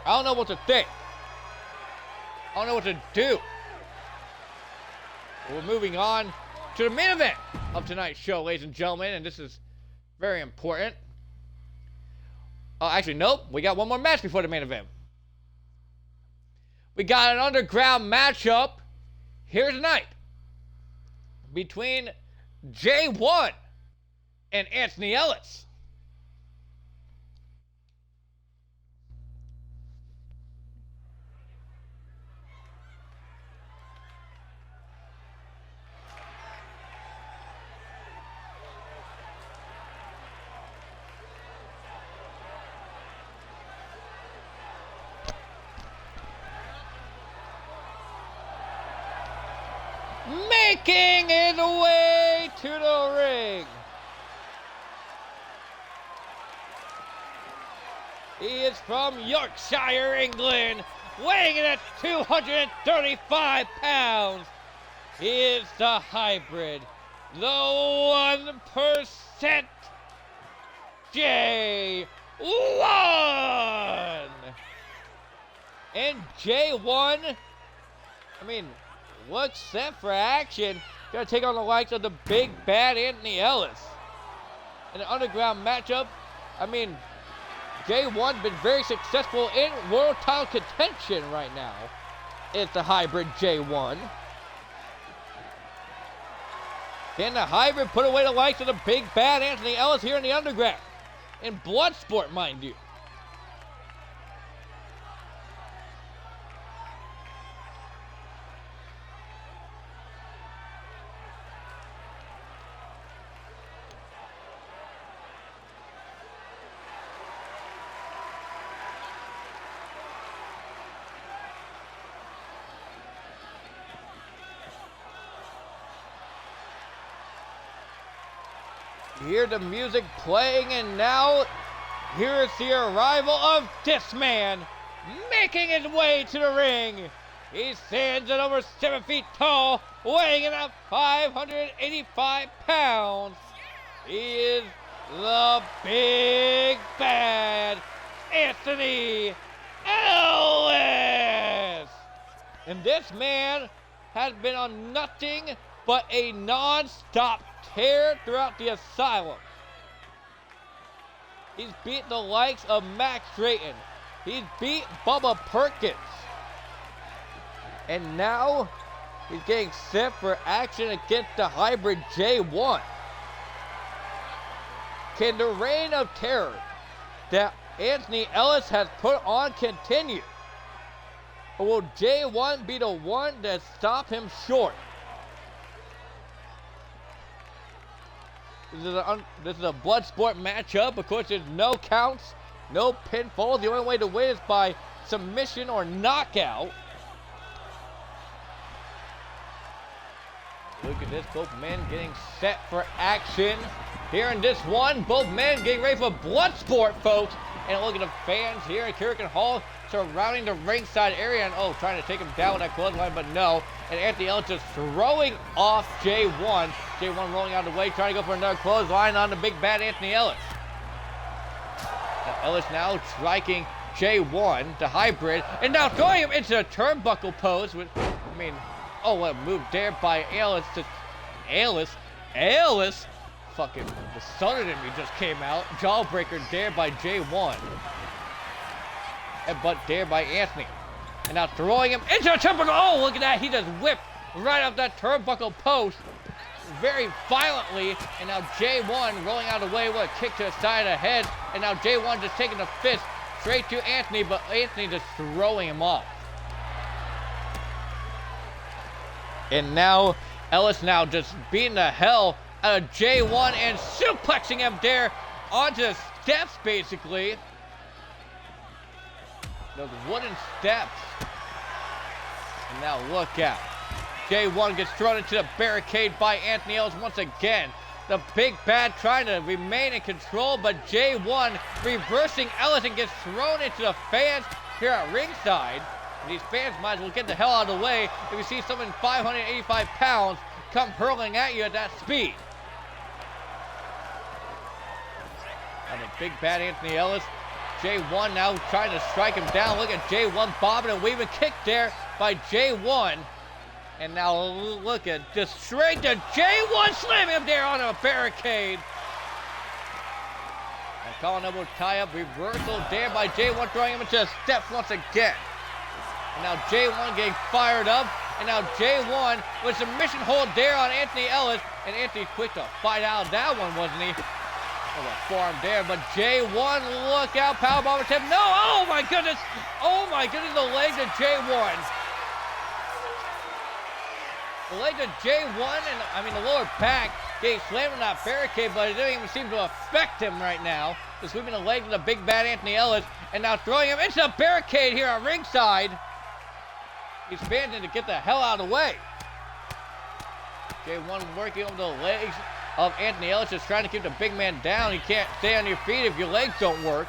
I don't know what to think. I don't know what to do. We're moving on to the main event of tonight's show, ladies and gentlemen, and this is very important. Actually, nope. We got one more match before the main event. We got an underground matchup here tonight between J1 and Anthony Ellis. Making his way to the ring. He is from Yorkshire, England, weighing in at 235 pounds. He is the hybrid, the 1% J1. And J1, I mean, looks set for action. Gonna take on the likes of the big bad Anthony Ellis. In an underground matchup, I mean, J1 been very successful in world title contention right now. It's the hybrid J1. Can the hybrid put away the likes of the big bad Anthony Ellis here in the underground? In Bloodsport, mind you. You hear the music playing, and now here is the arrival of this man, making his way to the ring. He stands at over 7 feet tall, weighing in at 585 pounds. He is the big bad Anthony Ellis. And this man has been on nothing but a non-stop tear throughout the Asylum. He's beat the likes of Max Drayton. He's beat Bubba Perkins. And now he's getting set for action against the hybrid J1. Can the reign of terror that Anthony Ellis has put on continue? Or will J1 be the one to stop him short? This is a blood sport matchup. Of course, there's no counts, no pinfall. The only way to win is by submission or knockout. Look at this, both men getting set for action. Here in this one, both men getting ready for blood sport, folks. And look at the fans here at Korakuen Hall surrounding the ringside area, and trying to take him down with that clothesline, but no. And Anthony Ellis just throwing off J1. J1 rolling out of the way, trying to go for another clothesline on the big bad Anthony Ellis. And Ellis now striking J1, the hybrid, and now throwing him into the turnbuckle pose. What a move there by Ellis. Ellis, fucking, the southern in me just came out. Jawbreaker there by J1. But there by Anthony. And now throwing him into the turnbuckle. Oh, look at that. He just whipped right off that turnbuckle post very violently. And now J1 rolling out of the way with a kick to the side of the head. And now J1 just taking the fist straight to Anthony, but Anthony just throwing him off. And now Ellis now just beating the hell out of J1 and suplexing him there onto the steps, basically. Those wooden steps. And now look out. J1 gets thrown into the barricade by Anthony Ellis once again. The big bad trying to remain in control, but J1 reversing Ellis and gets thrown into the fans here at ringside. And these fans might as well get the hell out of the way if you see someone 585 pounds come hurling at you at that speed. And the big bad Anthony Ellis. J1 now trying to strike him down. Look at J1 bobbing and weaving. Kick there by J1. And now look at this straight to J1 slamming him there on a barricade. And calling elbow tie up. Reversal there by J1, throwing him into the steps once again. And now J1 getting fired up. And now J1 with submission hold there on Anthony Ellis. And Anthony quick to fight out of that one, wasn't he? A forearm there, but J1, look out, powerbomb attempt. No, oh my goodness, the leg to J1. The leg to J1, and the lower back getting slammed on that barricade, but it didn't even seem to affect him right now. Just sweeping the leg to the big bad Anthony Ellis, and now throwing him into the barricade here on ringside. He's banding to get the hell out of the way. J1 working over the legs of Anthony Ellis, just trying to keep the big man down. You can't stay on your feet if your legs don't work.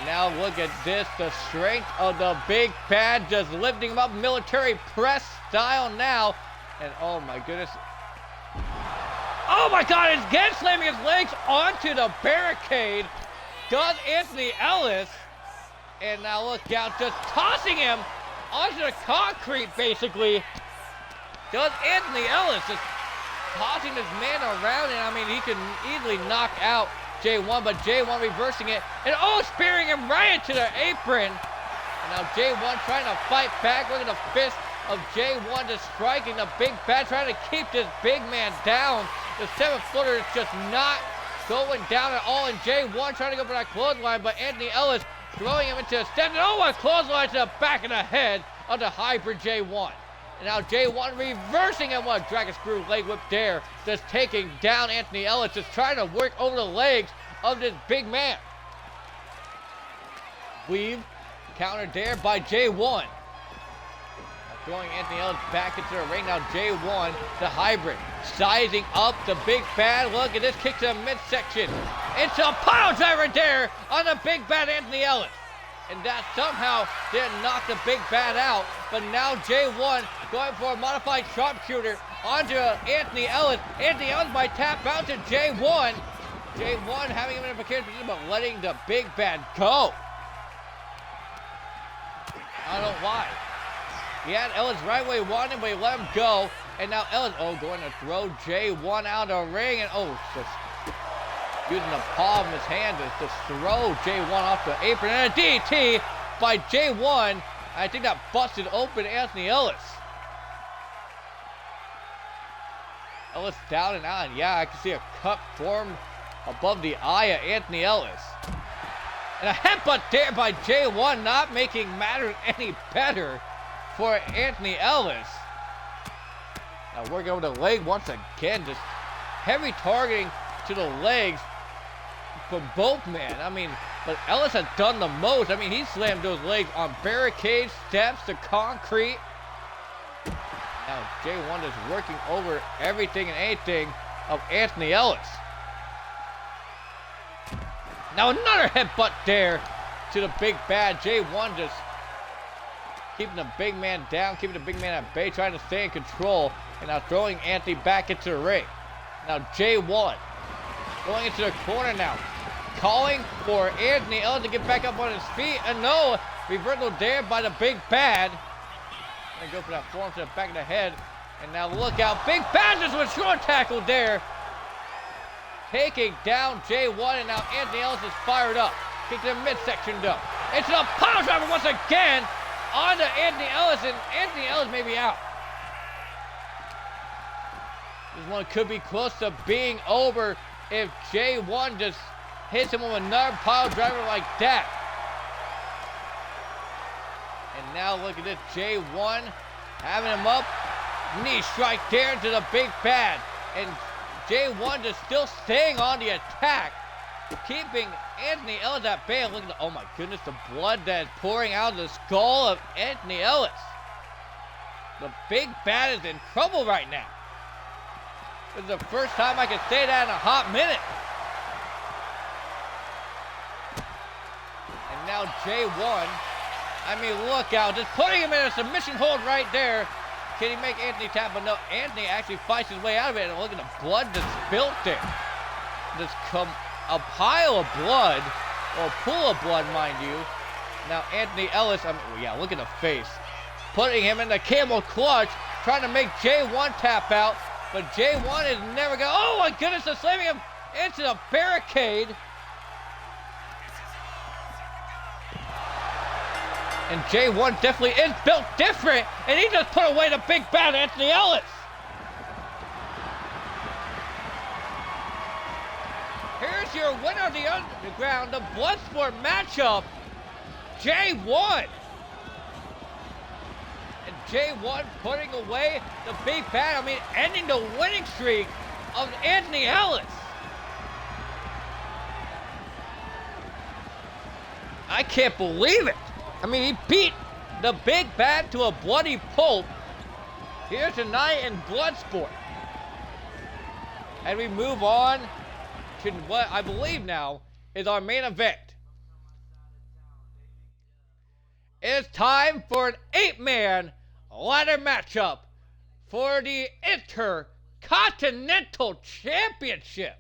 Now look at this, the strength of the big bad, just lifting him up military press style now. And oh my goodness. Oh my God, he's again slamming his legs onto the barricade. Does Anthony Ellis. And now look out, just tossing him onto the concrete basically. Does Anthony Ellis just tossing this man around, and he can easily knock out J1, but J1 reversing it, and spearing him right into the apron. And now J1 trying to fight back. Look at the fist of J1 just striking the big bad, trying to keep this big man down. The 7-footer is just not going down at all, and J1 trying to go for that clothesline, but Anthony Ellis throwing him into a stand. Oh, a clothesline to the back of the head of the hybrid J1. And now J1 reversing him, what dragon screw leg whip there, just taking down Anthony Ellis, just trying to work over the legs of this big man. Weave, countered there by J1. Throwing Anthony Ellis back into the ring. Now J1, the hybrid, sizing up the big bad. Look at this, kick to the midsection. It's a pile driver there on the big bad Anthony Ellis. And that somehow didn't knock the big bad out. But now J1 going for a modified sharpshooter onto Anthony Ellis. Anthony Ellis might tap out to J1. J1 having him in a precarious position, but letting the big bad go. I don't know why. He had Ellis right where he wanted him, but he let him go. And now Ellis, going to throw J1 out of the ring. And just using the palm of his hand to just throw J1 off the apron. And a DDT by J1. I think that busted open Anthony Ellis. Ellis down and out. And yeah, I can see a cut formed above the eye of Anthony Ellis. And a headbutt there by J1, not making matters any better for Anthony Ellis. Now working over the leg once again, just heavy targeting to the legs from both men. I mean, but Ellis has done the most. I mean, he slammed those legs on barricades, steps, the concrete. Now J1 is working over everything and anything of Anthony Ellis. Now another headbutt there to the big bad. J1 just keeping the big man down, keeping the big man at bay, trying to stay in control, and now throwing Anthony back into the ring. Now J1 going into the corner now, calling for Anthony Ellis to get back up on his feet, and no, reversal there by the big bad. Gonna go for that form to the back of the head, and now look out, big bad just with short tackle there, taking down J1, and now Anthony Ellis is fired up. Kick to the midsection though. It's a power driver once again onto Anthony Ellis, and Anthony Ellis may be out. This one could be close to being over if J1 just hits him with another pile driver like that. And now look at this, J1 having him up. Knee strike there to the big bad. And J1 just still staying on the attack, keeping Anthony Ellis at bay. Look at the, oh my goodness, the blood that is pouring out of the skull of Anthony Ellis. The big bad is in trouble right now. This is the first time I can say that in a hot minute. And now J1, I mean, look out, just putting him in a submission hold right there. Can he make Anthony tap? But no, Anthony actually fights his way out of it. And look at the blood that's spilt there. Just come a pile of blood, or a pool of blood, mind you. Now Anthony Ellis, I mean, yeah, look at the face. Putting him in the camel clutch, trying to make J1 tap out. But J1 is never going, oh my goodness, they're slamming him into the barricade. And J1 definitely is built different, and he just put away the big bad Anthony Ellis. Here's your winner of the Underground, the Bloodsport matchup, J1. And J1 putting away the big bad, I mean, ending the winning streak of Anthony Ellis. I can't believe it. I mean, he beat the big bad to a bloody pulp here tonight in Bloodsport. And we move on to what I believe now is our main event. It's time for an 8-man ladder matchup for the Intercontinental Championship.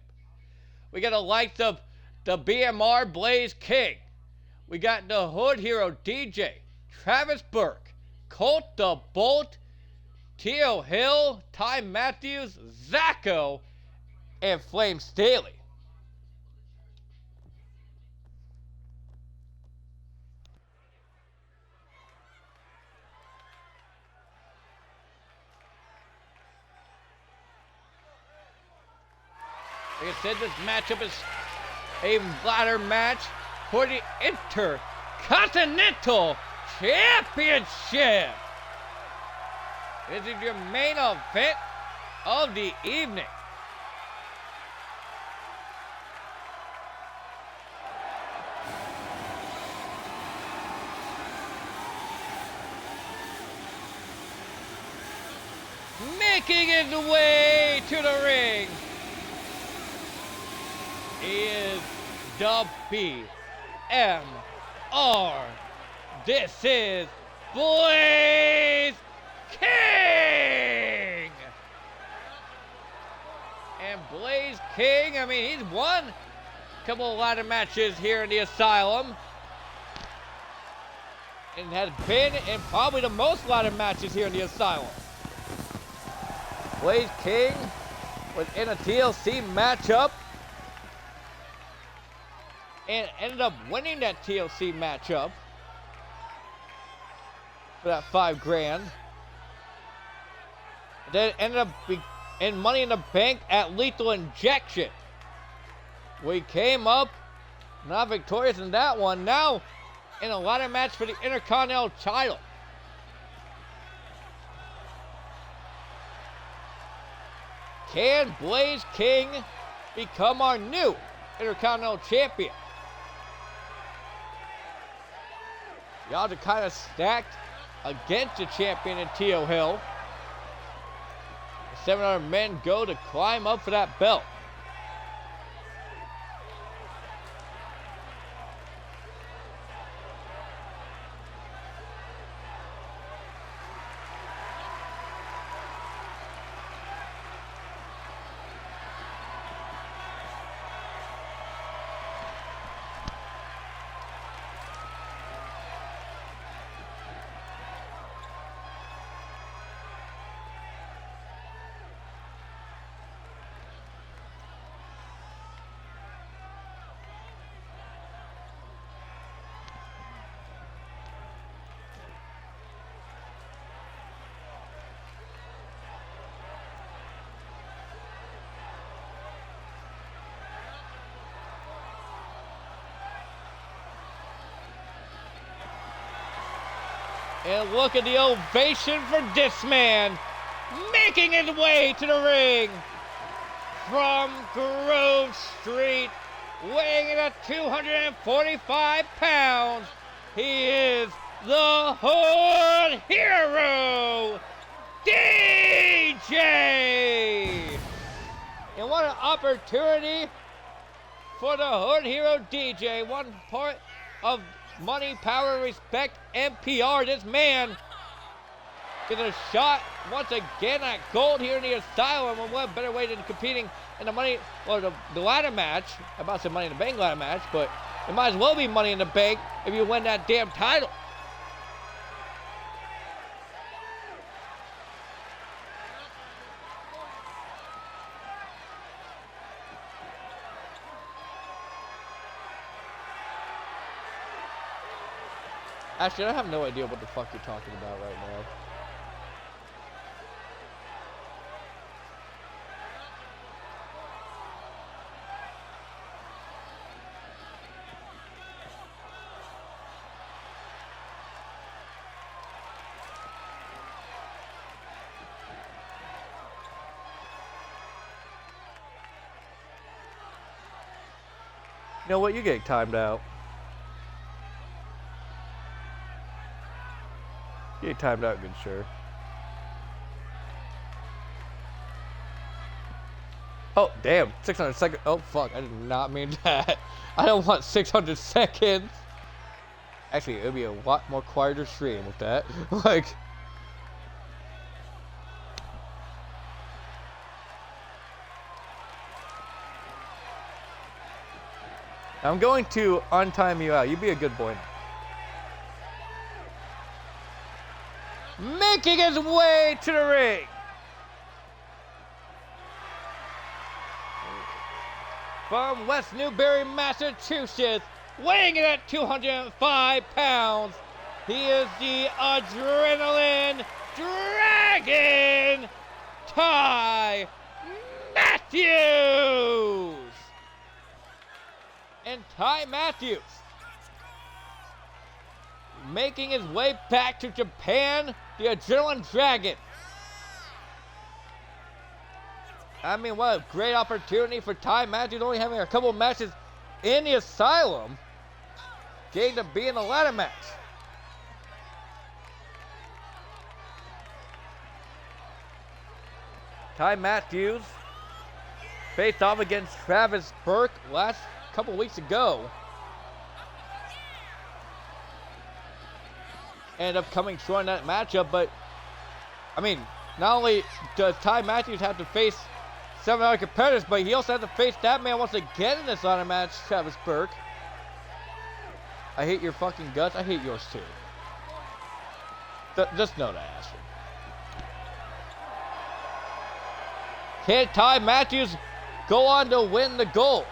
We got the likes of the BMR Blaze King. We got the Hood Hero DJ, Travis Burke, Colt the Bolt, Tio Hill, Ty Matthews, Zacho, and Flame Staley. Like I said, this matchup is a ladder match for the Intercontinental Championship. This is your main event of the evening. Making his way to the ring is the BMR. This is Blaze King! And Blaze King, I mean, he's won a couple of ladder matches here in the Asylum. And has been in probably the most ladder matches here in the Asylum. Blaze King was in a TLC matchup and ended up winning that TLC matchup for that $5 grand. Then ended up in Money in the Bank at Lethal Injection. We came up not victorious in that one. Now in a ladder match for the Intercontinental title. Can Blaze King become our new Intercontinental Champion? The odds are kind of stacked against the champion in Teo Hill. The 700 men go to climb up for that belt. And look at the ovation for this man, making his way to the ring from Grove Street, weighing in at 245 pounds. He is the Hood Hero, DJ! And what an opportunity for the Hood Hero DJ, one part of Money, Power, Respect, and PR. This man gets a shot once again at gold here in the Asylum. And what better way than competing in the Money, or the ladder match? I'm about to say Money in the Bank ladder match, but it might as well be Money in the Bank if you win that damn title. Actually, I have no idea what the fuck you're talking about right now. You know what? You get timed out. You timed out, good sure. Oh, damn. 600 seconds. Oh, fuck. I did not mean that. I don't want 600 seconds. Actually, it would be a lot more quieter stream with that. Like... I'm going to untime you out. You be a good boy now. Making his way to the ring from West Newbury, Massachusetts, weighing in at 205 pounds, he is the Adrenaline Dragon, Ty Matthews. and Ty Matthews making his way back to Japan, the Adrenaline Dragon. I mean, what a great opportunity for Ty Matthews, only having a couple of matches in the Asylum, getting to be in the ladder match. Ty Matthews faced off against Travis Burke last couple weeks ago. Ended up coming short in that matchup, but I mean, not only does Ty Matthews have to face 7 other competitors, but he also has to face that man once again in this ladder match, Travis Burke. I hate your fucking guts. I hate yours too. Just know that, Ashley. Can Ty Matthews go on to win the gold?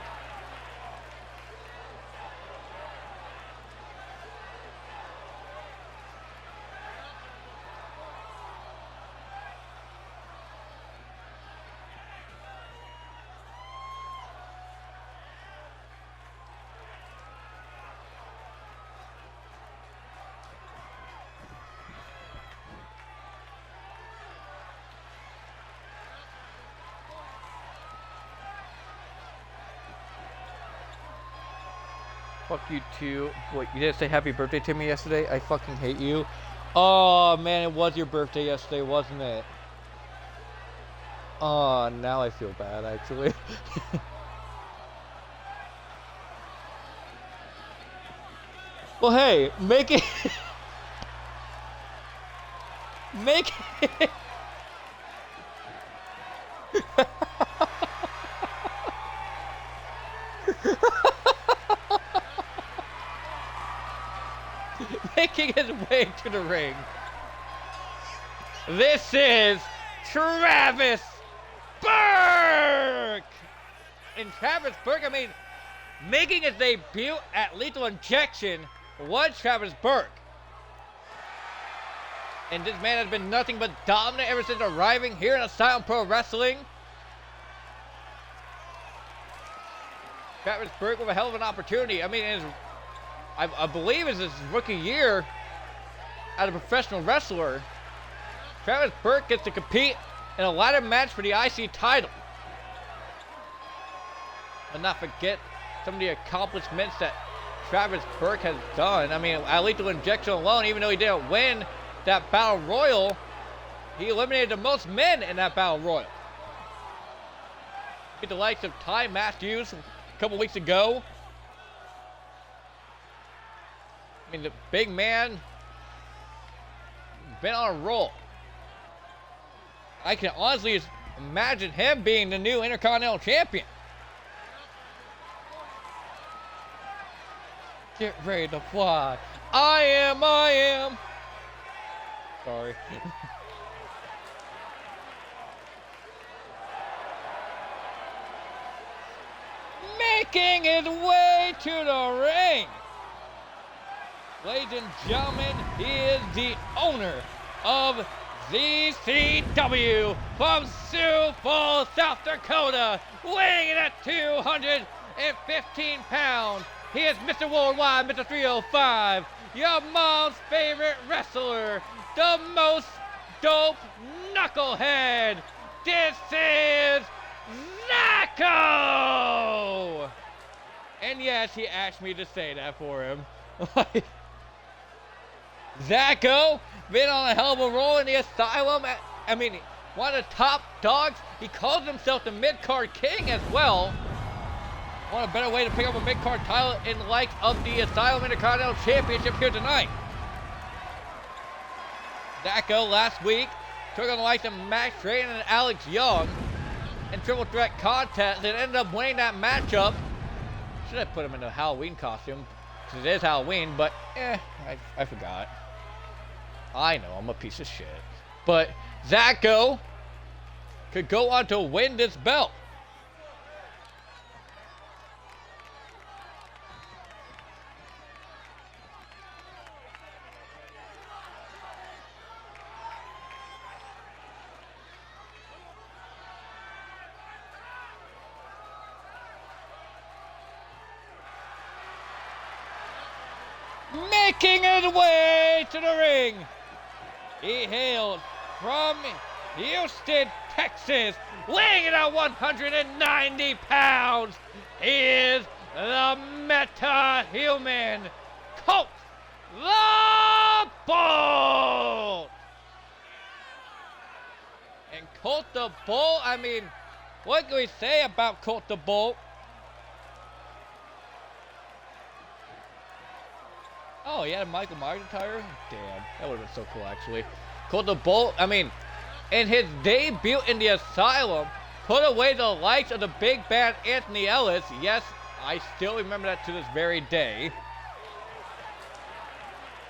Fuck you too. Wait, you didn't say happy birthday to me yesterday? I fucking hate you. Oh man, it was your birthday yesterday, wasn't it? Oh, now I feel bad actually. Well, hey, make it. Make it. Making his way to the ring. This is Travis Burke! And Travis Burke, I mean, making his debut at Lethal Injection was Travis Burke. And this man has been nothing but dominant ever since arriving here in Asylum Pro Wrestling. Travis Burke with a hell of an opportunity. I mean, I believe it's his rookie year as a professional wrestler. Travis Burke gets to compete in a ladder match for the IC title. But not forget some of the accomplishments that Travis Burke has done. I mean, at Lethal Injection alone, even though he didn't win that Battle Royal, he eliminated the most men in that Battle Royal. Get the likes of Ty Matthews a couple weeks ago. I mean, the big man been on a roll. I can honestly just imagine him being the new Intercontinental Champion. Get ready to fly. I am. Sorry. Making his way to the ring. Ladies and gentlemen, he is the owner of ZCW from Sioux Falls, South Dakota, weighing in at 215 pounds. He is Mr. Worldwide, Mr. 305, your mom's favorite wrestler, the most dope knucklehead. This is Zacko! And yes, he asked me to say that for him. Zacko, been on a hell of a roll in the Asylum. I mean, one of the top dogs. He calls himself the mid-card king as well. What a better way to pick up a mid-card title in the likes of the Asylum Intercontinental Championship here tonight. Zacko last week took on the likes of Max Train and Alex Young in triple threat contest and ended up winning that matchup. Should have put him in a Halloween costume, because it is Halloween, but I forgot. I know, I'm a piece of shit. But Zacko could go on to win this belt. making his way to the ring. He hails from Houston, Texas, weighing in at 190 pounds. He is the meta-human Colt the Bolt. And Colt the Bolt, I mean, what can we say about Colt the Bolt? Oh, he had a Michael Myers attire? Damn, that would have been so cool, actually. Colt the Bolt, I mean, in his debut in the Asylum, put away the likes of the big bad Anthony Ellis. Yes, I still remember that to this very day.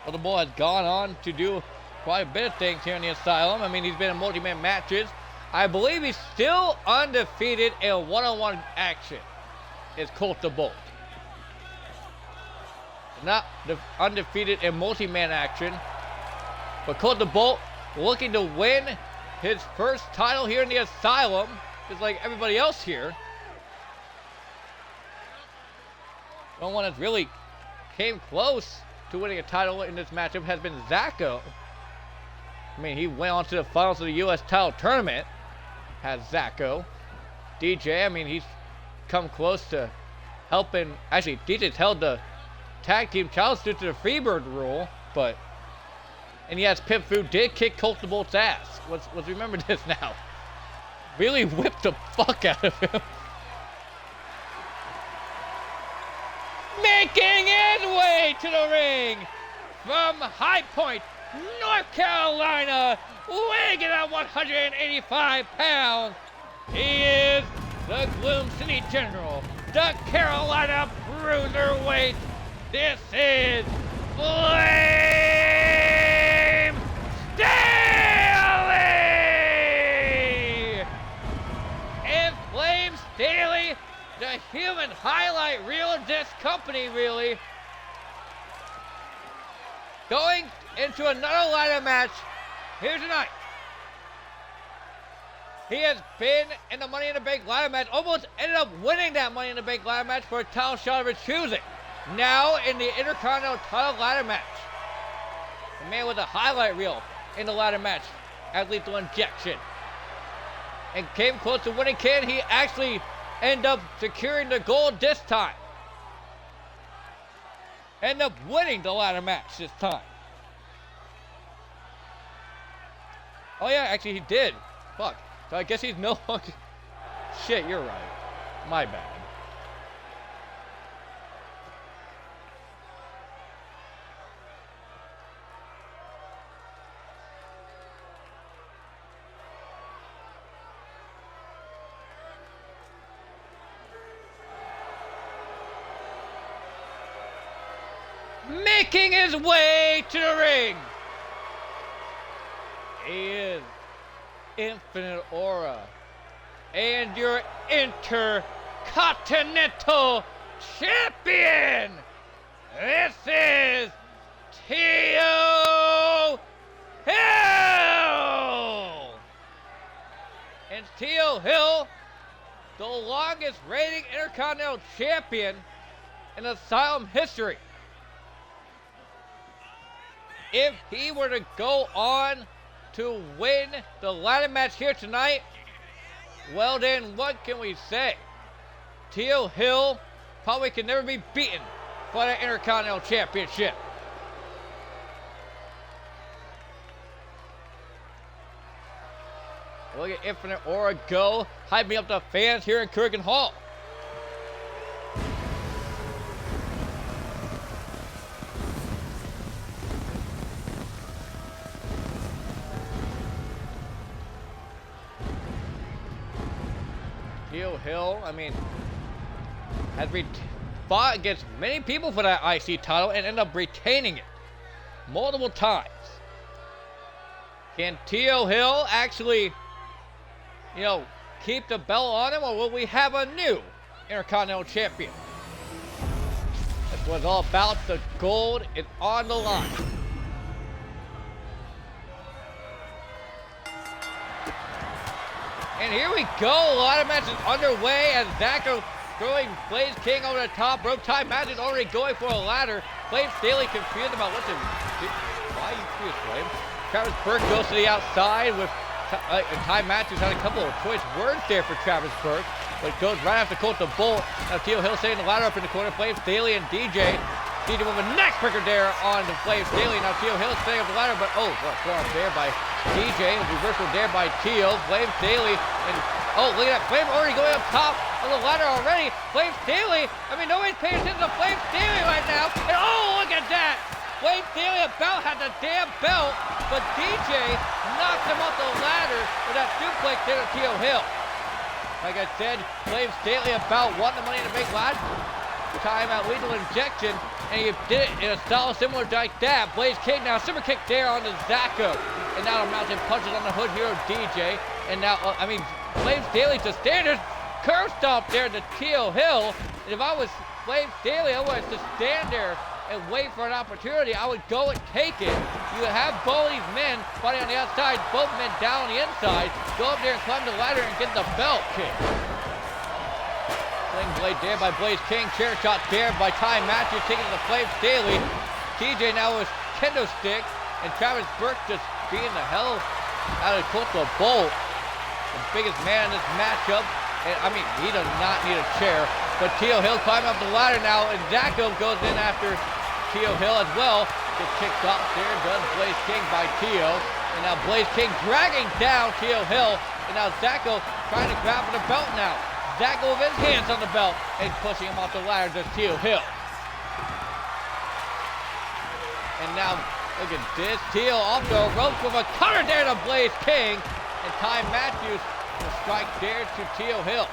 Colt the Bolt has gone on to do quite a bit of things here in the Asylum. I mean, he's been in multi-man matches. I believe he's still undefeated in one-on-one action. Is Colt the Bolt. Not undefeated in multi-man action. But Colt the Bolt looking to win his first title here in the Asylum, just like everybody else here. The only one that's really came close to winning a title in this matchup has been Zacko. I mean, he went on to the finals of the U.S. title tournament, has Zacko. DJ, I mean, he's come close to helping. Actually, DJ's held the tag team challenge due to the Freebird rule, but. And yes, Pimp Fu did kick Colt the Bolt's ass. Let's remember this now. Really whipped the fuck out of him. Making his way to the ring from High Point, North Carolina, weighing in at 185 pounds. He is the Gloom City General, the Carolina Bruiserweight. This is Flame Staley! And Flame Staley, the human highlight reel of this company, really. Going into another ladder match here tonight. He has been in the Money in the Bank ladder match, almost ended up winning that Money in the Bank ladder match for a title shot of his choosing. Now in the Intercontinental title ladder match. The man with a highlight reel in the ladder match at Lethal Injection. And came close to winning. Can he actually end up securing the gold this time? End up winning the ladder match this time. Oh yeah, actually he did. Fuck. So I guess he's no longer... Shit, you're right. My bad. Making his way to the ring. He is Infinite Aura and your Intercontinental Champion. This is T.O. Hill. And T.O. Hill, the longest reigning Intercontinental Champion in Asylum history. If he were to go on to win the ladder match here tonight, well then, what can we say? T.O. Hill probably can never be beaten for the Intercontinental Championship. Look at Infinite Aura go, hyping up the fans here in Kurgan Hall. T.O. Hill, I mean, has fought against many people for that IC title and ended up retaining it multiple times. Can T.O. Hill actually, keep the belt on him, or will we have a new Intercontinental Champion? That's what it's all about. The gold is on the line. And here we go. A lot of matches underway as Zacko throwing Blaze King over the top. Rope tie match is already going for a ladder. Flame Staley confused about what to do. Why are you confused, Flame? Travis Burke goes to the outside with Ty Matthews had a couple of choice words there for Travis Burke, but goes right after Colt the Bolt. Now Teal Hill setting the ladder up in the corner. Flame Staley and DJ. DJ with a neck breaker there on the Flame Staley. Now Teal Hill setting up the ladder, but oh, what a forearm there by DJ. Reversal there by Teal. Flame Staley and oh, look at that. Flame already going up top of the ladder already. Flame Staley. I mean, nobody's paying attention to Flame Staley right now. And oh, look at that. Flame Staley about had the damn belt, but DJ knocked him off the ladder with that suplex there to Teal Hill. Like I said, Flame Staley about won the Money in the Bank last time at Lethal Injection, and he did it in a style similar to like that. Blaze King now, super kick there on the Zacko, and now the mountain punches on the Hood Hero DJ, and now, I mean, Flame Staley to standard curve stomp there to Teal Hill, and if I was Flame Staley, I would just stand there and wait for an opportunity. I would go and take it. You have both these men fighting on the outside, both men down on the inside. Go up there and climb the ladder and get the belt kick. Sling blade there by Blaze King. Chair shot there by Ty Matthews taking the Flame Staley. TJ now with kendo stick, and Travis Burke just beating the hell out of Colt the Bolt, the biggest man in this matchup. And I mean, he does not need a chair. But Teal Hill climbing up the ladder now, and Zacko goes in after Teal Hill as well. Gets kicked off there, does Blaze King by Teal. And now Blaze King dragging down Teal Hill. And now Zacko trying to grab for the belt now. Zacko with his hands on the belt and pushing him off the ladder to Teal Hill. And now, look at this. Teal off the ropes with a cutter there to Blaze King. And Ty Matthews will strike there to Teal Hill.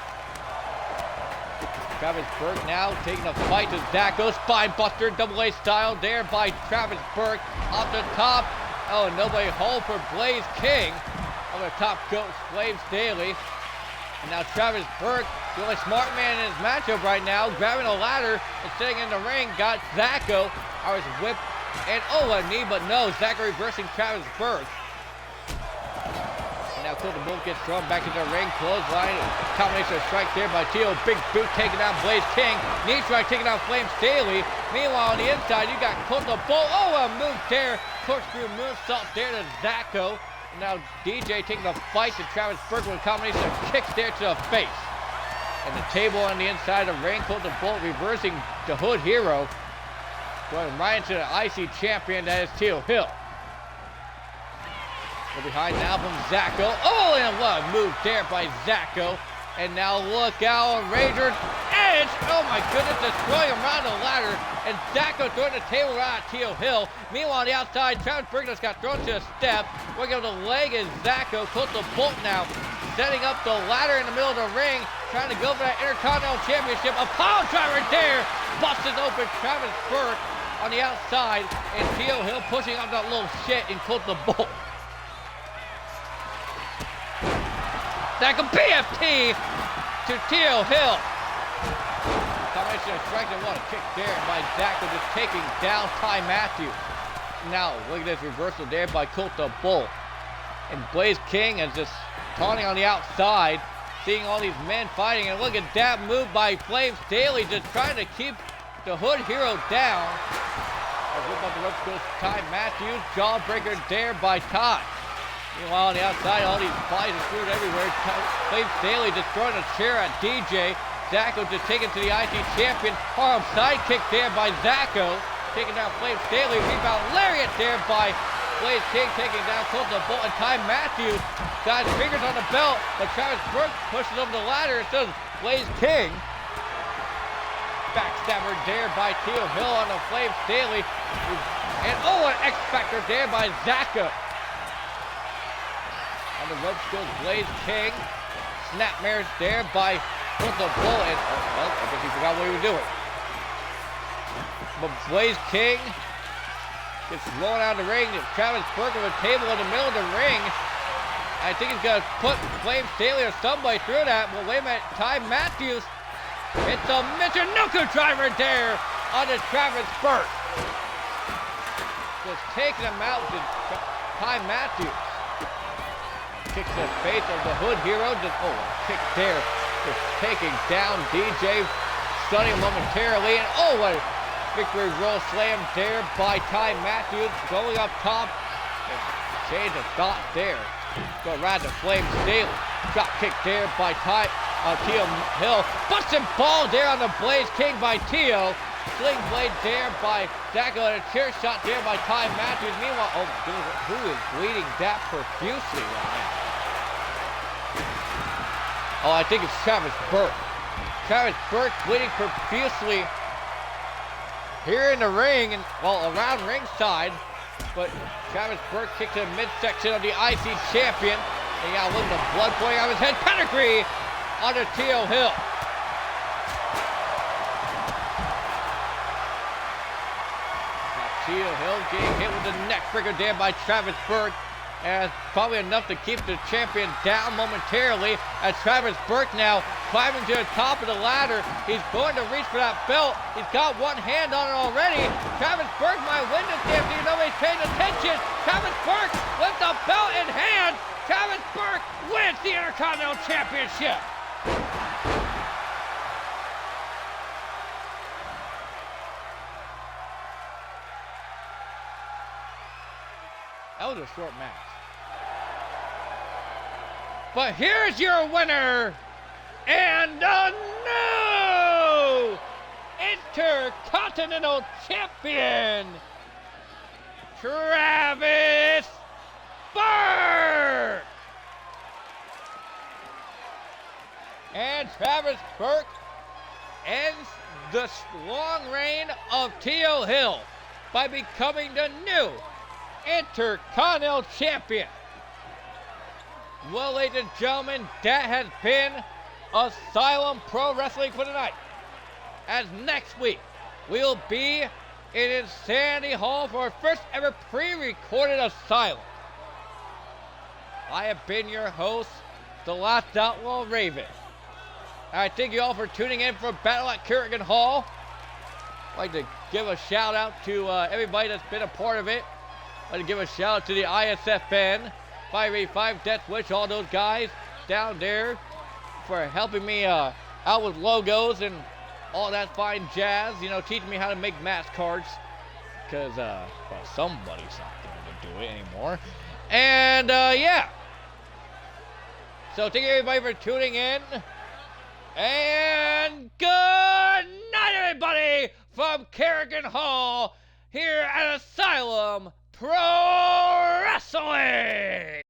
Travis Burke now taking a fight to Zacko. Spine buster, double A style there by Travis Burke. Off the top. Oh, nobody home for Blaze King. Over the top goes Flame Staley. And now Travis Burke, the only smart man in his matchup right now, grabbing a ladder and sitting in the ring. Got Zacko. I was whipped. And oh, a knee, but no. Zacko reversing Travis Burke. Now Colt the Bolt gets thrown back into the ring, clothesline, combination of strike there by Teal. Big boot taking down Blaze King. Knee strike taking down Flame Staley. Meanwhile on the inside you got Colt the Bolt. Oh, a move there. Corkscrew moonsault there to Zacko. And now DJ taking the fight to Travis Burke with a combination of kicks there to the face. And the table on the inside of the ring, Colt the Bolt reversing the Hood Hero. Going right into the IC champion, that is Teal Hill. We're behind now from Zacko. Oh, and what a move there by Zacko. And now look out, Razor's Edge. Oh my goodness, destroying him around the ladder. And Zacko throwing the table around at Teal Hill. Meanwhile on the outside, Travis Burke just got thrown to a step. Working up the leg is Zacko. Colt the Bolt now setting up the ladder in the middle of the ring. Trying to go for that Intercontinental Championship. A power driver there. Busted open Travis Burke on the outside. And Teal Hill pushing up that little shit and Colt the Bolt. That could BFT to Teal Hill. Combination of strike and what a kick there by Zacko just taking down Ty Matthews. Now look at this reversal there by Colt the Bolt. And Blaze King is just taunting on the outside, seeing all these men fighting. And look at that move by Flame Staley, just trying to keep the Hood Hero down. As whip up the ropes goes Ty Matthews. Jawbreaker there by Ty. Meanwhile, on the outside, all these flies and screws everywhere. Flame Staley just throwing a chair at DJ. Zacko just taken to the IC champion. Arm sidekick there by Zacko. Taking down Flame Staley. Rebound lariat there by Blaze King. Taking down Colt the Bolt. And Ty Matthews got his fingers on the belt. But Travis Burke pushes over the ladder. It says Blaze King. Backstabber there by Teal Hill on the Flame Staley. And oh, an X-Factor there by Zacko. On the ropes goes Blaze King. Snapmares there by Colt the Bolt. And, well, I guess he forgot what he was doing. But Blaze King gets thrown out of the ring. Travis Burke with a table in the middle of the ring. I think he's going to put Flame Staley or somebody through that. Well, wait a minute. Ty Matthews. It's a Michinoku driver there on the Travis Burke. Just taking him out to Ty Matthews. Kicks the face of the Hood Hero. Just, oh, kick there. Just taking down DJ. Stunning him momentarily. And oh, what Victory roll slam there by Ty Matthews. Going up top. Change of thought there. Go right to Flame Staley. Drop kick there by Tio Hill. Busting ball there on the Blaze King by Tio. Sling blade there by Dacko, and a chair shot there by Ty Matthews. Meanwhile, oh goodness, who is bleeding that profusely right now? Oh, I think it's Travis Burke. Travis Burke bleeding profusely here in the ring, and well, around ringside. But Travis Burke kicked to the midsection of the IC champion. And you got a little bit of blood pouring out of his head. Pedigree onto Tio Hill. Tio Hill getting hit with the neck breaker there by Travis Burke. And probably enough to keep the champion down momentarily. As Travis Burke now climbing to the top of the ladder. He's going to reach for that belt. He's got one hand on it already. Travis Burke might win this damn thing. Nobody's paying attention. Travis Burke with the belt in hand. Travis Burke wins the Intercontinental Championship. That was a short match. But here's your winner and the new Intercontinental Champion, Travis Burke. And Travis Burke ends the long reign of Tio Hill by becoming the new Intercontinental Champion. Well, ladies and gentlemen, that has been Asylum Pro Wrestling for tonight. As next week, we'll be in Insanity Hall for our first ever pre-recorded Asylum. I have been your host, the Last Outlaw Raven. I thank you all for tuning in for Battle at Korakuen Hall. I'd like to give a shout out to everybody that's been a part of it. I'd like to give a shout out to the ISFN, 585 Death Wish, all those guys down there for helping me out with logos and all that fine jazz, you know, teaching me how to make match cards, because, well, somebody's not going to do it anymore. And, yeah. So thank you everybody for tuning in, and good night everybody from Korakuen Hall here at Asylum Pro Wrestling!